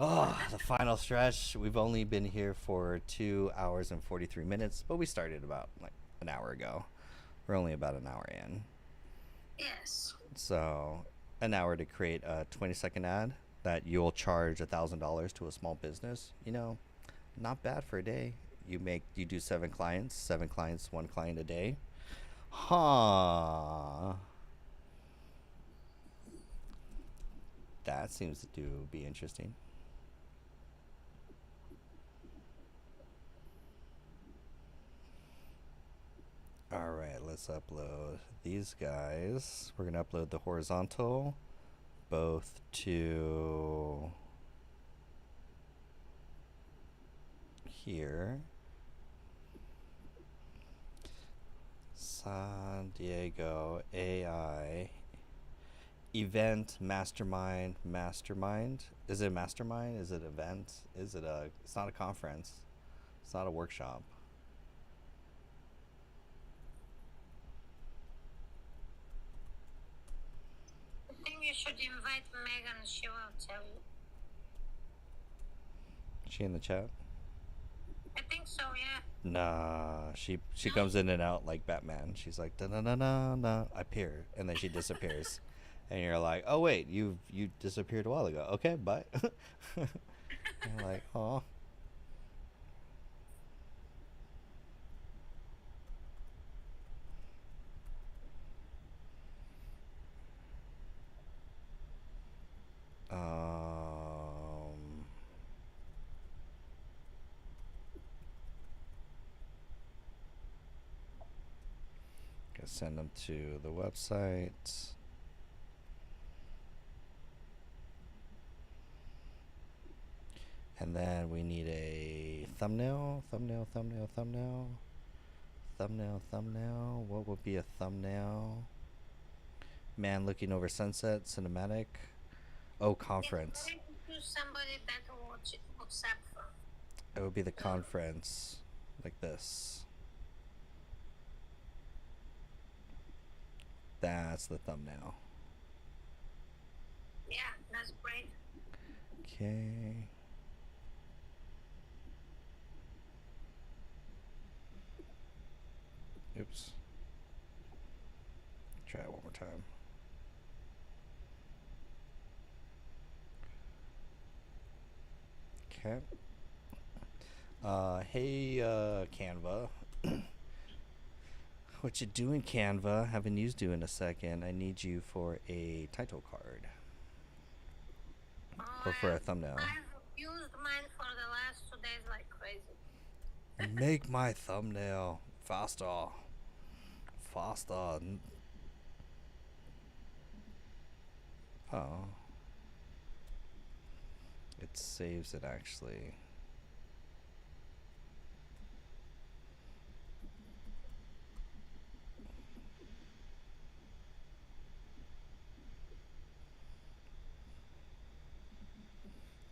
Oh, the final stretch. We've only been here for 2 hours and 43 minutes, but we started about like an hour ago. We're only about an hour in. Yes. So an hour to create a 20-second ad that you'll charge $1,000 to a small business. You know, not bad for a day. You do 7 clients, 1 client a day. Huh. That seems to be interesting. All right, let's upload these guys. We're gonna upload the horizontal both to here. San Diego AI event mastermind. Is it mastermind? Is it event? Is it it's not a conference. It's not a workshop. I think you should invite Megan. She will tell you. Is she in the chat? I think so, yeah. Nah, she comes in and out like Batman. She's like, da na na na na, I appear, and then she disappears, and you're like, oh wait, you disappeared a while ago. Okay, bye. You're like, oh. Gonna send them to the website. And then we need a thumbnail. What would be a thumbnail? Man looking over sunset, cinematic. Oh, conference. Somebody that looks up for. It would be the conference, like this. That's the thumbnail. Yeah, that's great. Okay. Oops. Try it one more time. Okay. Hey, Canva. What you doing, Canva? Haven't used you in a second. I need you for a title card. Or for a thumbnail. I've used mine for the last 2 days like crazy. Make my thumbnail faster. Oh. It saves it actually.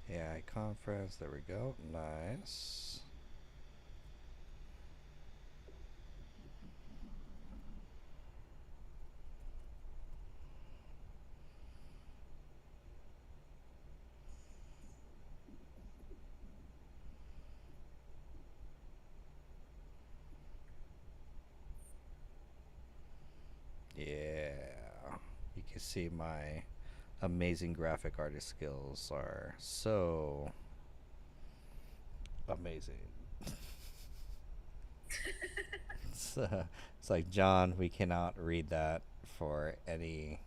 AI conference. There we go. Nice. Yeah. You can see my amazing graphic artist skills are so amazing. It's like, John, we cannot read that for any.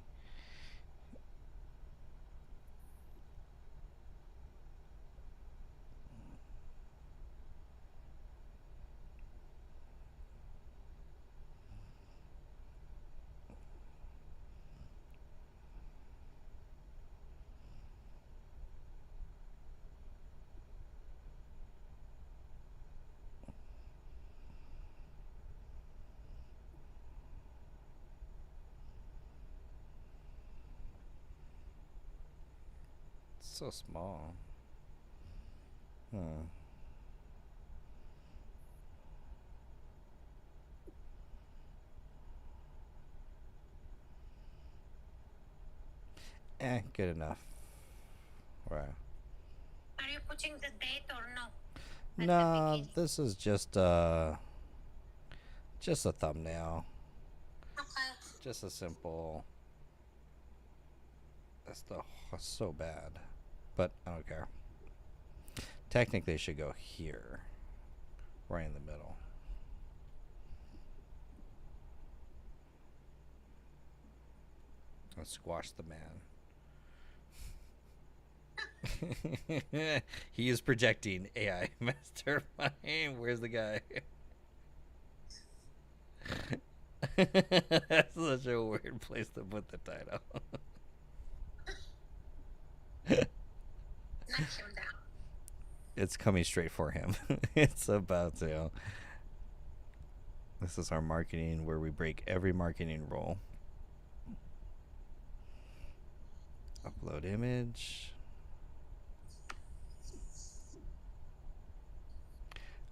It's so small. Hmm. Good enough. Right. Are you putting the date or no? No, this is just a thumbnail. Okay. Just a simple. That's so bad, but I don't care. Technically, it should go here, right in the middle. Let's squash the man. He is projecting AI mastermind. Where's the guy? That's such a weird place to put the title. Knock him down. It's coming straight for him. It's about to. This is our marketing where we break every marketing rule. Upload image.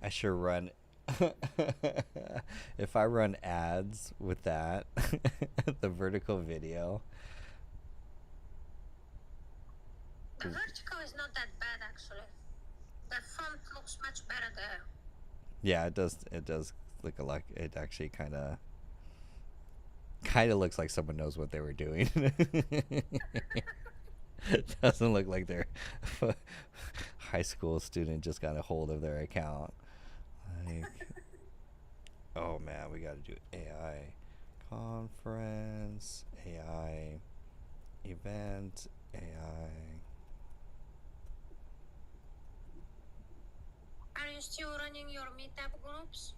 I sure run. If I run ads with that, the vertical video. The vertical is not that bad actually. The font looks much better there. Yeah, it does. It does look a lot. It actually kind of looks like someone knows what they were doing. It doesn't look like their high school student just got a hold of their account. Like, oh man, we got to do AI conference, AI event, AI. Are you still running your meetup groups?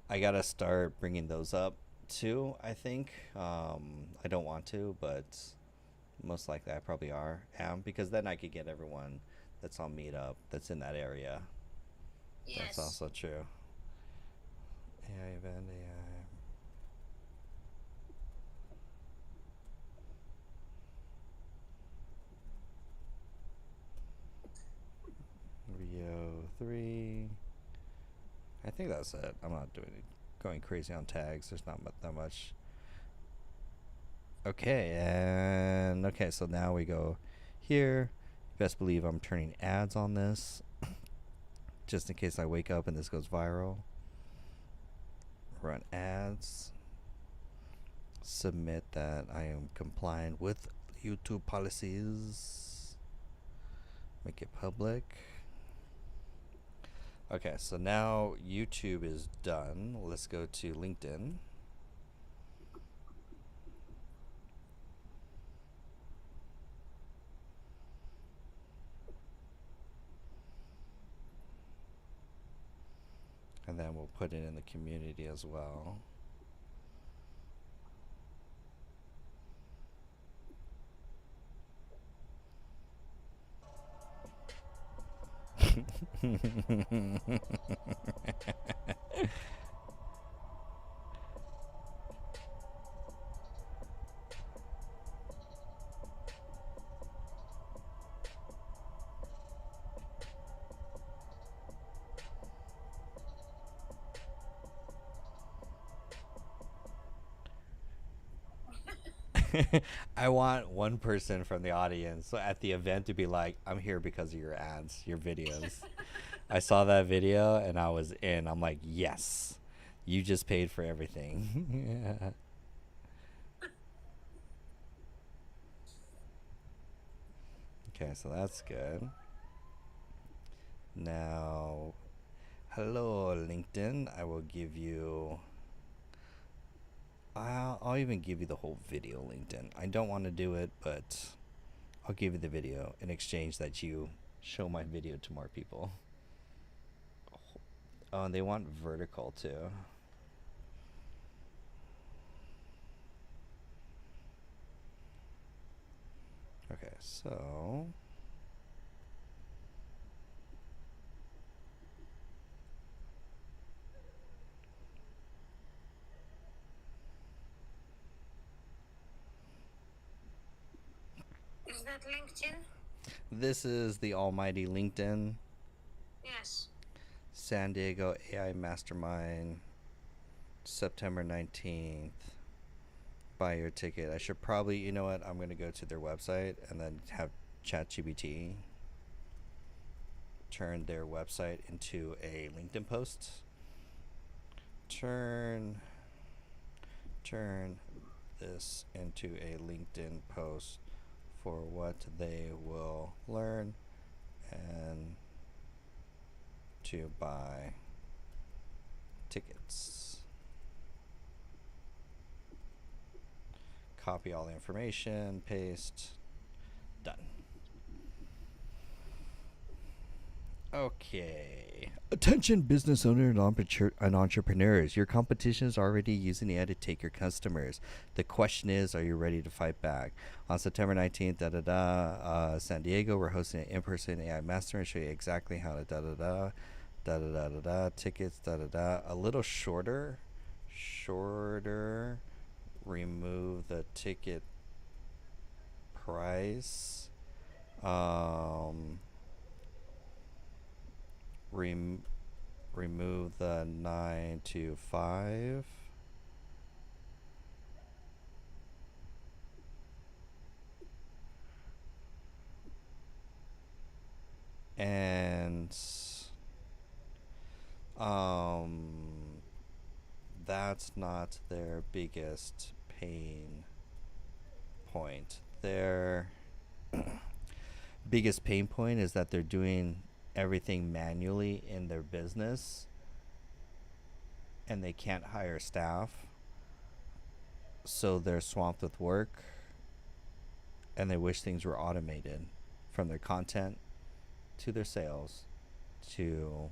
I gotta start bringing those up too. I think I don't want to, but most likely I probably am, because then I could get everyone that's on Meetup that's in that area. Yes. That's also true. AI event, AI. Rio 3. I think that's it. I'm not going crazy on tags. There's not that much. Okay, and okay, so now we go here. Best believe I'm turning ads on this, just in case I wake up and this goes viral. Run ads. Submit that I am compliant with YouTube policies. Make it public. Okay, so now YouTube is done. Let's go to LinkedIn. And then we'll put it in the community as well. I want one person from the audience at the event to be like, I'm here because of your ads, your videos. I saw that video and I was in. I'm like, yes, you just paid for everything. Yeah. Okay, so that's good. Now, hello, LinkedIn. I will give you. I'll even give you the whole video, LinkedIn. I don't want to do it, but I'll give you the video in exchange that you show my video to more people. Oh, and they want vertical too. Okay, so Is that LinkedIn? this is the almighty LinkedIn. Yes. San Diego AI Mastermind, September 19th. Buy your ticket. I should probably, you know what, I'm going to go to their website and then have ChatGPT turn their website into a LinkedIn post. Turn this into a LinkedIn post for what they will learn and to buy tickets. Copy all the information, paste, done. Okay. Attention business owners and entrepreneurs. Your competition is already using AI to take your customers. The question is, are you ready to fight back? On September 19th, San Diego, we're hosting an in-person AI master and show you exactly how to tickets, a little shorter, remove the ticket price. Remove the 9 to 5. And that's not their biggest pain point. Their biggest pain point is that they're doing everything manually in their business and they can't hire staff, so they're swamped with work and they wish things were automated, from their content to their sales to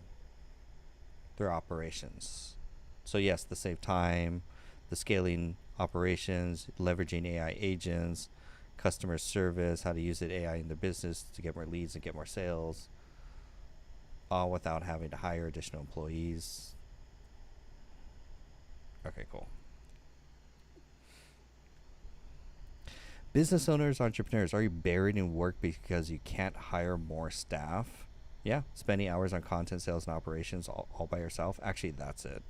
their operations. So yes, the save time, the scaling operations, leveraging AI agents, customer service, how to use it AI in their business to get more leads and get more sales, all without having to hire additional employees. Okay, cool. Business owners, entrepreneurs, are you buried in work because you can't hire more staff? Yeah, spending hours on content, sales, and operations all by yourself. Actually, that's it.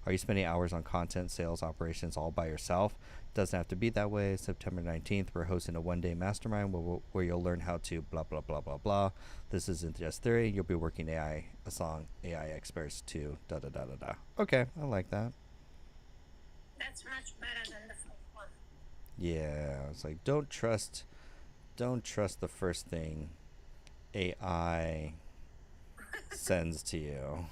Are you spending hours on content, sales, operations all by yourself? Doesn't have to be that way. September 19th, we're hosting a one-day mastermind where you'll learn how to blah, blah, blah, blah, blah. This isn't just theory. You'll be working AI experts to da-da-da-da-da. Okay, I like that. That's much better than the first one. Yeah, it's like don't trust the first thing AI sends to you.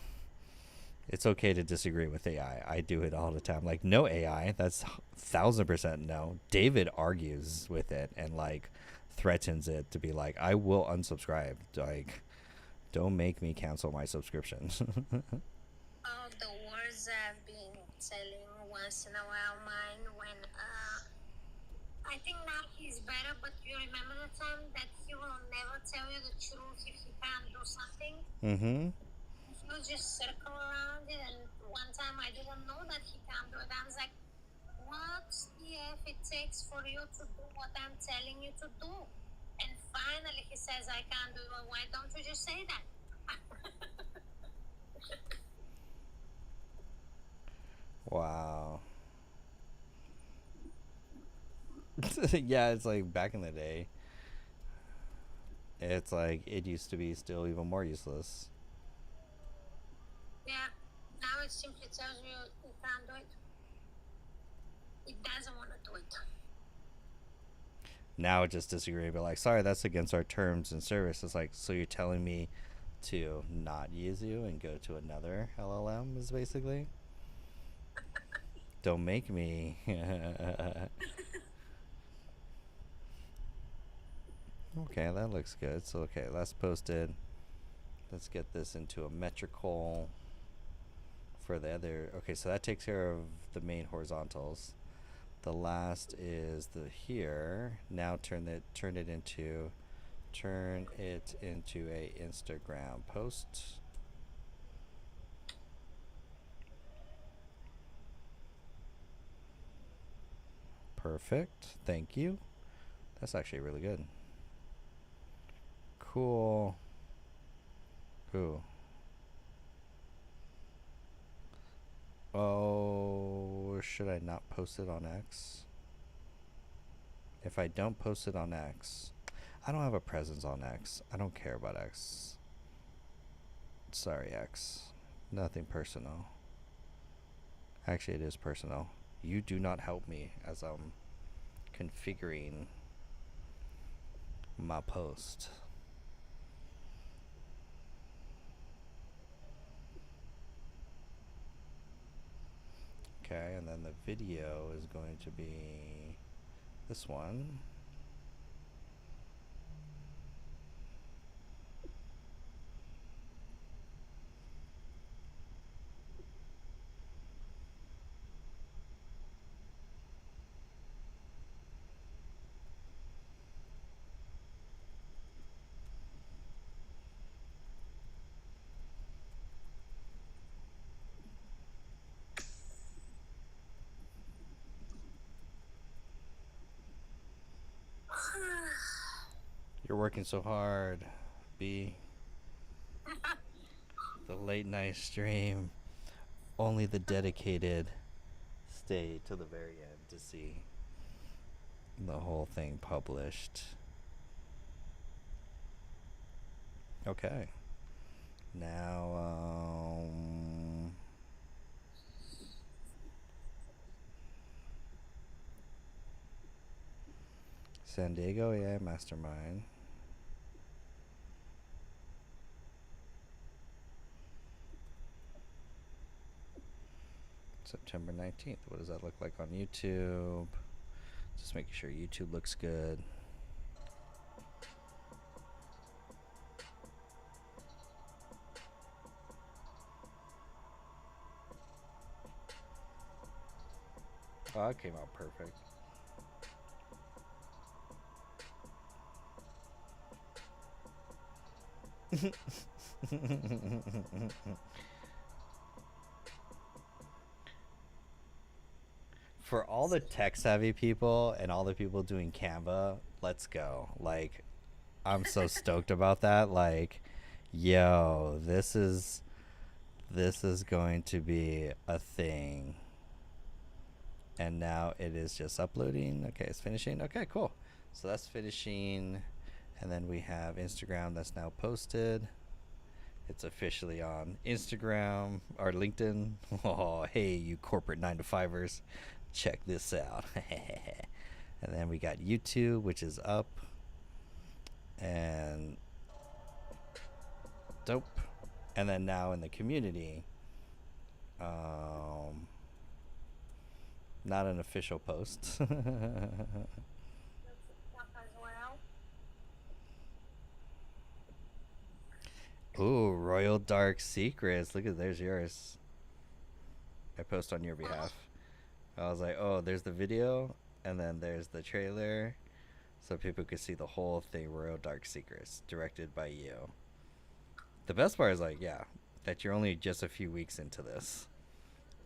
It's okay to disagree with AI. I do it all the time. Like, no AI, that's 1000% no. David argues with it and like threatens it to be like, I will unsubscribe. Like, don't make me cancel my subscription. Oh, the words I've been telling once in a while mine when I think now he's better, but you remember the time that he will never tell you the truth if he can't do something? Mm-hmm. He will just circle around it, and one time I didn't know that he can't do it. I was like, what if it takes for you to do what I'm telling you to do? And finally he says, I can't do it. Well, why don't you just say that? Wow. Yeah, it's like back in the day. It's like it used to be still even more useless. Yeah, now it simply tells you you can't do it. It doesn't want to do it. Now it just disagree, but like, sorry, that's against our terms and service. It's like, so you're telling me to not use you and go to another LLM is basically. Don't make me. Okay, that looks good. So okay, that's posted. Let's get this into a metrical for the other. Okay, so that takes care of the main horizontals. The last is the here. Now turn it into a Instagram post. Perfect. Thank you. That's actually really good. Cool. Cool. Oh, should I not post it on X? If I don't post it on X, I don't have a presence on X. I don't care about X. Sorry, X. Nothing personal. Actually, it is personal. You do not help me as I'm configuring my post. Okay, and then the video is going to be this one. You're working so hard, B. The late night stream. Only the dedicated stay till the very end to see the whole thing published. Okay. Now, San Diego AI Mastermind. September 19th. What does that look like on YouTube? Just making sure YouTube looks good. Oh, that came out perfect. For all the tech savvy people and all the people doing Canva, let's go. Like, I'm so stoked about that. Like, yo, this is going to be a thing. And now it is just uploading. Okay, it's finishing. Okay, cool. So that's finishing. And then we have Instagram that's now posted. It's officially on Instagram or LinkedIn. Oh, hey, you corporate 9-to-5ers. Check this out. And then we got YouTube, which is up. And dope. And then now in the community, not an official post. Ooh, Royal Dark Secrets. Look at, there's yours. I post on your behalf. I was like, oh, there's the video. and then there's the trailer, so people could see the whole thing. Royal Dark Secrets, directed by you. The best part is like, yeah, that you're only just a few weeks into this.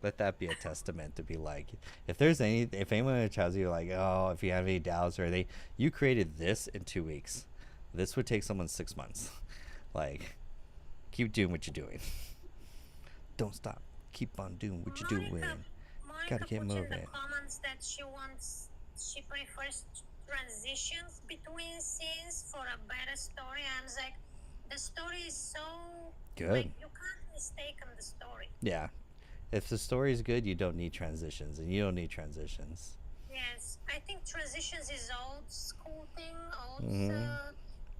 Let that be a testament to be like, if anyone tells you like, oh, if you have any doubts or you created this in 2 weeks, this would take someone 6 months. Like, keep doing what you're doing. Don't stop. Keep on doing what you're doing. Monica Gotta keep put in moving. the comments that she prefers transitions between scenes for a better story. I was like, the story is so Good. like, you can't mistake on the story. Yeah. If the story is good, you don't need transitions, and you don't need transitions. Yes, I think transitions is old school thing.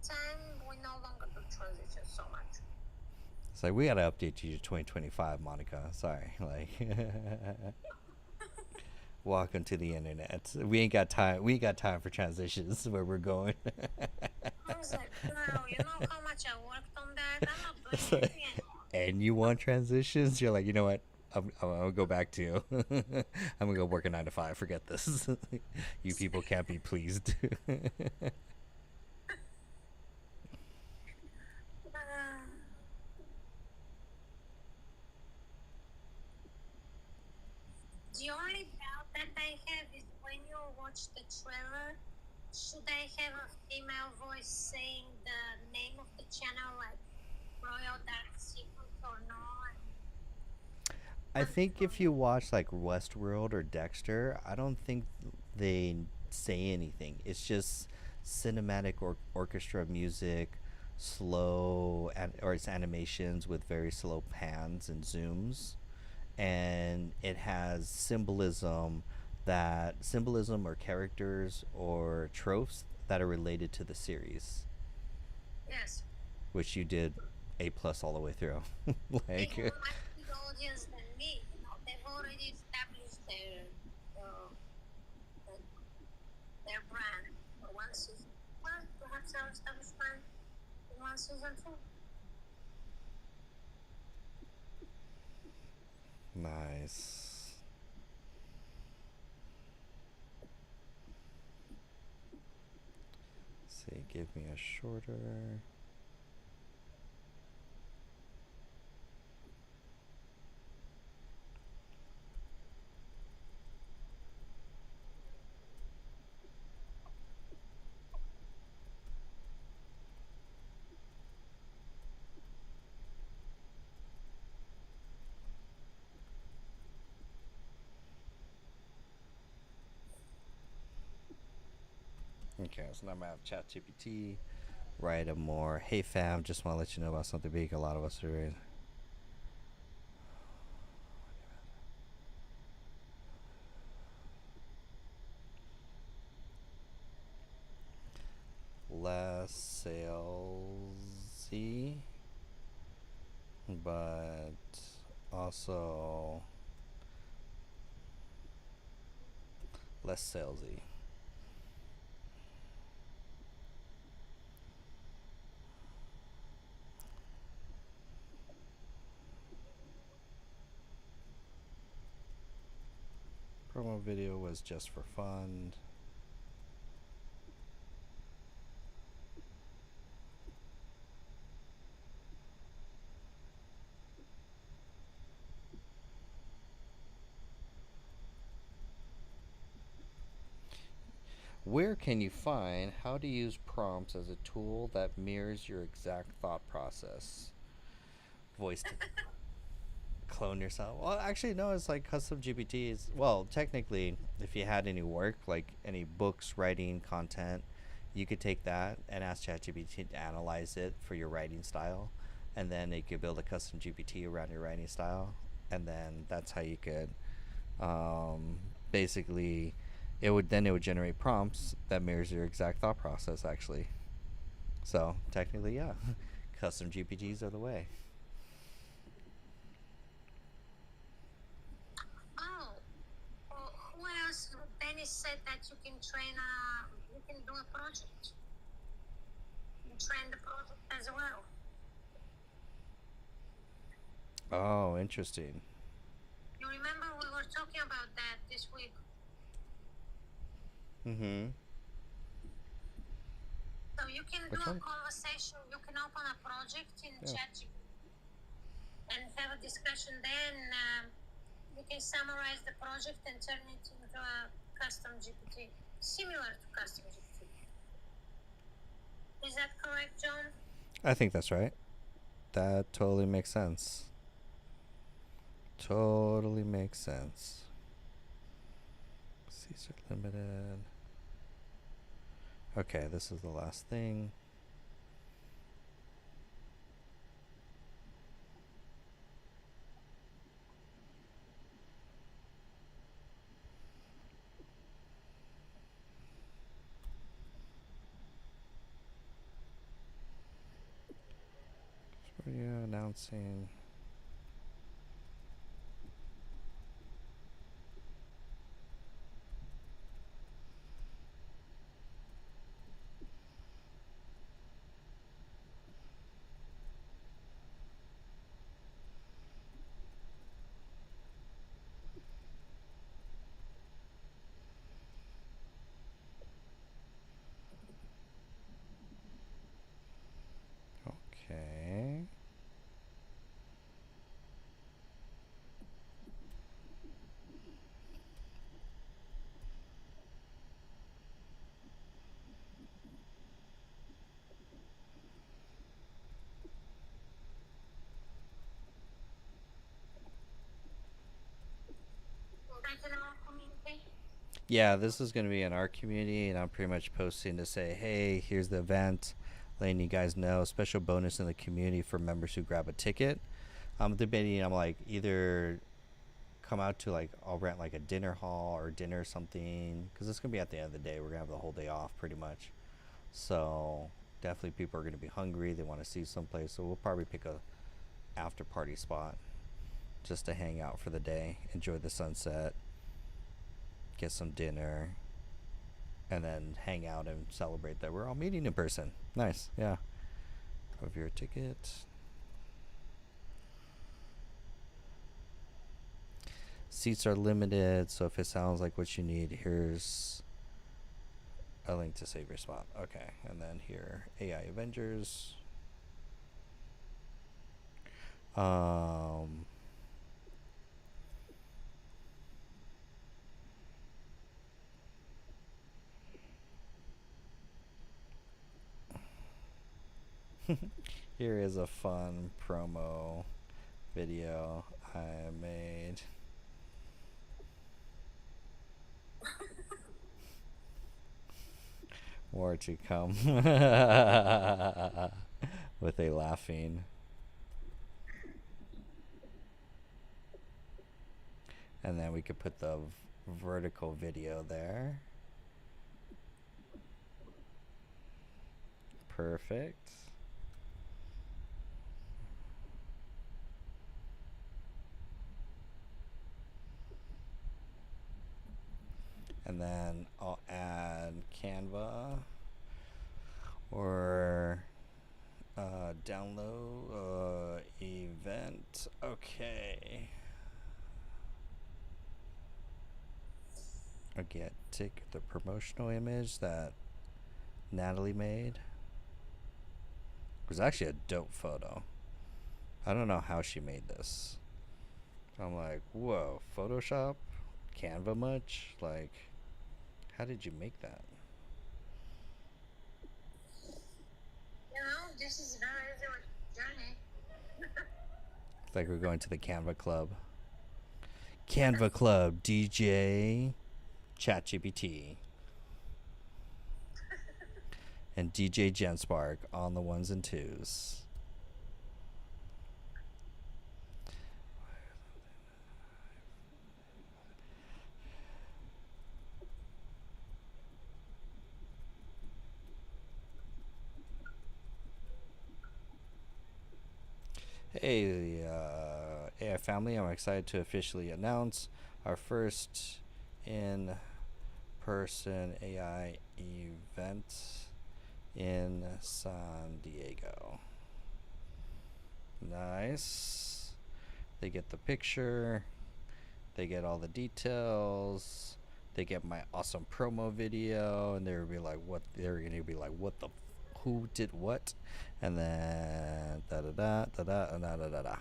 Time we no longer do transitions so much. It's like, we gotta update you to 2025, Monica. Sorry, like, welcome to the internet. We ain't got time. We ain't got time for transitions. Where we're going. I was like, no, you know how much I worked on that. I'm not doing anything anymore. And you want transitions? You're like, you know what? I'm gonna go back to. I'm gonna go work a 9 to 5. Forget this. You people can't be pleased. The only doubt that I have is when you watch the trailer, should I have a female voice saying the name of the channel, like Royal Dark Secrets or no? I think if you watch like Westworld or Dexter, I don't think they say anything. It's just cinematic orchestra music, or it's animations with very slow pans and zooms, and it has symbolism or characters or tropes that are related to the series. Yes. Which you did A+ all the way through. Like. They more the audience than me. You know, they've already established their brand for one season. Well, perhaps I'll establish brand in one season too. Nice. Let's see, give me a shorter. Okay, so now I'm gonna have ChatGPT write a more, hey fam, just want to let you know about something big a lot of us are in. Less salesy, but also less salesy. Promo video was just for fun. Where can you find how to use prompts as a tool that mirrors your exact thought process? Voice to clone yourself. Well, actually, no, it's like custom GPTs. Well, technically, if you had any work, like any books, writing, content, you could take that and ask ChatGPT to analyze it for your writing style. And then it could build a custom GPT around your writing style. And then that's how you could basically it would generate prompts that mirrors your exact thought process, actually. So technically, yeah, custom GPTs are the way. Oh, well, who else? Dennis said that you can you can do a project. You train the project as well. Oh, interesting. You remember we were talking about that this week? Mm-hmm. So you can do Which a one? conversation. You can open a project in Yeah. ChatGPT and have a discussion. Then you can summarize the project and turn it into a custom GPT, similar to custom GPT. Is that correct, John? I think that's right. That totally makes sense. Totally makes sense. Seats are limited. Okay, this is the last thing. So yeah, announcing. Okay. That's in our community. Yeah, this is going to be in our community, and I'm pretty much posting to say, hey, here's the event, letting you guys know. Special bonus in the community for members who grab a ticket. I'm debating, I'm like, either come out to like, I'll rent like a dinner hall or dinner or something, because it's going to be at the end of the day. We're going to have the whole day off pretty much. So definitely people are going to be hungry. They want to see someplace. So we'll probably pick a after party spot just to hang out for the day, enjoy the sunset, get some dinner, and then hang out and celebrate that we're all meeting in person. Nice, yeah. Of your ticket. Seats are limited, so if it sounds like what you need, here's a link to save your spot. Okay, and then here, AI Avengers. Here is a fun promo video I made. More to come. With a laughing. And then we could put the vertical video there. Perfect. And then I'll add Canva or download event. Okay. Again, take the promotional image that Natalie made. It was actually a dope photo. I don't know how she made this. I'm like, whoa, Photoshop? Canva much? Like, how did you make that? You know, this is very easy journey. It's like we're going to the Canva Club. Canva Club, DJ, ChatGPT, and DJ Genspark on the ones and twos. Hey, AI family, I'm excited to officially announce our first in-person AI event in San Diego. Nice. They get the picture. They get all the details. they get my awesome promo video, and they're gonna be like, what the, who did what, and then da da da da da da da da da.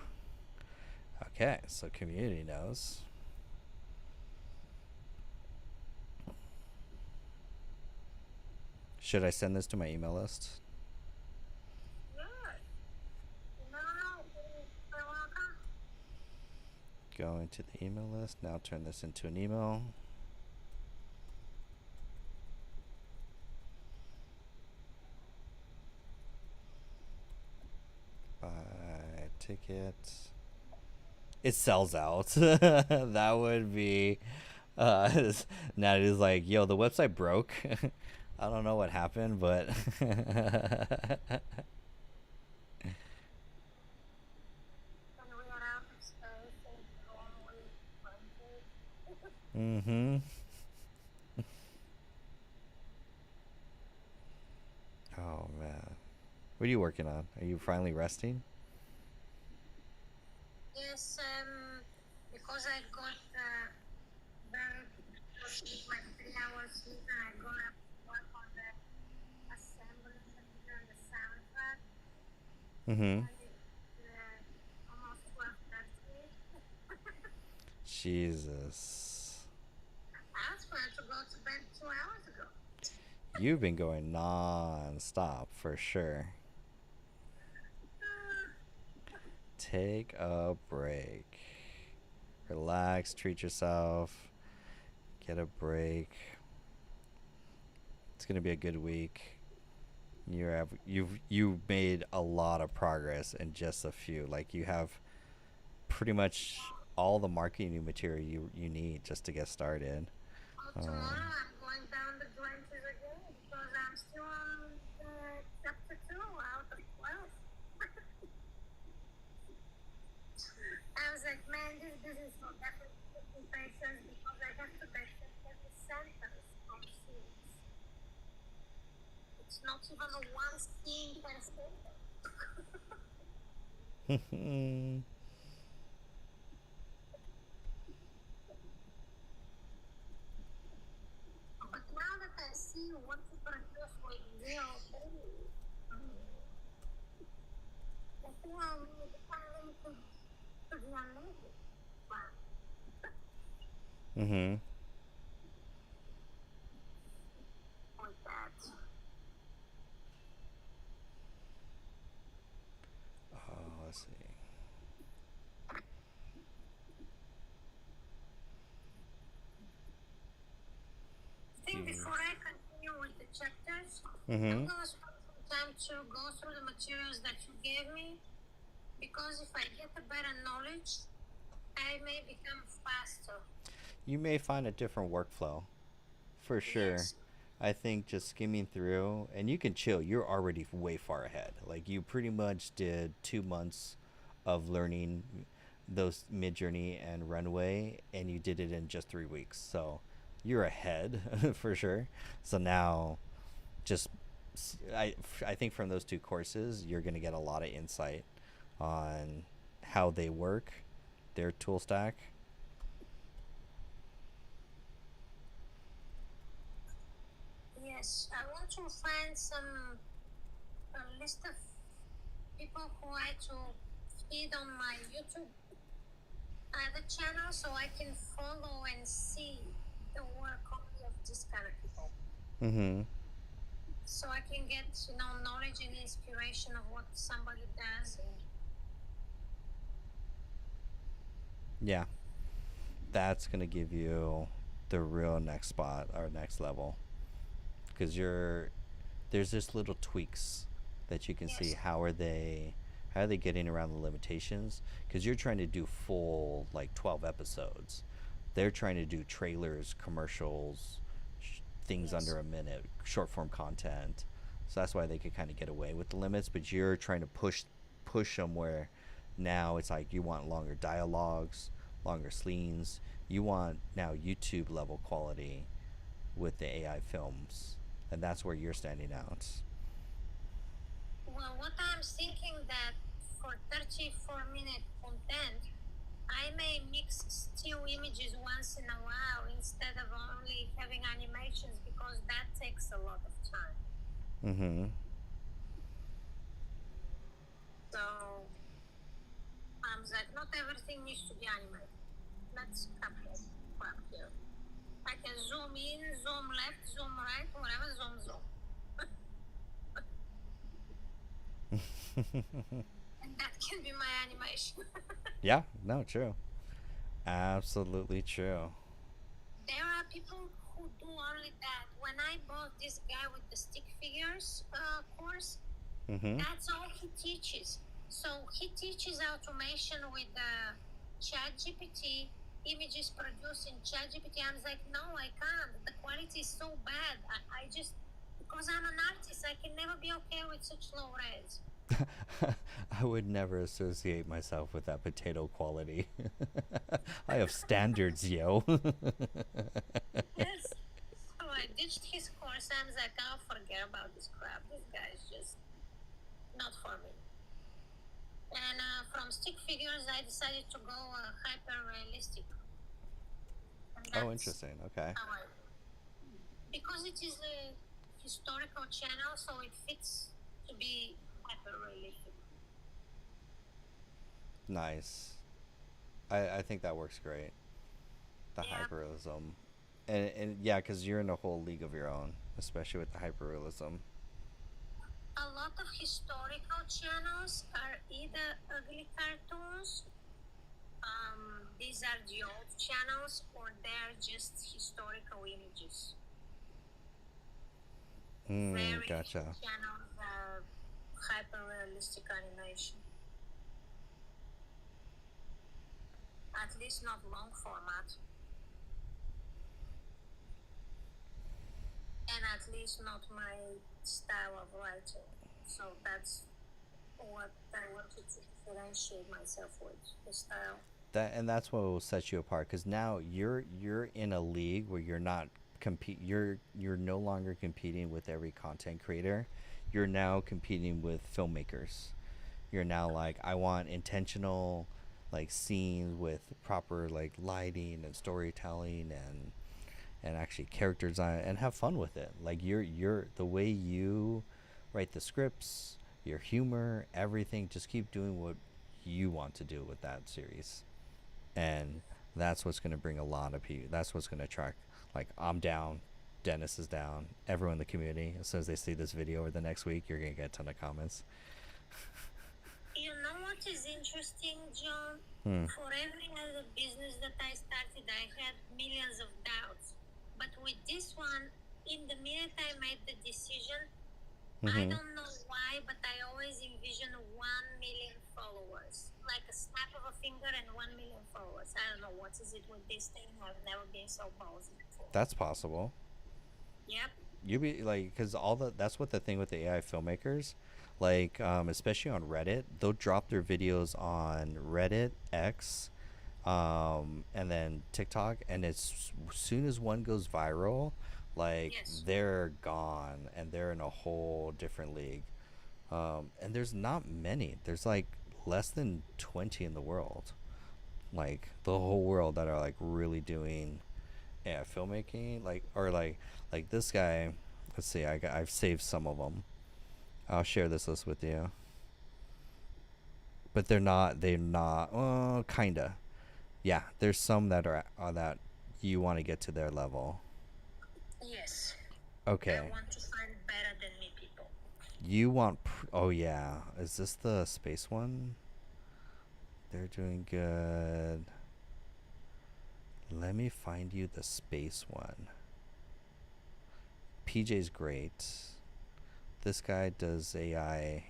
Okay, so community knows. Should I send this to my email list? Go into the email list. Now turn this into an email. Buy ticket. It sells out. That would be Natalie's like, yo, the website broke. I don't know what happened, but mm-hmm. Oh man. What are you working on? Are you finally resting? Yes, because I got very my 3 hours sleep and I got up to work on the assembly and the soundtrack. Mm-hmm. And it's almost 12:30. Jesus. I was planning to go to bed 2 hours ago. You've been going non-stop for sure. Take a break. Relax, treat yourself. Get a break. It's gonna be a good week. You've made a lot of progress in just a few. Like you have pretty much all the marketing material you need just to get started. Tomorrow I'm going down the branches again because I'm still on chapter 2 out of 12. I was like, man, this business will definitely take me patience because I have to dissect every sentence from scenes. It's not even a one scene per sentence. But now that I see what to produce with real babies, I think I'll need to be amazing. Mm-hmm. With that. Oh, let's see. I think before I continue with the chapters, Mm-hmm. I'm going to spend some time to go through the materials that you gave me because if I get a better knowledge, I may become faster. You may find a different workflow. For sure. Yes. I think just skimming through, and you can chill. You're already way far ahead. Like you pretty much did 2 months of learning those Midjourney and Runway, and you did it in just 3 weeks. So you're ahead for sure. So now, just I think from those two courses, you're gonna get a lot of insight on how they work, their tool stack. Yes, I want to find a list of people who I to feed on my YouTube other channel so I can follow and see the work of this kind of people. Mm-hmm. So I can get knowledge and inspiration of what somebody does. And Yeah, that's gonna give you the real next spot or next level, because there's just little tweaks that you can see. Yes. How are they getting around the limitations? Because you're trying to do full like 12 episodes. They're trying to do trailers, commercials, things Yes. under a minute, short form content. So that's why they could kind of get away with the limits. But you're trying to push them where now it's like you want longer dialogues, longer scenes. You want now YouTube level quality with the AI films, and that's where you're standing out. Well, what I'm thinking that for 34-minute content, I may mix still images once in a while instead of only Mm-hmm. So I'm like, not everything needs to be animated. Let's cut this crap here. I can zoom in, zoom left, zoom right, whatever, zoom, zoom. And that can be my animation. Yeah, no, true. Absolutely true. There are people who do only that. When I bought this guy with the stick figures course, Mm-hmm. that's all he teaches. So he teaches automation with ChatGPT, images produced in ChatGPT. I was like, no, I can't. The quality is so bad. I just, because I'm an artist, I can never be okay with such low res. I would never associate myself with that potato quality. I have standards, yo. Yes. So I ditched his course. I was like, I'll forget about this crap. This guy is just not for me. And from stick figures, I decided to go hyper realistic. Oh, interesting. Okay. Because it is a historical channel, so it fits to be hyper realistic. Nice. I think that works great. The Yeah. hyperrealism. And yeah, because you're in a whole league of your own, especially with the hyperrealism. A lot of historical channels are either ugly cartoons, these are the old channels, or they're just historical images. Very Gotcha. few channels are hyper realistic animation. At least not long format. And at least not my style of writing. So that's what I wanted to differentiate myself with, the style. That's what will set you apart, because now you're in a league where you're not compete you're no longer competing with every content creator. You're now competing with filmmakers. You're now like, I want intentional like scenes with proper like lighting and storytelling and actually character design, and have fun with it. Like you're the way you write the scripts, your humor, everything, just keep doing what you want to do with that series. And that's what's going to bring a lot of people. That's what's going to attract, like, I'm down, Dennis is down, everyone in the community. As soon as they see this video or the next week, you're going to get a ton of comments. You know what is interesting, John? For every other business that I started, I had millions of doubts. But with this one, in the minute I made the decision, I don't know why, but I always envision 1 million followers. Like a snap of a finger and 1 million followers. I don't know what is it with this thing. I've never been so ballsy before. That's possible. Yep. You be like, because that's what the thing with the AI filmmakers, like, especially on Reddit, they'll drop their videos on Reddit, X, and then TikTok, and as soon as one goes viral, like, Yes. they're gone and they're in a whole different league. And there's not many. There's like less than 20 in the world, like the whole world, that are like really doing, yeah, filmmaking, like, or like this guy. Let's see, I've saved some of them. I'll share this list with you. But they're not kinda. Yeah, there's some that are that you want to get to their level. Yes. Okay. I want to find better than me people. You want oh yeah, is this the space one? They're doing good. Let me find you the space one. PJ's great. This guy does AI.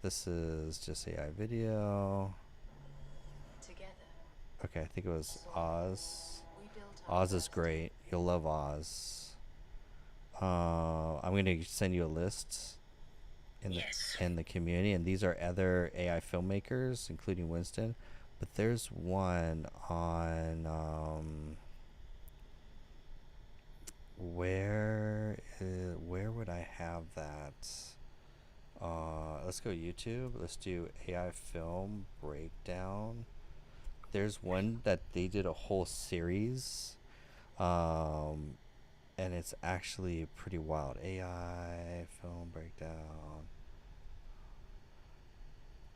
This is just AI video. Together, Okay, I think it was Oz. Oz is great. You'll love Oz. I'm gonna send you a list in the Yes. in the community, and these are other AI filmmakers, including Winston. But there's one on where would I have that? Let's go YouTube. Let's do AI film breakdown. There's one that they did a whole series. Um, and it's actually pretty wild. AI film breakdown.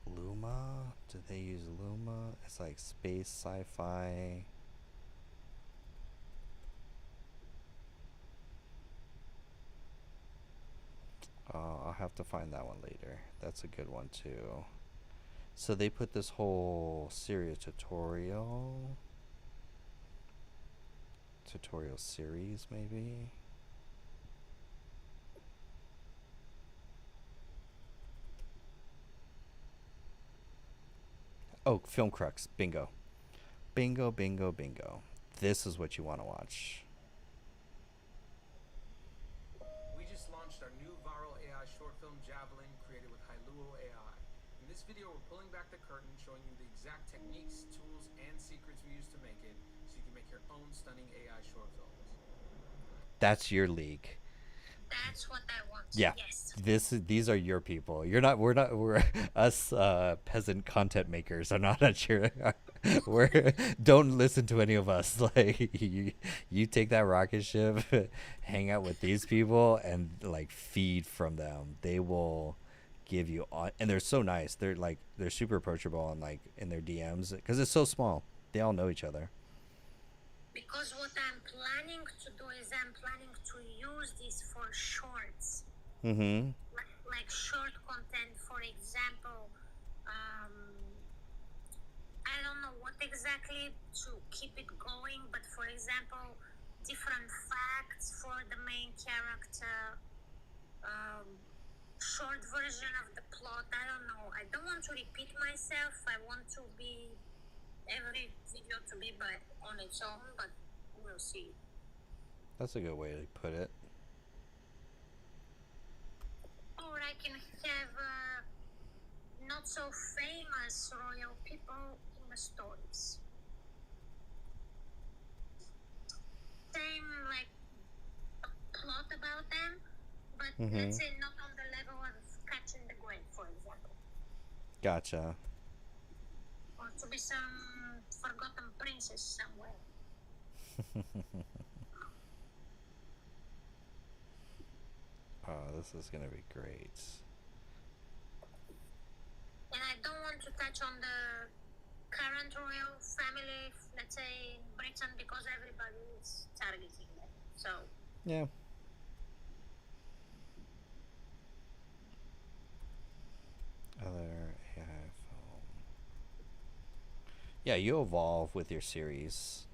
Luma? Did they use Luma? It's like space sci-fi. I'll have to find that one later. That's a good one too. So they put this whole series tutorial series maybe. Oh, Film Crux. Bingo. Bingo, bingo, bingo. This is what you want to watch. We just launched our new viral AI short film Javelin created with Hailuo AI. In this video, we're pulling back the curtain, showing you the exact techniques, tools, and secrets we use to make it, so you can make your own stunning AI short films. That's your league. That's what I want. Yeah. Yes. These are your people. We're us peasant content makers are not at your don't listen to any of us. Like you take that rocket ship, hang out with these people and like feed from them. They will give you on, and they're so nice. They're super approachable and like in their DMs because it's so small. They all know each other. Because what I'm planning to do is I'm planning to use this for shorts. Mm-hmm. Like short content, for example. I don't know what exactly to keep it going, but for example, different facts for the main character, short version of the plot. I don't know. I don't want to repeat myself. I want to be every video to be on its own, but we'll see. That's a good way to put it. Or I can have not so famous royal people in the stories. Same like a plot about them, but let's say not on the level of Catching the Grape, for example. Gotcha. Or to be some forgotten princess somewhere. Oh, this is gonna be great. And I don't want to touch on the current royal family, let's say in Britain, because everybody is targeting them. So Yeah. Other AI film. Yeah, you evolve with your series.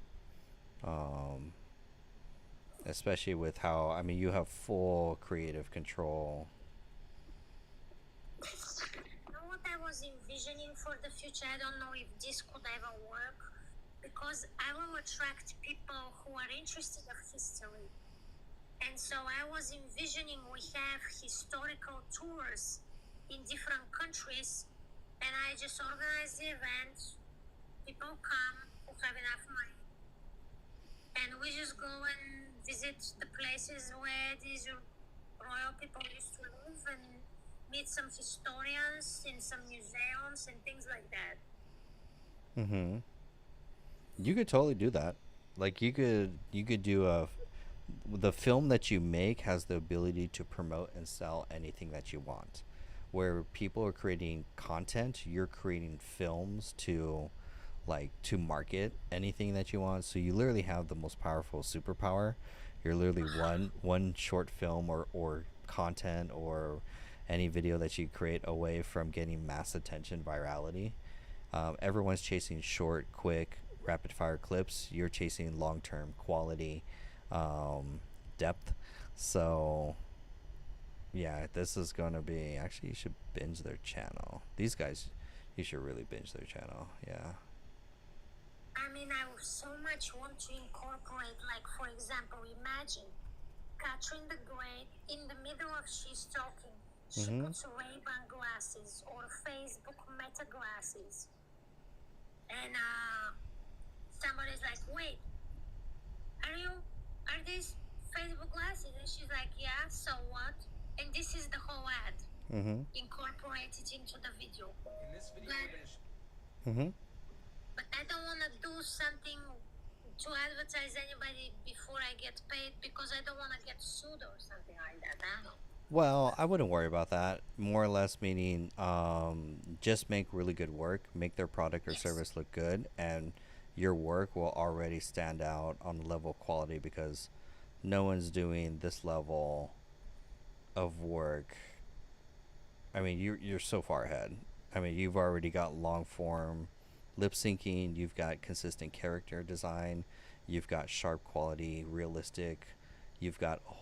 Especially with how, I mean, you have full creative control. you know what I was envisioning for the future? I don't know if this could ever work, because I will attract people who are interested in history. And so I was envisioning we have historical tours in different countries, and I just organize the event. People come who have enough money, and we just go and visit the places where these royal people used to live and meet some historians in some museums and things like that. Mm-hmm. You could totally do that. Like you could do the film that you make has the ability to promote and sell anything that you want. Where people are creating content, you're creating films to market anything that you want. So you literally have the most powerful superpower. You're literally one short film or content or any video that you create away from getting mass attention virality. Everyone's chasing short, quick, rapid fire clips. You're chasing long term quality, depth. So yeah, this is gonna be, actually you should binge their channel. These guys, you should really binge their channel. Yeah. I mean, I so much want to incorporate, like, for example, imagine Catherine the Great, in the middle of she's talking, she puts Ray-Ban glasses or Facebook Meta glasses. And somebody's like, wait, are these Facebook glasses? And she's like, yeah, so what? And this is the whole ad. Incorporated into the video. In this video, we're going to But I don't want to do something to advertise anybody before I get paid because I don't want to get sued or something like that. I don't know. Well, I wouldn't worry about that. More or less meaning just make really good work, make their product or Yes. service look good, and your work will already stand out on the level of quality because no one's doing this level of work. I mean, you're so far ahead. I mean, you've already got long form lip syncing, you've got consistent character design, you've got sharp quality, realistic, you've got a whole